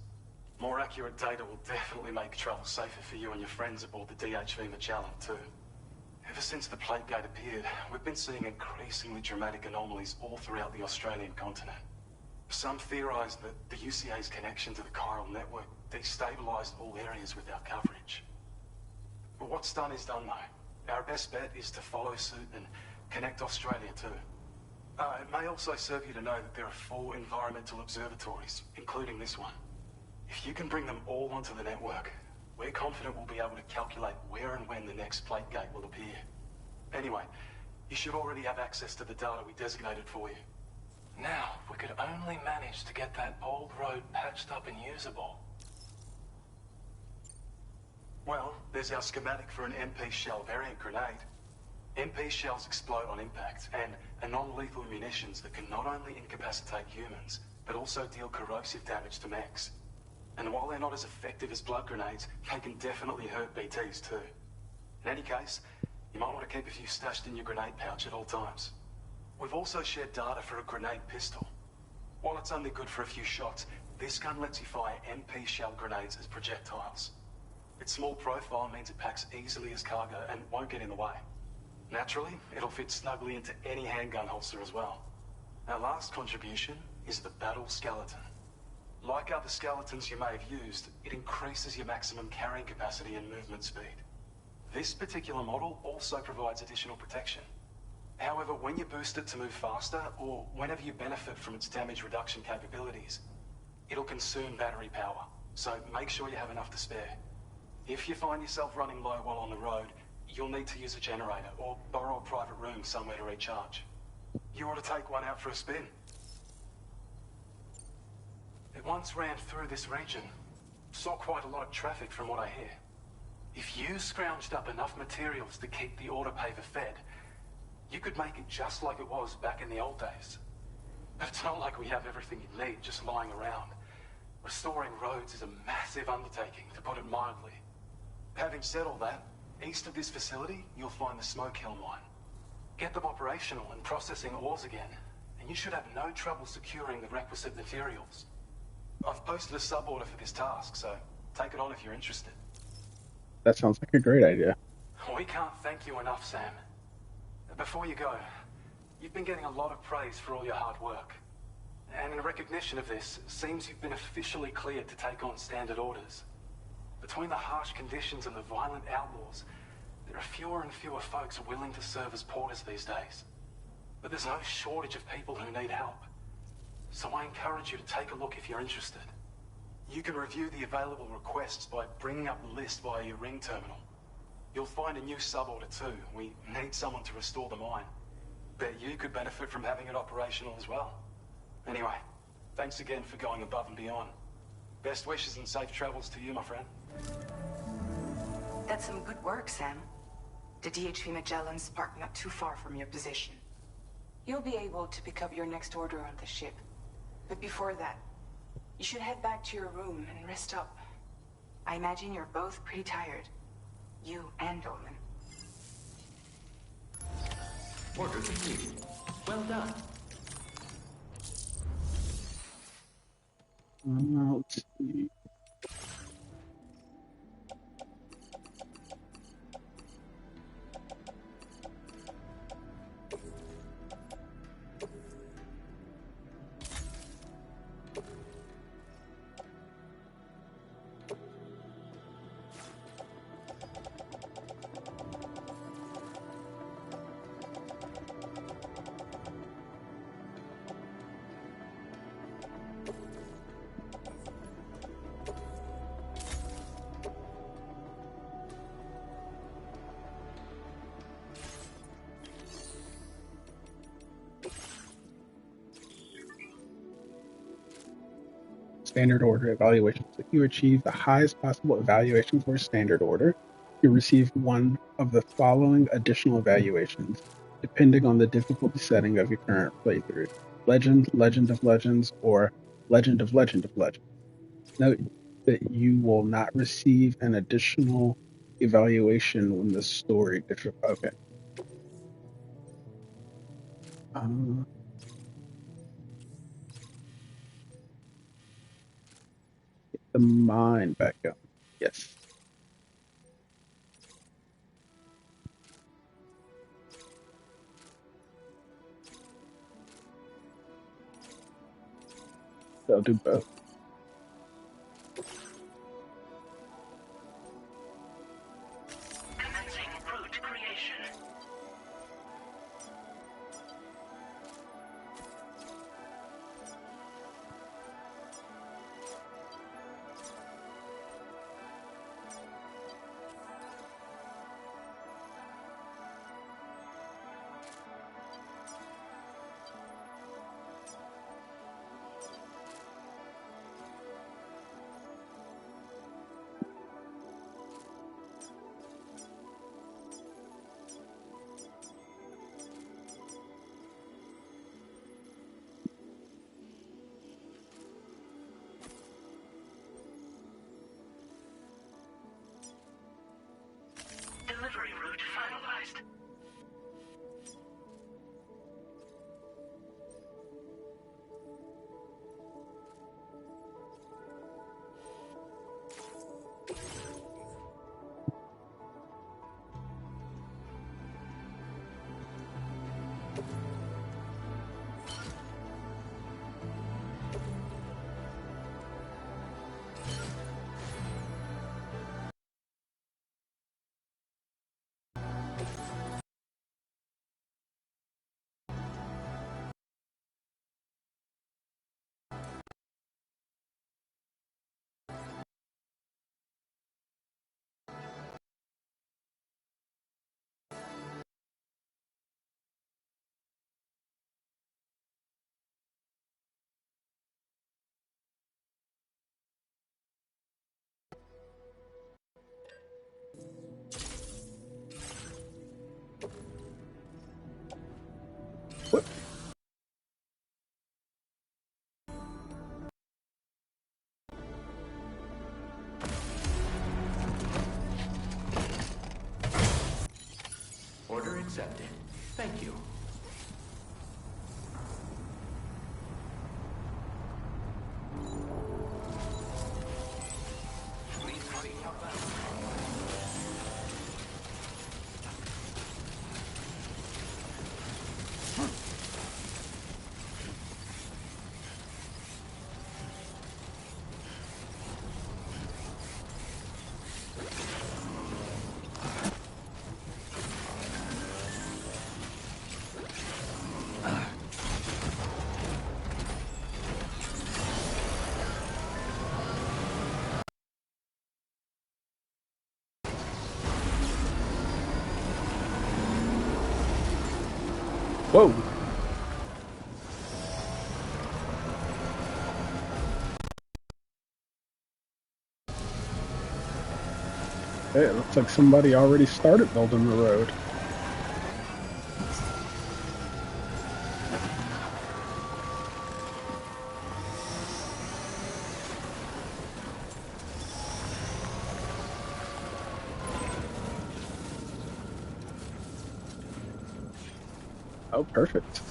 More accurate data will definitely make travel safer for you and your friends aboard the DHV Magellan, too. Ever since the plate gate appeared, we've been seeing increasingly dramatic anomalies all throughout the Australian continent. Some theorize that the UCA's connection to the chiral network destabilized all areas with our coverage. But what's done is done, though. Our best bet is to follow suit and connect Australia, too. It may also serve you to know that there are 4 environmental observatories, including this one. If you can bring them all onto the network, we're confident we'll be able to calculate where and when the next plate gate will appear. Anyway, you should already have access to the data we designated for you. Now, if we could only manage to get that old road patched up and usable. Well, there's our schematic for an MP shell variant grenade. MP shells explode on impact and are non-lethal munitions that can not only incapacitate humans, but also deal corrosive damage to mechs. And while they're not as effective as blood grenades, they can definitely hurt BTs too. In any case, you might want to keep a few stashed in your grenade pouch at all times. We've also shared data for a grenade pistol. While it's only good for a few shots, this gun lets you fire MP shell grenades as projectiles. Its small profile means it packs easily as cargo and won't get in the way. Naturally, it'll fit snugly into any handgun holster as well. Our last contribution is the battle skeleton. Like other skeletons you may have used, it increases your maximum carrying capacity and movement speed. This particular model also provides additional protection. However, when you boost it to move faster, or whenever you benefit from its damage reduction capabilities, it'll consume battery power, so make sure you have enough to spare. If you find yourself running low while on the road, you'll need to use a generator or borrow a private room somewhere to recharge. You ought to take one out for a spin. It once ran through this region. Saw quite a lot of traffic from what I hear. If you scrounged up enough materials to keep the autopaver fed, you could make it just like it was back in the old days. But it's not like we have everything you need just lying around. Restoring roads is a massive undertaking, to put it mildly. Having said all that, east of this facility, you'll find the Smoke Hill mine. Get them operational and processing ores again, and you should have no trouble securing the requisite materials. I've posted a sub-order for this task, so take it on if you're interested. That sounds like a great idea. We can't thank you enough, Sam. Before you go, you've been getting a lot of praise for all your hard work. And in recognition of this, it seems you've been officially cleared to take on standard orders. Between the harsh conditions and the violent outlaws, there are fewer and fewer folks willing to serve as porters these days. But there's no shortage of people who need help. So I encourage you to take a look if you're interested. You can review the available requests by bringing up the list via your ring terminal. You'll find a new sub-order too. We need someone to restore the mine. Bet you could benefit from having it operational as well. Anyway, thanks again for going above and beyond. Best wishes and safe travels to you, my friend. That's some good work, Sam. The DHV Magellan parked not too far from your position. You'll be able to pick up your next order on the ship. But before that, you should head back to your room and rest up. I imagine you're both pretty tired. You and Dolman. Order completed. Well done. Let's see. Standard order evaluations. If you achieve the highest possible evaluation for a standard order, you receive one of the following additional evaluations, depending on the difficulty setting of your current playthrough: Legend, Legend of Legends, or Legend of Legend of Legends. Note that you will not receive an additional evaluation when the story okay. Get the mine back up. Yes. They'll do both. Commencing route creation. Whoa. Hey, it looks like somebody already started building the road. Oh, perfect.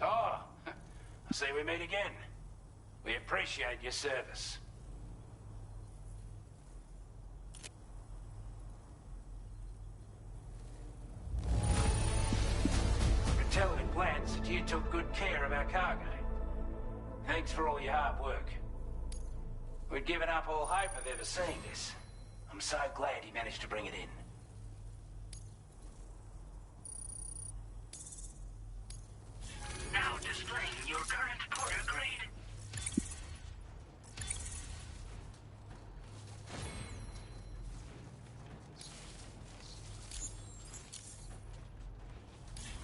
Oh, I see we meet again. We appreciate your service. I could tell in glance that you took good care of our cargo. Thanks for all your hard work. We'd given up all hope of ever seeing this. I'm so glad you managed to bring it in. Now displaying your current porter grade.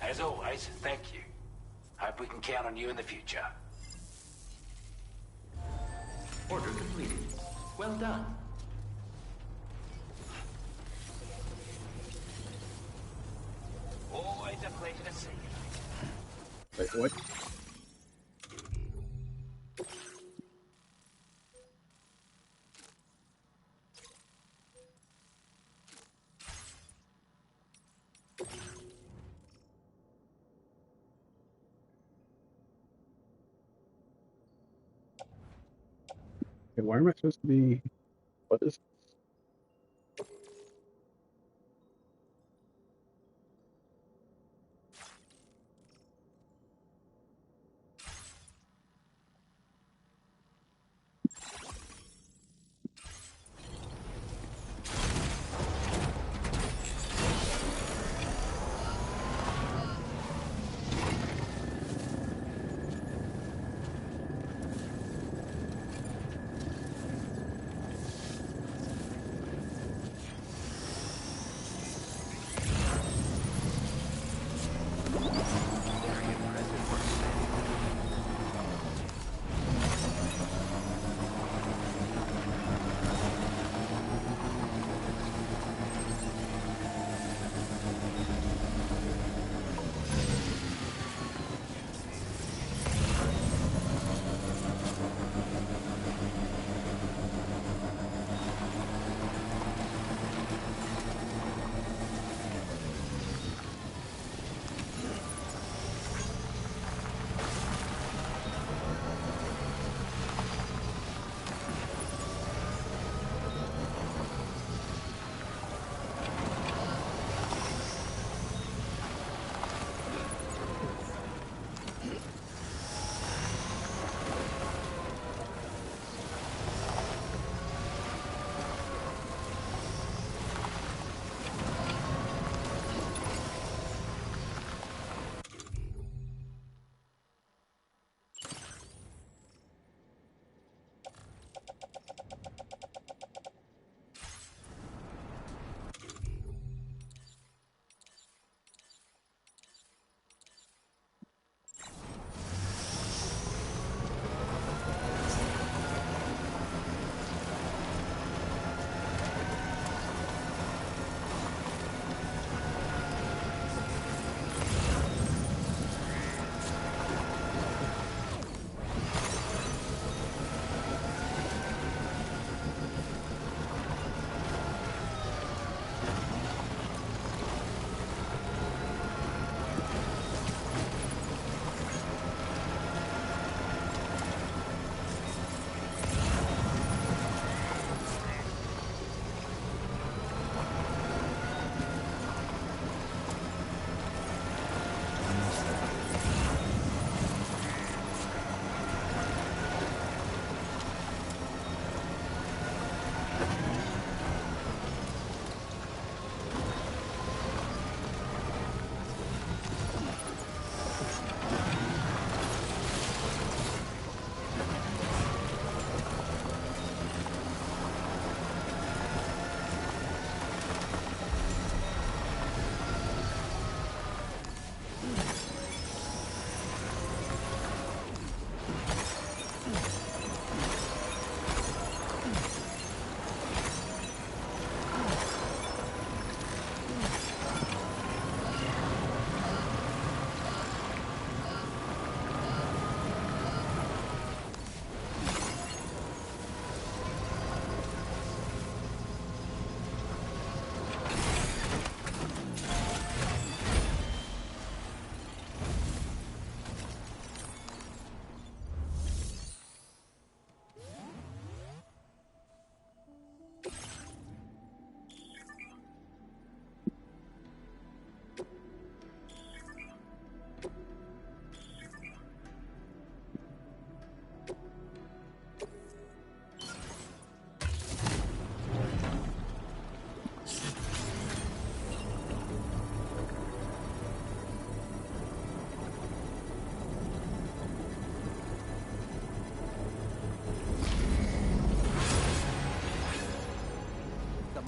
As always, thank you. Hope we can count on you in the future. Order completed. Well done. Always a pleasure to see you. Wait, what? Okay, why am I supposed to be? What is?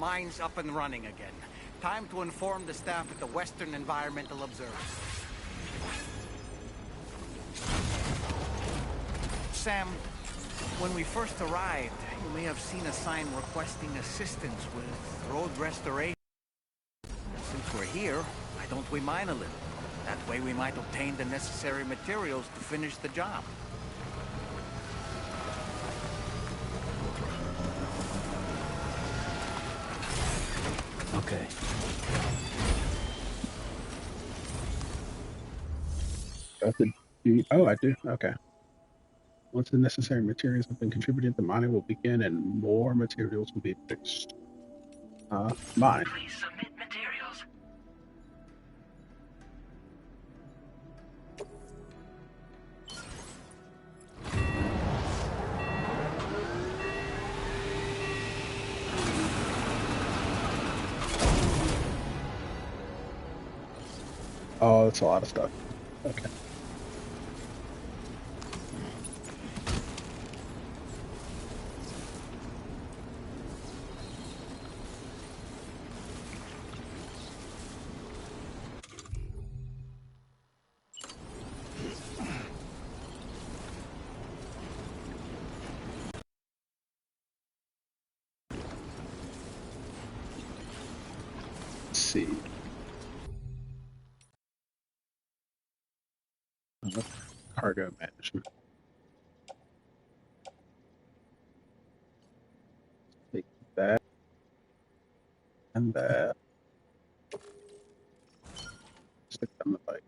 Mine's up and running again. Time to inform the staff at the Western Environmental Observatory. Sam, when we first arrived, you may have seen a sign requesting assistance with road restoration. Since we're here, why don't we mine a little? That way we might obtain the necessary materials to finish the job. Okay. Oh, I do. Okay. Once the necessary materials have been contributed, the mining will begin and more materials will be produced. Mine. Please submit materials. Oh, that's a lot of stuff. Okay. Let's see. Cargo management. Take that and that. Stick them on the bike.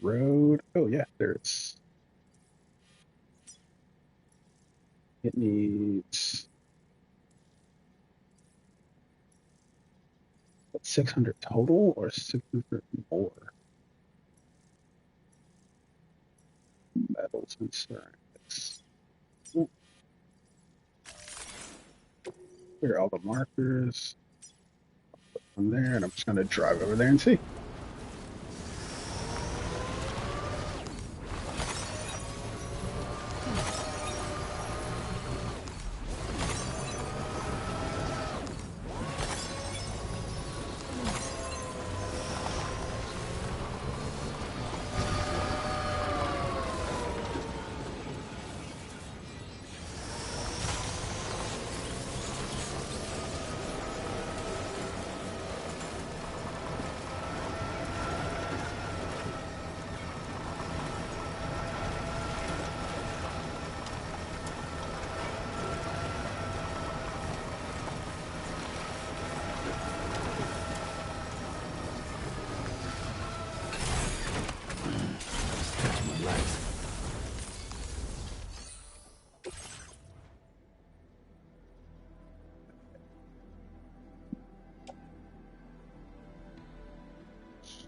Road. Oh yeah, there's. It needs 600 total or 600 more metals and ceramics. Here are all the markers on there, and I'm just gonna drive over there and see.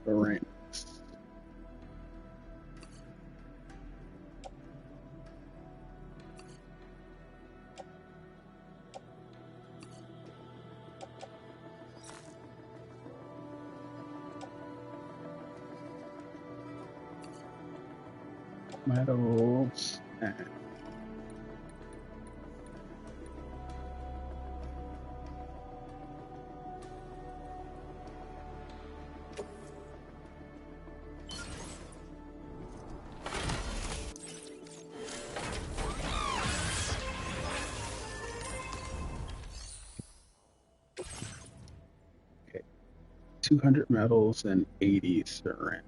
Ceramics. Metals and okay, 200 metals and 80 ceramics.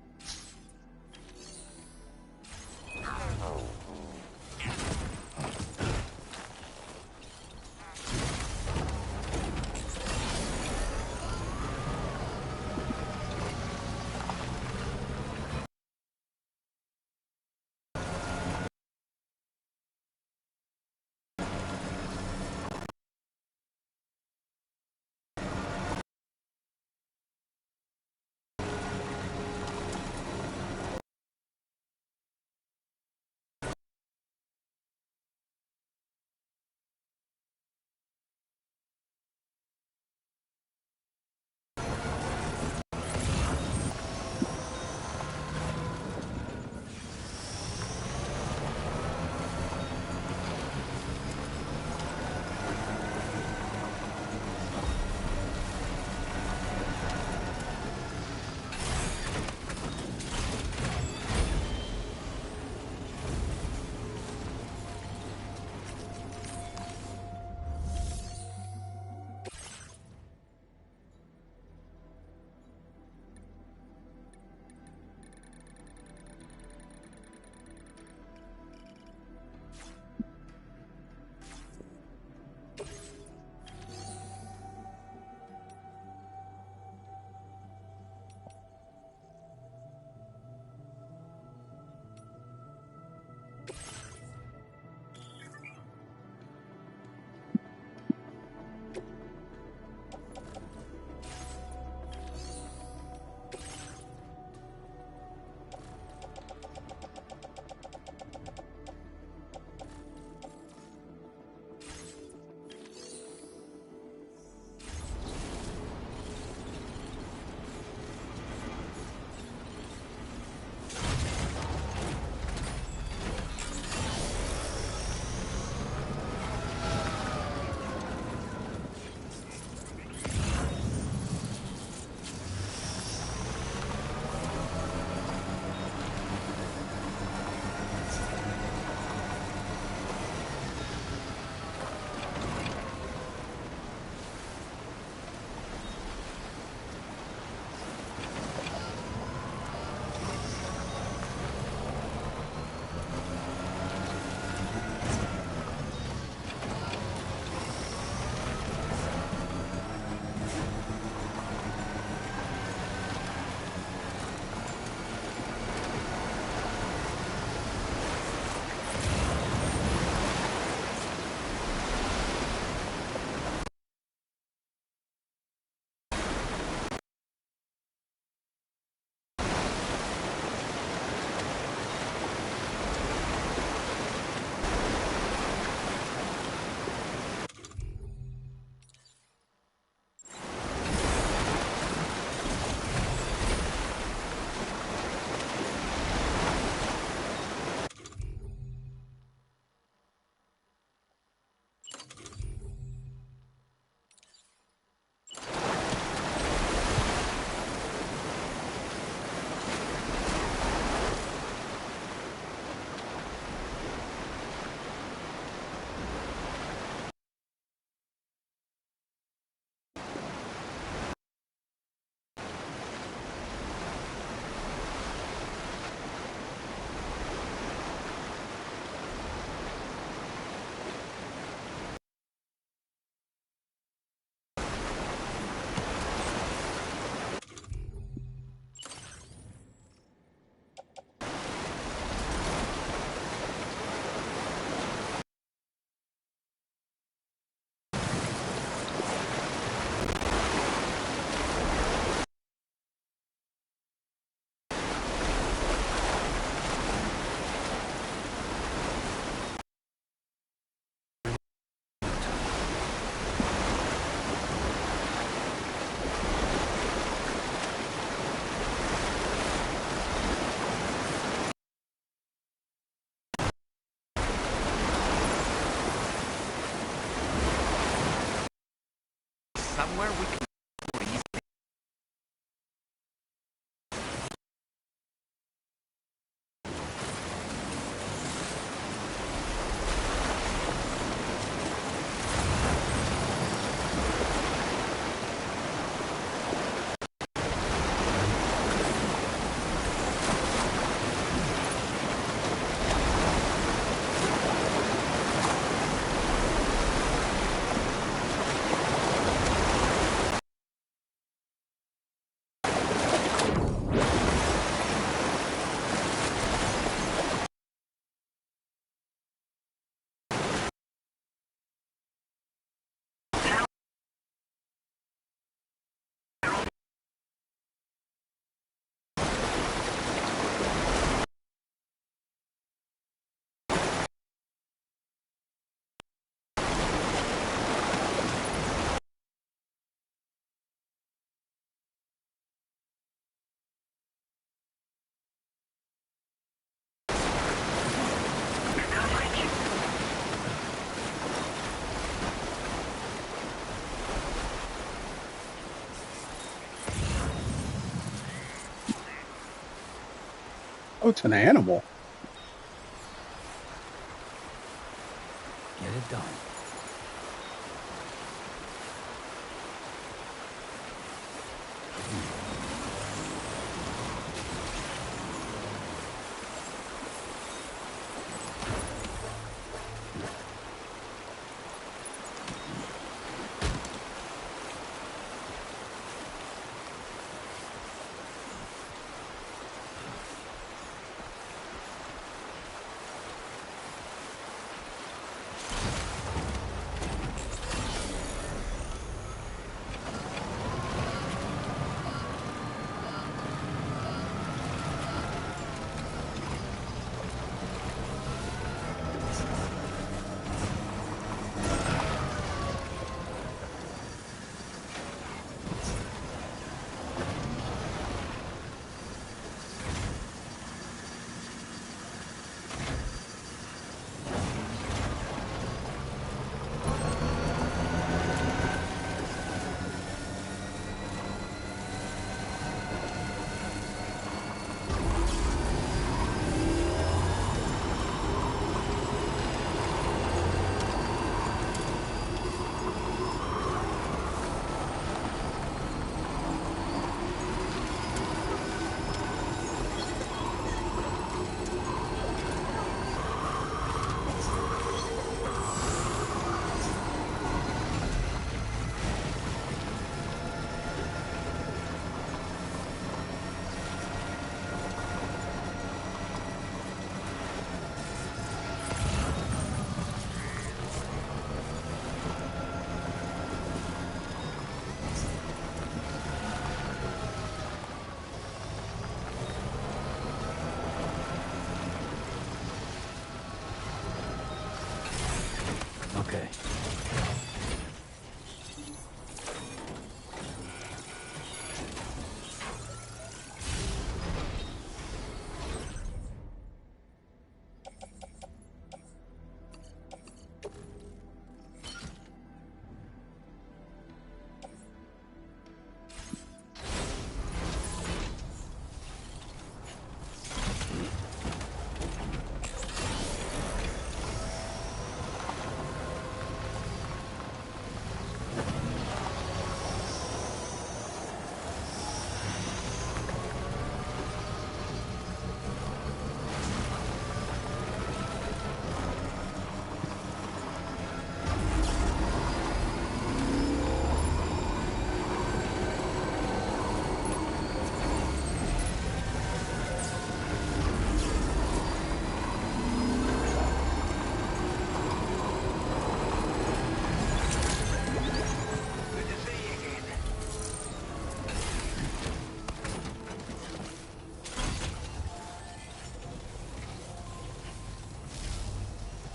somewhere we can breathe? Oh, it's an animal. Get it done. Okay.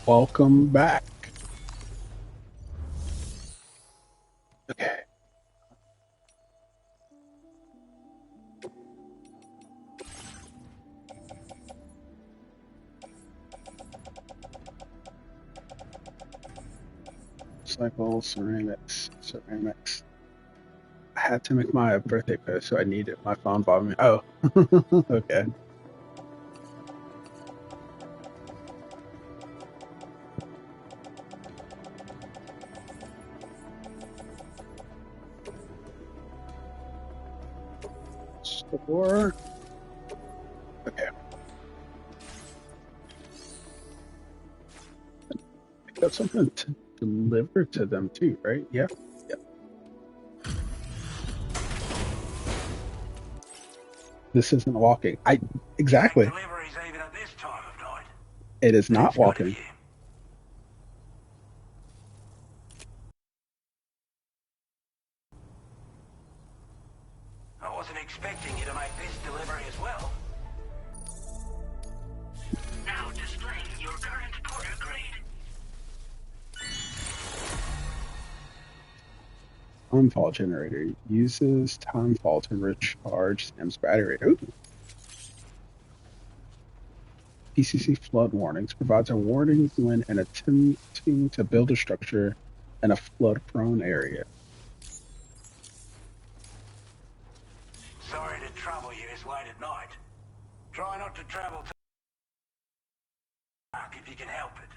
Welcome back. Okay. Cycle ceramics. Ceramics. I had to make my birthday post, so I needed my phone bothering me. Oh, okay. Store. Okay. I got something to deliver to them too, right? Yeah. Yeah. This isn't walking. Exactly. Deliveries even at this time of night. It is not That's good of walking. you. I wasn't expecting you to make this delivery as well. Now displaying your current porter grade. Timefall generator uses timefall to recharge Sam's battery. Ooh. PCC flood warnings provides a warning when an attempting to build a structure in a flood-prone area. Sorry to trouble you this late at night. Try not to travel too dark if you can help it.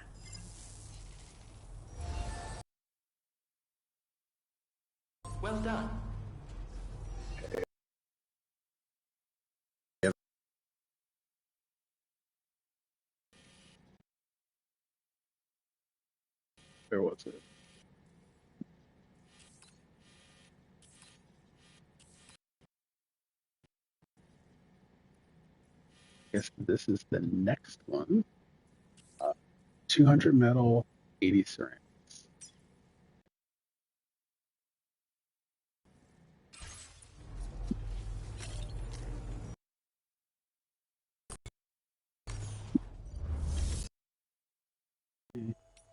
Well done. Yep. Where was it? I guess this is the next one. 200 metal, 80 ceramic.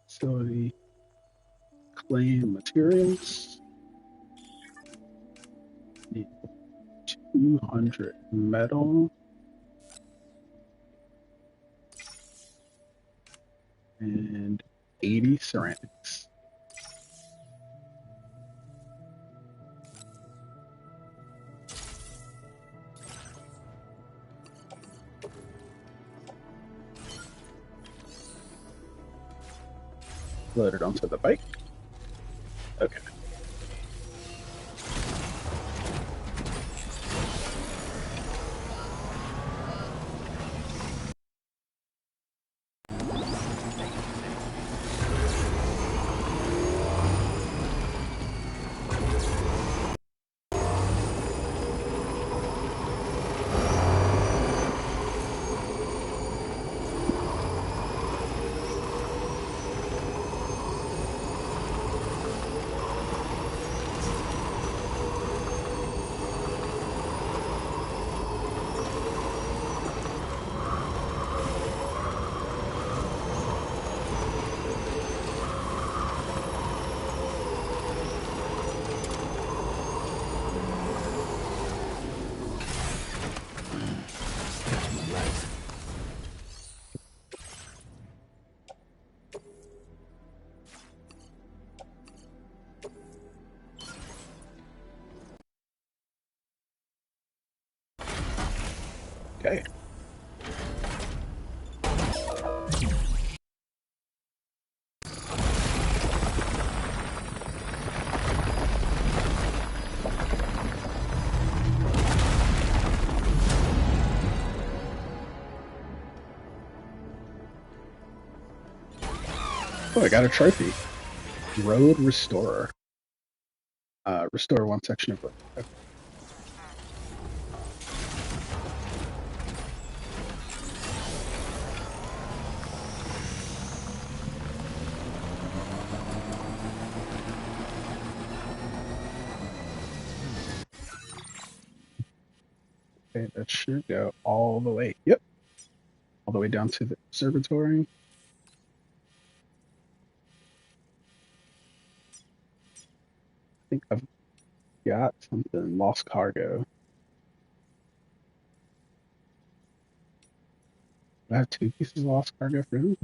Facility, claim materials. Need 200 metal and 80 ceramics. Loaded onto the bike. Okay. Okay. Oh, I got a trophy. Road Restorer. Restore one section of road. Okay. Okay, that should go all the way. Yep. All the way down to the observatory. I think I've got something. Lost cargo. I have two pieces of lost cargo for him.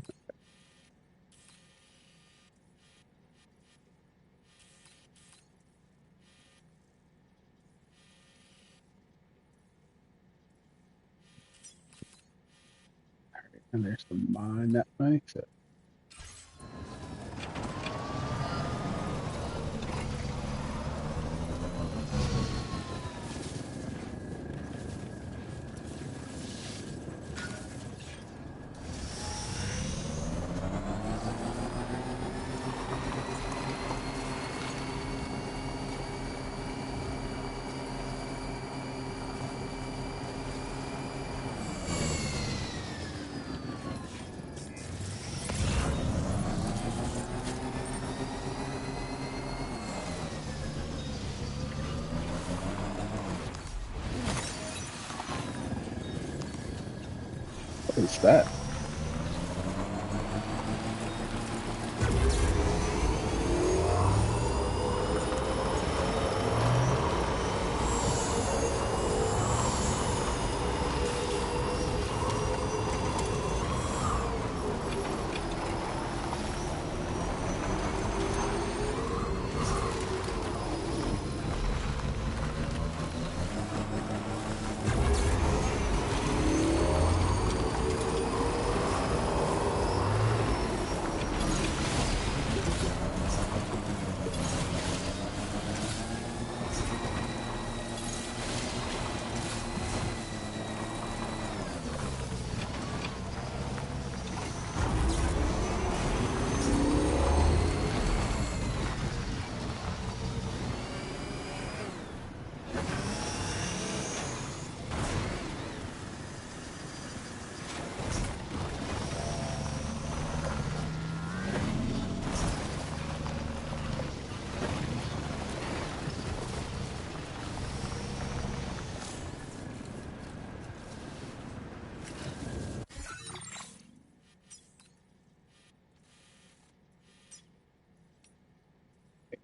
And there's the mine that makes it. What is that?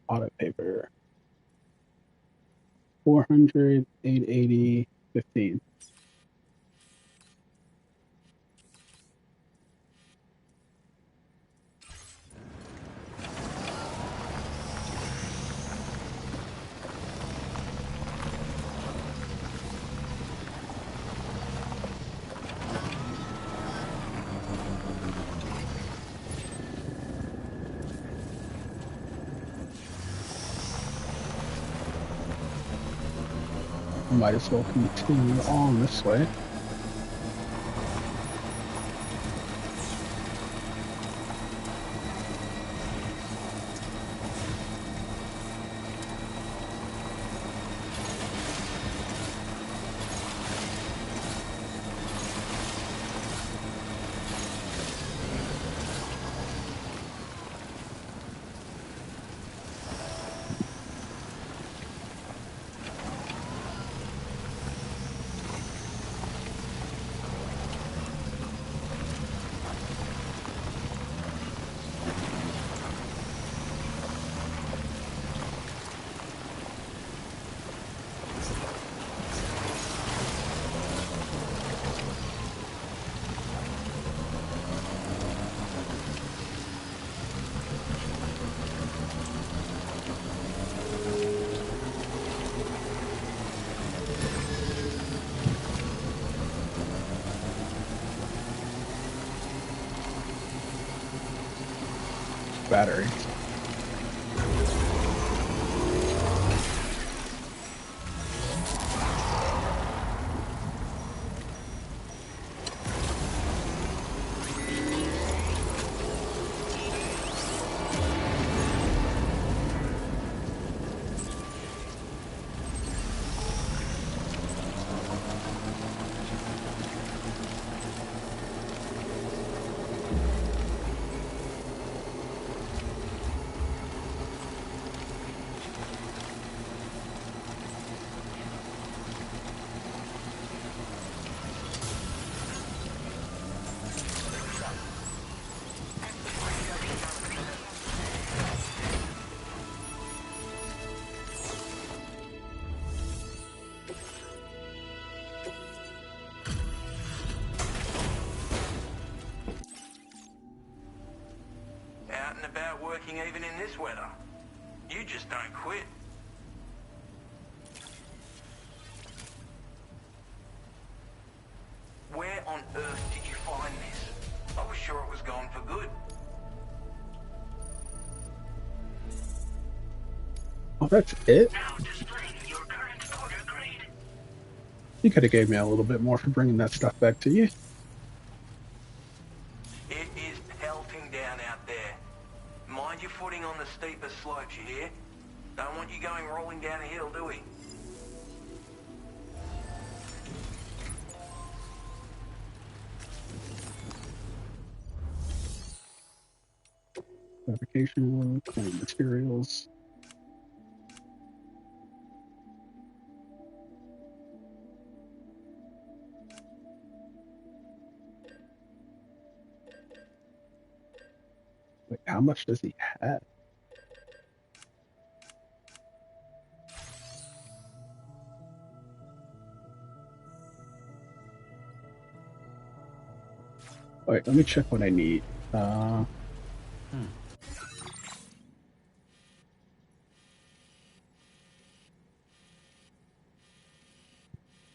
Audit paper. 400, 880, 15. Might as well continue on this way. Batteries. Out and about working even in this weather. You just don't quit. Where on earth did you find this? Oh, that's it? You could have gave me a little bit more for bringing that stuff back to you. It is pelting down out there. Mind your footing on the steepest slopes, you hear? Don't want you going rolling down a hill, do we? Fabrication work, claim materials. Wait, how much does he have? Wait, let me check what I need.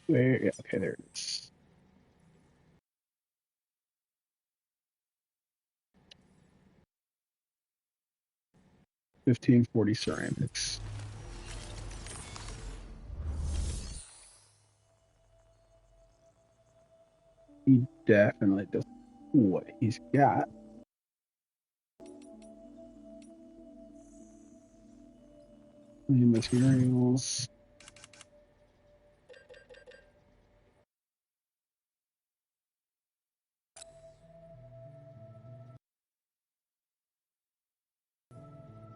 Where? Yeah, okay, there it is. 1540 ceramics. He definitely does what he's got. Clean materials.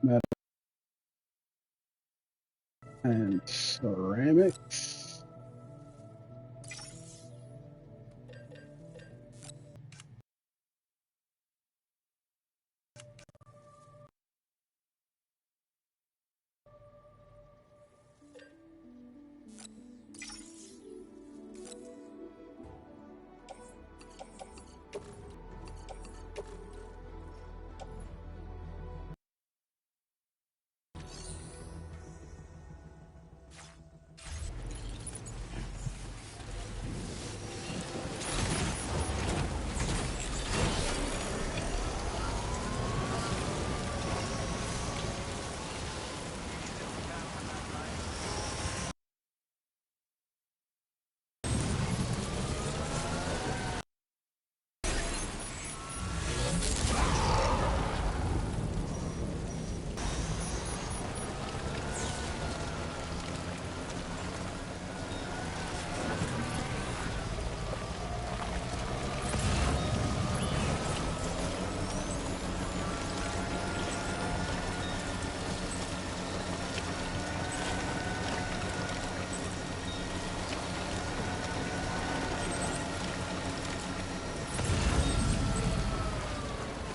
Metal and ceramics.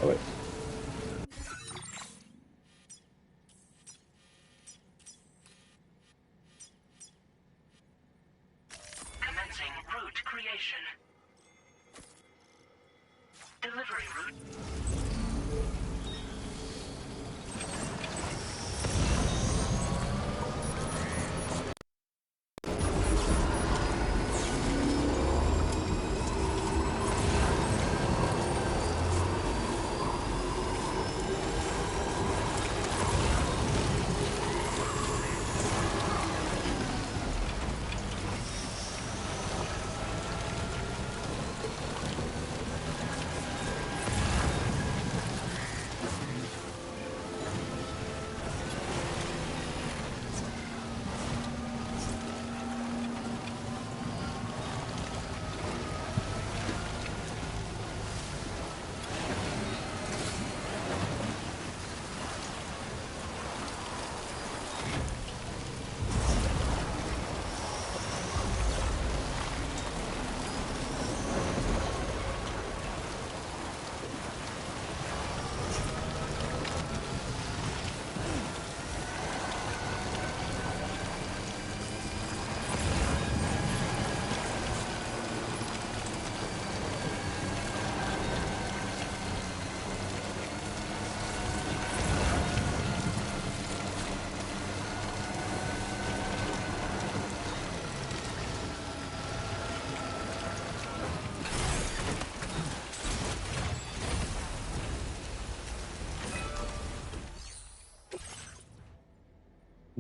Oh, wait. Commencing route creation. Delivery route.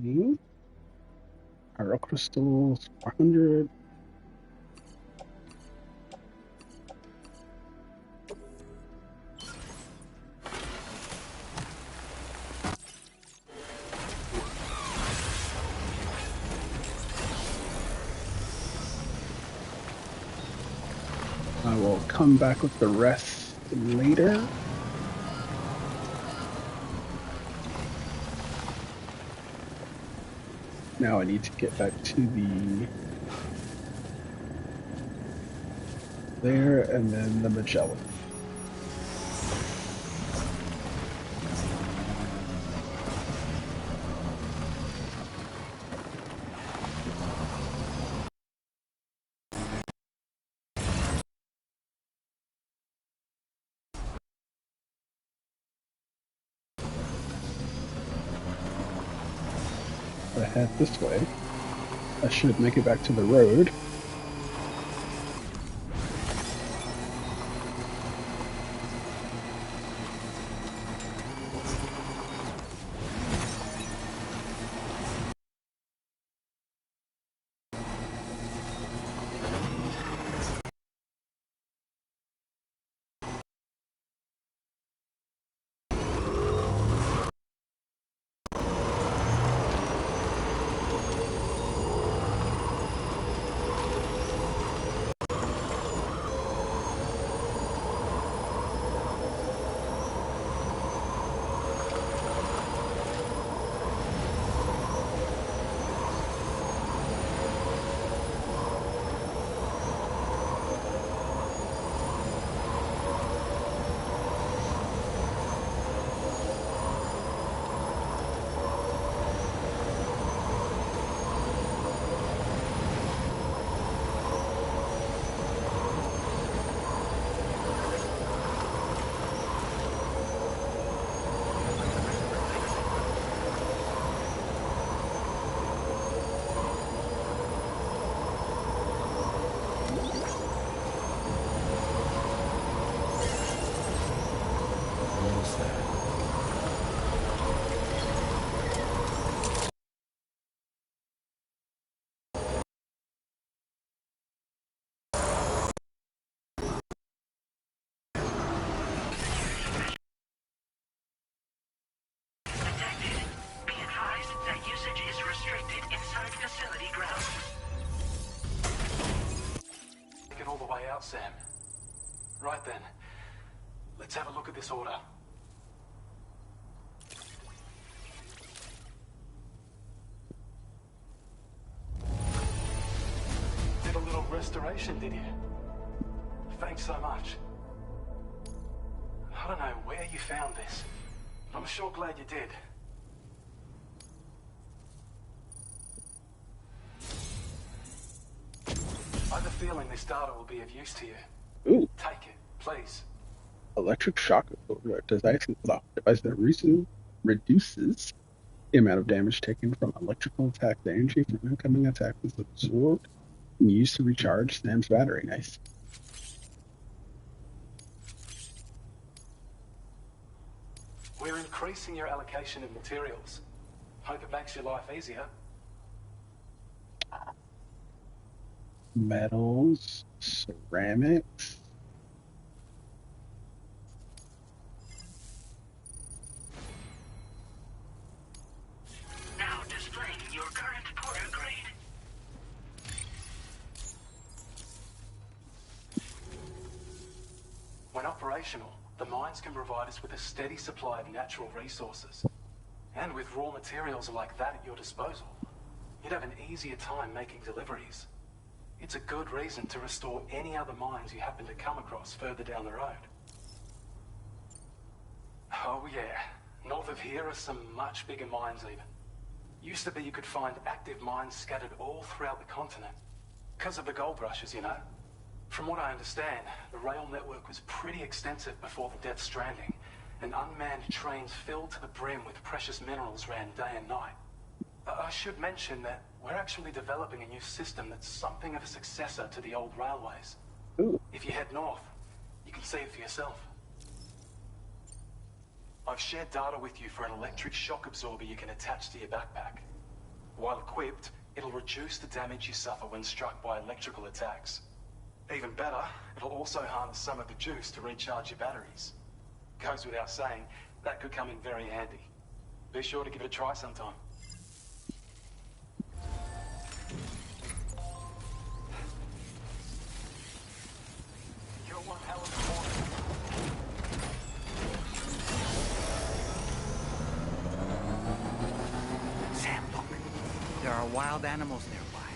Pyro crystals, 400. I will come back with the rest later. Now I need to get back to the there and then the Magellan. If I head this way, I should make it back to the road. Take it all the way out, Sam. Right then, let's have a look at this order. Did a little restoration, did you? Thanks so much. I don't know where you found this, but I'm sure glad you did. I have a feeling this data will be of use to you. Ooh. Take it, please. Electric shock absorber device that reduces the amount of damage taken from electrical attack. The energy from incoming attack is absorbed and used to recharge Sam's battery. Nice. We're increasing your allocation of materials. Hope it makes your life easier. Metals, ceramics. Now displaying your current porter grade. When operational, the mines can provide us with a steady supply of natural resources. And with raw materials like that at your disposal, you'd have an easier time making deliveries. It's a good reason to restore any other mines you happen to come across further down the road. Oh yeah, north of here are some much bigger mines even. Used to be you could find active mines scattered all throughout the continent. Because of the gold rushes, you know. From what I understand, the rail network was pretty extensive before the Death Stranding, and unmanned trains filled to the brim with precious minerals ran day and night. I should mention that we're actually developing a new system that's something of a successor to the old railways. Ooh. If you head north, you can see it for yourself. I've shared data with you for an electric shock absorber you can attach to your backpack. While equipped, it'll reduce the damage you suffer when struck by electrical attacks. Even better, it'll also harness some of the juice to recharge your batteries. Goes without saying, that could come in very handy. Be sure to give it a try sometime. You're one hell of a Sam, look. There are wild animals nearby.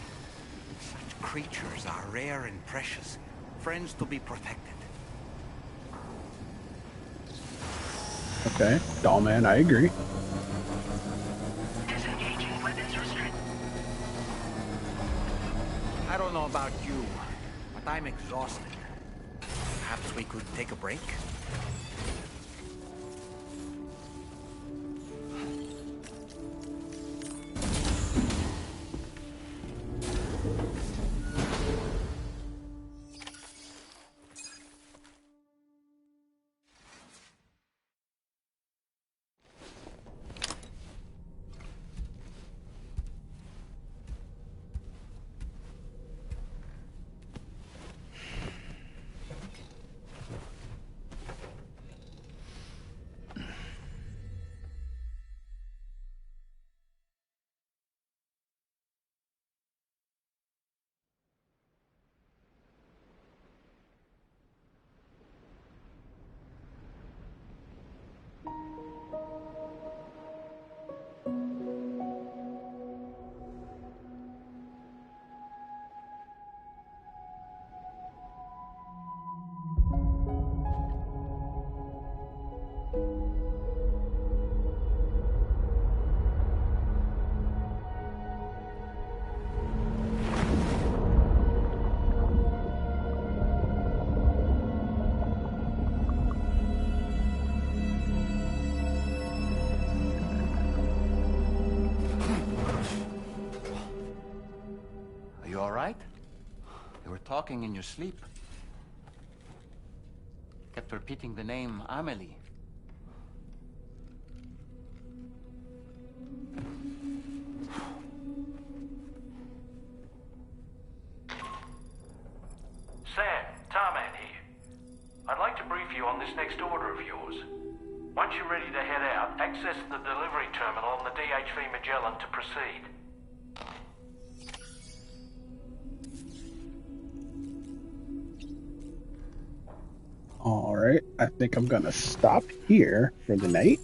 Such creatures are rare and precious. Friends to be protected. Okay, Dollman, I agree. Disengaging weapons restrict. I don't know about you, but I'm exhausted. Perhaps we could take a break? Are you all right? You were talking in your sleep. Kept repeating the name Amelie. Sam, Tarman here. I'd like to brief you on this next order of yours. Once you're ready to head out, access the delivery terminal on the DHV Magellan to proceed. All right, I think I'm gonna stop here for the night.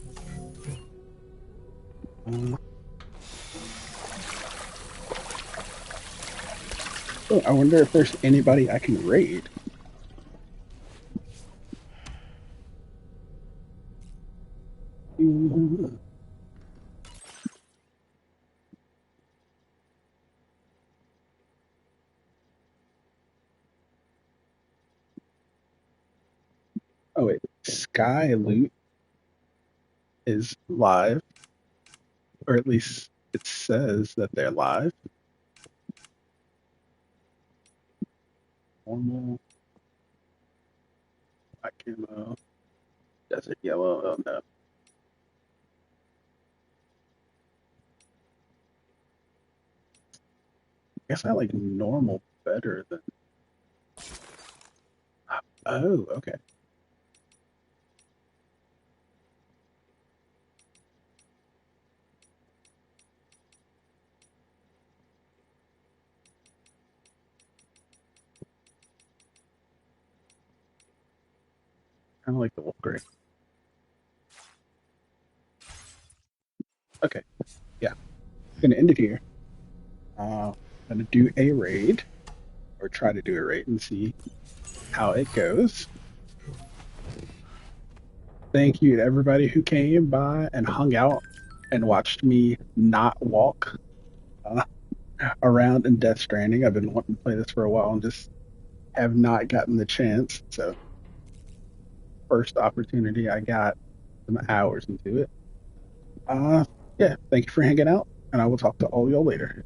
Oh, I wonder if there's anybody I can raid. Oh wait, Sky Loot is live, or at least it says that they're live. Normal, black camo, desert yellow. Oh no. I guess I like normal better than. Oh, okay. Kind of like the wolf gray. Okay, yeah. I'm gonna end it here. I'm gonna do a raid, or try to do a raid and see how it goes. Thank you to everybody who came by and hung out and watched me not walk around in Death Stranding. I've been wanting to play this for a while and just have not gotten the chance. So, first opportunity I got, some hours into it. Yeah, thank you for hanging out, and I will talk to all y'all later.